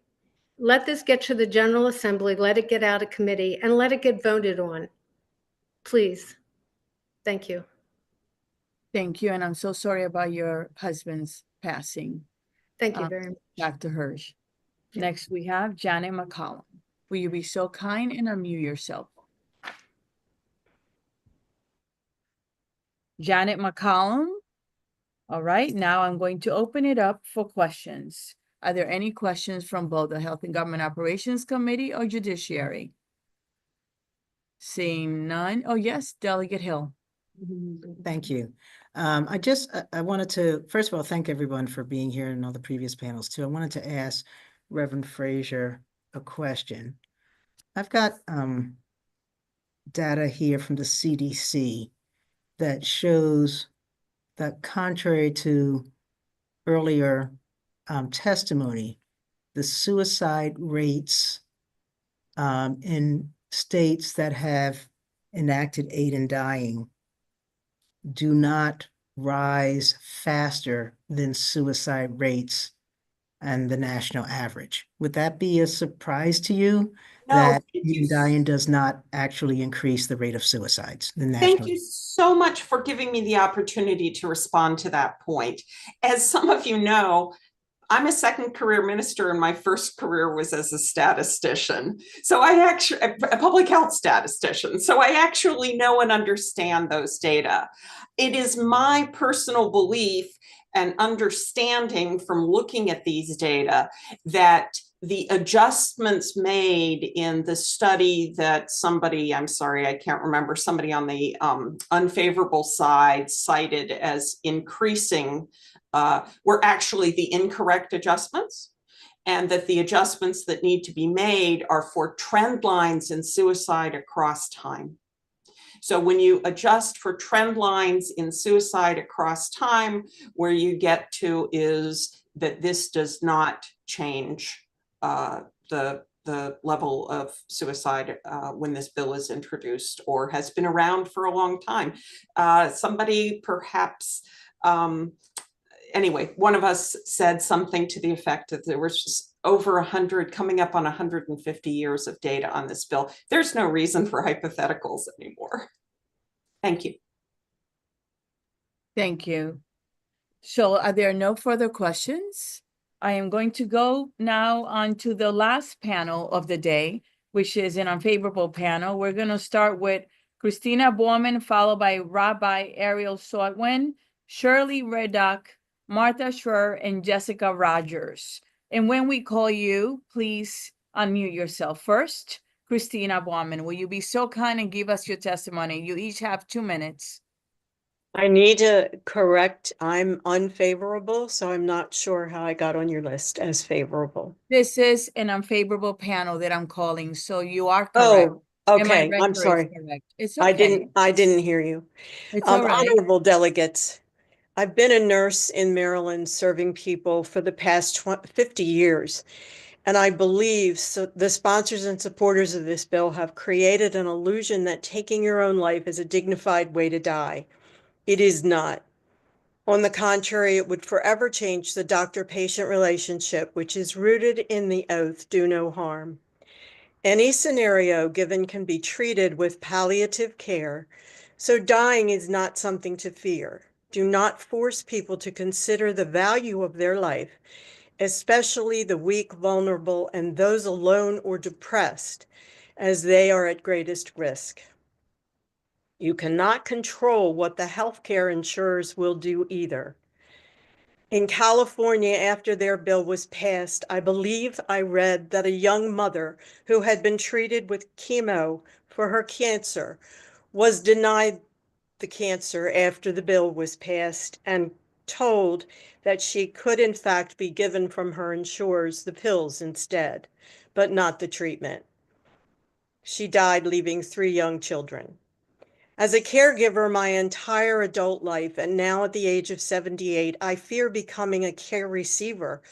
Let this get to the General Assembly, let it get out of committee, and let it get voted on. Please. Thank you. Thank you, and I'm so sorry about your husband's passing. Thank you very much. Dr. Hirsch. Next, we have Janet McCollum. Will you be so kind and unmute yourself? Janet McCollum. All right, now I'm going to open it up for questions. Are there any questions from both the Health and Government Operations Committee or Judiciary? Seeing none. Oh, yes, Delegate Hill. Thank you. I wanted to, first of all, thank everyone for being here and all the previous panels too. I wanted to ask Reverend Fraser a question. I've got data here from the CDC that shows that contrary to earlier testimony, the suicide rates in states that have enacted aid in dying do not rise faster than suicide rates and the national average. Would that be a surprise to you? No, that aid in dying does not actually increase the rate of suicides? Thank you so much for giving me the opportunity to respond to that point. As some of you know, I'm a second career minister and my first career was as a statistician. So I actually, a public health statistician. So I actually know and understand those data. It is my personal belief and understanding from looking at these data that the adjustments made in the study that somebody, I'm sorry, I can't remember, somebody on the unfavorable side cited as increasing were actually the incorrect adjustments, and that the adjustments that need to be made are for trend lines in suicide across time. So when you adjust for trend lines in suicide across time, where you get to is that this does not change the level of suicide when this bill is introduced or has been around for a long time. Somebody perhaps, anyway, one of us said something to the effect that there was just over 100, coming up on 150 years of data on this bill. There's no reason for hypotheticals anymore. Thank you. Thank you. So are there no further questions? I am going to go now on to the last panel of the day, which is an unfavorable panel. We're going to start with Christina Borman, followed by Rabbi Ariel Sotwin, Shirley Reddock, Martha Schrer, and Jessica Rogers. And when we call you, please unmute yourself. First, Christina Borman, will you be so kind and give us your testimony? You each have 2 minutes. I need to correct, I'm unfavorable, so I'm not sure how I got on your list as favorable. This is an unfavorable panel that I'm calling, so you are correct. Oh, And my okay, I'm record is sorry. correct. It's I okay. didn't hear you. It's all right. Honorable delegates, I've been a nurse in Maryland serving people for the past 50 years. And I believe the sponsors and supporters of this bill have created an illusion that taking your own life is a dignified way to die. It is not. On the contrary, it would forever change the doctor-patient relationship, which is rooted in the oath, do no harm. Any scenario given can be treated with palliative care, so dying is not something to fear. Do not force people to consider the value of their life, especially the weak, vulnerable, and those alone or depressed, as they are at greatest risk. You cannot control what the healthcare insurers will do either. In California, after their bill was passed, I believe I read that a young mother who had been treated with chemo for her cancer was denied the cancer after the bill was passed and told that she could in fact be given from her insurers the pills instead, but not the treatment. She died, leaving 3 young children. As a caregiver my entire adult life, and now at the age of 78, I fear becoming a care receiver,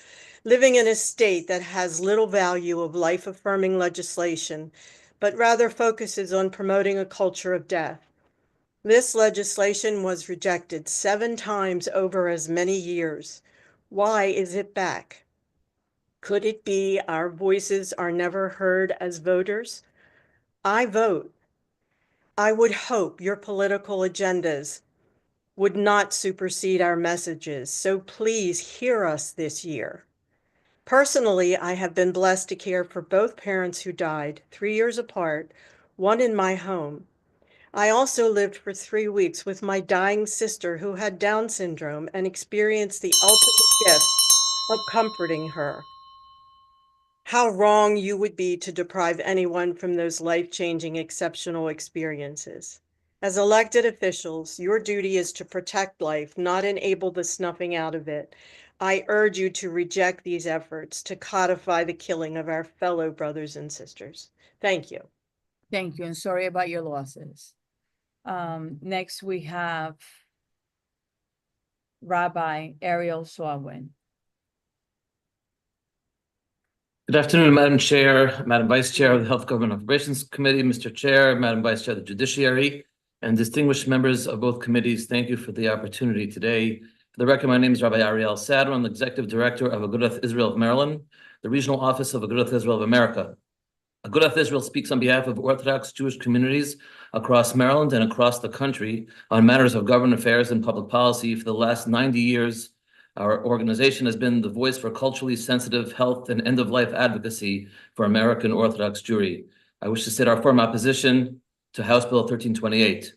living in a state that has little value of life-affirming legislation, but rather focuses on promoting a culture of death. This legislation was rejected 7 times over as many years. Why is it back? Could it be our voices are never heard as voters? I vote. I would hope your political agendas would not supersede our messages, so please hear us this year. Personally, I have been blessed to care for both parents who died 3 years apart, one in my home. I also lived for 3 weeks with my dying sister who had Down syndrome and experienced the ultimate gift of comforting her. How wrong you would be to deprive anyone from those life-changing, exceptional experiences. As elected officials, your duty is to protect life, not enable the snuffing out of it. I urge you to reject these efforts to codify the killing of our fellow brothers and sisters. Thank you. Thank you, and sorry about your losses. Next we have Rabbi Ariel Swalwin. Good afternoon, Madam Chair, Madam Vice Chair of the Health Government Operations Committee, Mr. Chair, Madam Vice Chair of the Judiciary, and distinguished members of both committees. Thank you for the opportunity today. For the record, my name is Rabbi Ariel Sadler. I'm the Executive Director of Agudath Israel of Maryland, the Regional Office of Agudath Israel of America. Agudath Israel speaks on behalf of Orthodox Jewish communities across Maryland and across the country on matters of government affairs and public policy. For the last 90 years, our organization has been the voice for culturally sensitive health and end-of-life advocacy for American Orthodox Jewry. I wish to state our firm opposition to House Bill 1328.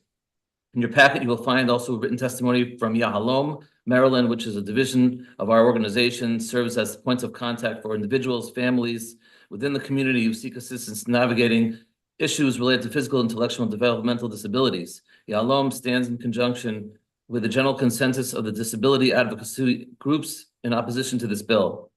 In your packet, you will find also written testimony from Yahalom, Maryland, which is a division of our organization, serves as points of contact for individuals, families within the community who seek assistance navigating issues related to physical, intellectual, and developmental disabilities. Yahalom stands in conjunction with the general consensus of the disability advocacy groups in opposition to this bill.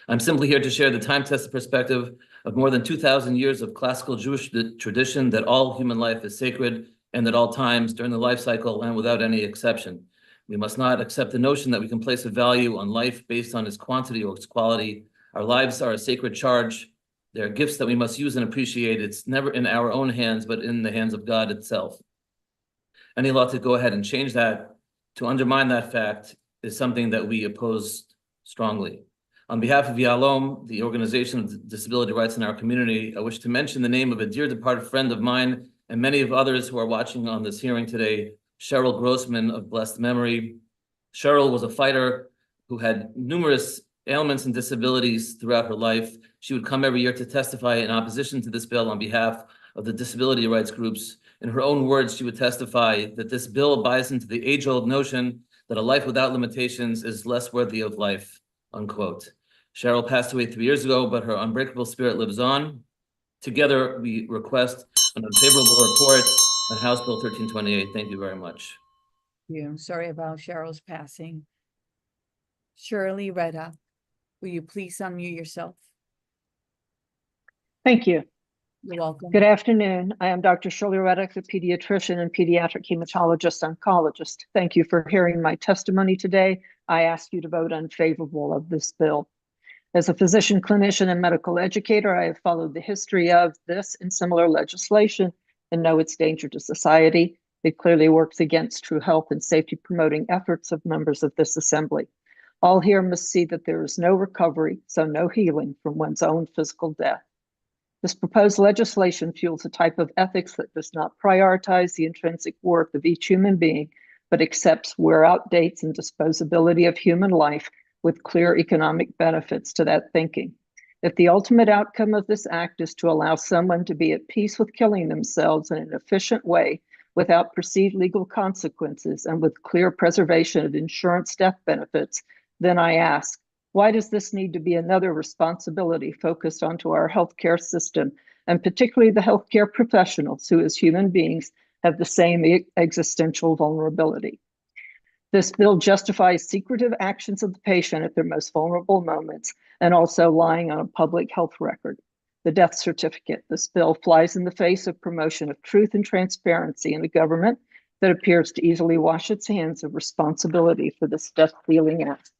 I'm simply here to share the time-tested perspective of more than 2,000 years of classical Jewish tradition that all human life is sacred and at all times during the life cycle and without any exception. We must not accept the notion that we can place a value on life based on its quantity or its quality. Our lives are a sacred charge. They're gifts that we must use and appreciate. It's never in our own hands, but in the hands of God itself. Any law to go ahead and change that, to undermine that fact, is something that we oppose strongly. On behalf of Yahalom, the organization of disability rights in our community, I wish to mention the name of a dear departed friend of mine and many of others who are watching on this hearing today, Cheryl Grossman of blessed memory. Cheryl was a fighter who had numerous ailments and disabilities throughout her life. She would come every year to testify in opposition to this bill on behalf of the disability rights groups. In her own words, she would testify that this bill buys into the age-old notion that a life without limitations is less worthy of life, unquote. Cheryl passed away 3 years ago, but her unbreakable spirit lives on. Together, we request an unfavorable report on House Bill 1328. Thank you very much. you. I'm sorry about Cheryl's passing. Shirley Reda, will you please unmute yourself? Thank you. You're welcome. Good afternoon. I am Dr. Shirley Reddick, a pediatrician and pediatric hematologist oncologist. Thank you for hearing my testimony today. I ask you to vote unfavorable of this bill. As a physician, clinician, and medical educator, I have followed the history of this and similar legislation and know its danger to society. It clearly works against true health and safety promoting efforts of members of this assembly. All here must see that there is no recovery, so no healing from one's own physical death. This proposed legislation fuels a type of ethics that does not prioritize the intrinsic worth of each human being, but accepts wear-out dates and disposability of human life with clear economic benefits to that thinking. If the ultimate outcome of this act is to allow someone to be at peace with killing themselves in an efficient way without perceived legal consequences and with clear preservation of insurance death benefits, then I ask, why does this need to be another responsibility focused onto our healthcare system, and particularly the healthcare professionals who, as human beings, have the same existential vulnerability? This bill justifies secretive actions of the patient at their most vulnerable moments and also lying on a public health record. The death certificate. This bill flies in the face of promotion of truth and transparency in a government that appears to easily wash its hands of responsibility for this death-dealing act.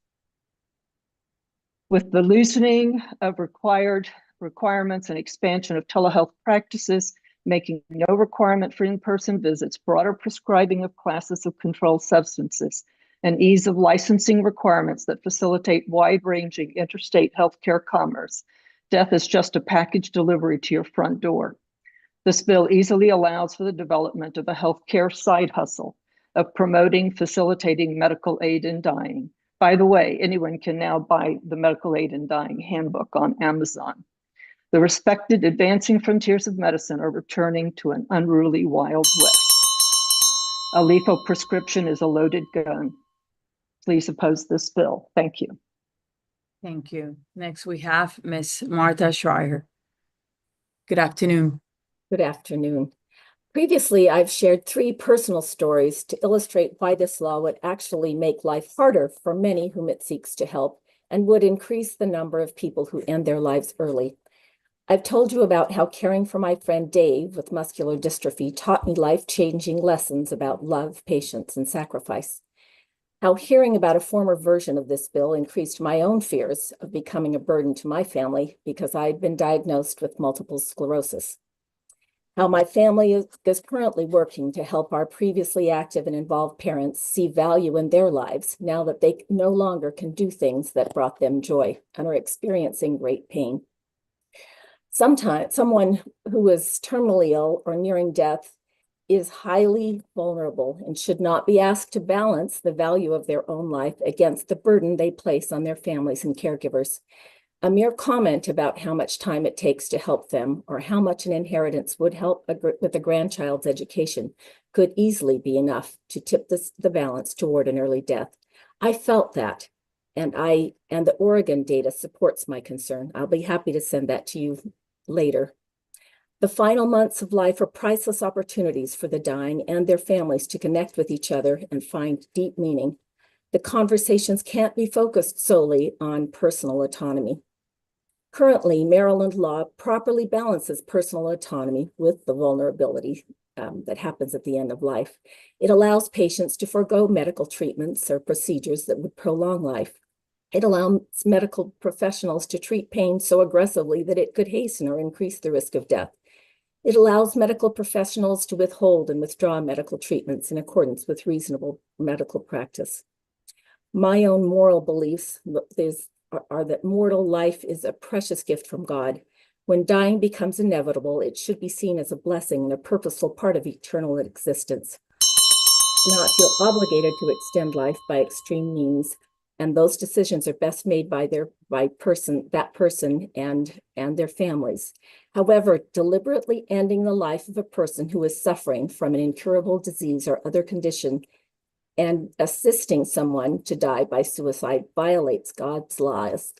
With the loosening of requirements and expansion of telehealth practices, making no requirement for in-person visits, broader prescribing of classes of controlled substances, and ease of licensing requirements that facilitate wide-ranging interstate healthcare commerce, death is just a package delivery to your front door. This bill easily allows for the development of a healthcare side hustle of promoting, facilitating medical aid in dying. By the way, anyone can now buy the Medical Aid in Dying handbook on Amazon. The respected advancing frontiers of medicine are returning to an unruly Wild West. A lethal prescription is a loaded gun. Please oppose this bill. Thank you. Thank you. Next, we have Ms. Martha Schreier. Good afternoon. Good afternoon. Previously, I've shared 3 personal stories to illustrate why this law would actually make life harder for many whom it seeks to help and would increase the number of people who end their lives early. I've told you about how caring for my friend Dave with muscular dystrophy taught me life-changing lessons about love, patience, and sacrifice. How hearing about a former version of this bill increased my own fears of becoming a burden to my family because I had been diagnosed with multiple sclerosis. How my family is currently working to help our previously active and involved parents see value in their lives now that they no longer can do things that brought them joy and are experiencing great pain. Sometimes someone who is terminally ill or nearing death is highly vulnerable and should not be asked to balance the value of their own life against the burden they place on their families and caregivers. A mere comment about how much time it takes to help them or how much an inheritance would help with a grandchild's education could easily be enough to tip the balance toward an early death. I felt that, and the Oregon data supports my concern. I'll be happy to send that to you later. The final months of life are priceless opportunities for the dying and their families to connect with each other and find deep meaning. The conversations can't be focused solely on personal autonomy. Currently, Maryland law properly balances personal autonomy with the vulnerability that happens at the end of life. It allows patients to forego medical treatments or procedures that would prolong life. It allows medical professionals to treat pain so aggressively that it could hasten or increase the risk of death. It allows medical professionals to withhold and withdraw medical treatments in accordance with reasonable medical practice. My own moral beliefs are that mortal life is a precious gift from God. When dying becomes inevitable, it should be seen as a blessing and a purposeful part of eternal existence. Not feel obligated to extend life by extreme means, and those decisions are best made by that person and their families. However, deliberately ending the life of a person who is suffering from an incurable disease or other condition and assisting someone to die by suicide violates God's laws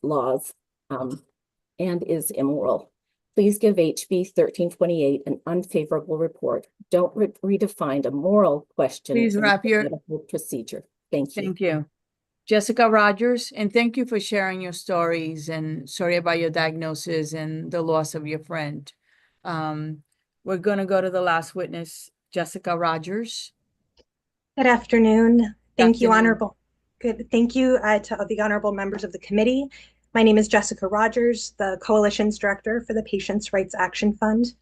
and is immoral. Please give HB 1328 an unfavorable report. Don't redefine a moral question. Please wrap your- medical procedure. Thank you. Thank you. Jessica Rogers, and thank you for sharing your stories, and sorry about your diagnosis and the loss of your friend. We're gonna go to the last witness, Jessica Rogers. Good afternoon. Thank you, afternoon. Honorable. Good. Thank you to the honorable members of the committee. My name is Jessica Rogers, the Coalition's Director for the Patients' Rights Action Fund.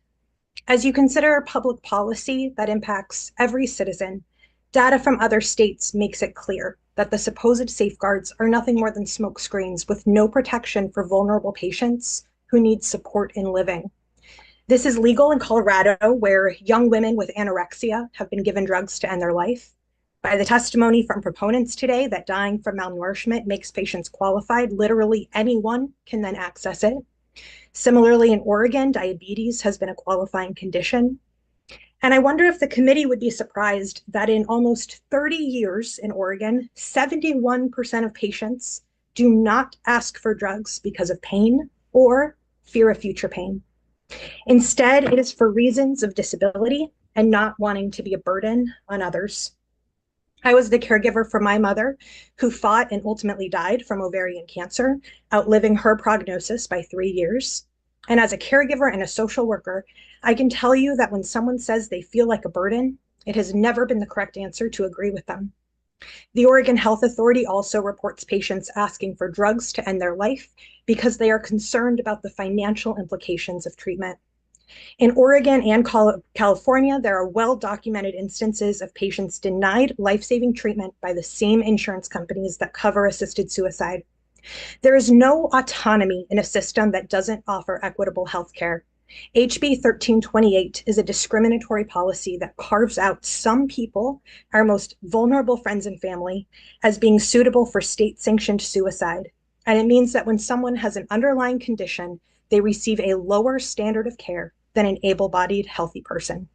As you consider public policy that impacts every citizen, data from other states makes it clear that the supposed safeguards are nothing more than smokescreens with no protection for vulnerable patients who need support in living. This is legal in Colorado, where young women with anorexia have been given drugs to end their life. By the testimony from proponents today that dying from malnourishment makes patients qualified, literally anyone can then access it. Similarly, in Oregon, diabetes has been a qualifying condition. And I wonder if the committee would be surprised that in almost 30 years in Oregon, 71% of patients do not ask for drugs because of pain or fear of future pain. Instead, it is for reasons of disability and not wanting to be a burden on others. I was the caregiver for my mother, who fought and ultimately died from ovarian cancer, outliving her prognosis by 3 years. And as a caregiver and a social worker, I can tell you that when someone says they feel like a burden, it has never been the correct answer to agree with them. The Oregon Health Authority also reports patients asking for drugs to end their life because they are concerned about the financial implications of treatment. In Oregon and California, there are well-documented instances of patients denied life-saving treatment by the same insurance companies that cover assisted suicide. There is no autonomy in a system that doesn't offer equitable health care. HB 1328 is a discriminatory policy that carves out some people, our most vulnerable friends and family, as being suitable for state-sanctioned suicide. And it means that when someone has an underlying condition, they receive a lower standard of care than an able-bodied, healthy person.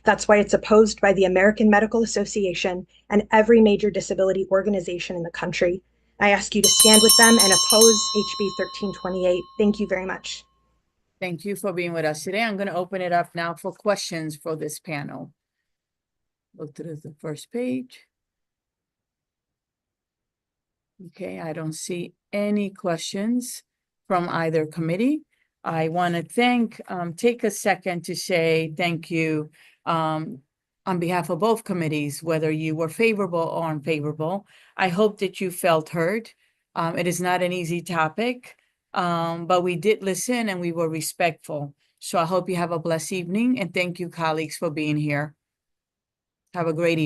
That's why it's opposed by the American Medical Association and every major disability organization in the country. I ask you to stand with them and oppose HB 1328. Thank you very much. Thank you for being with us today. I'm going to open it up now for questions for this panel. Look to the first page. Okay, I don't see any questions from either committee. I want to take a second to say thank you on behalf of both committees, whether you were favorable or unfavorable. I hope that you felt heard. It is not an easy topic, but we did listen and we were respectful. So I hope you have a blessed evening, and thank you, colleagues, for being here. Have a great evening.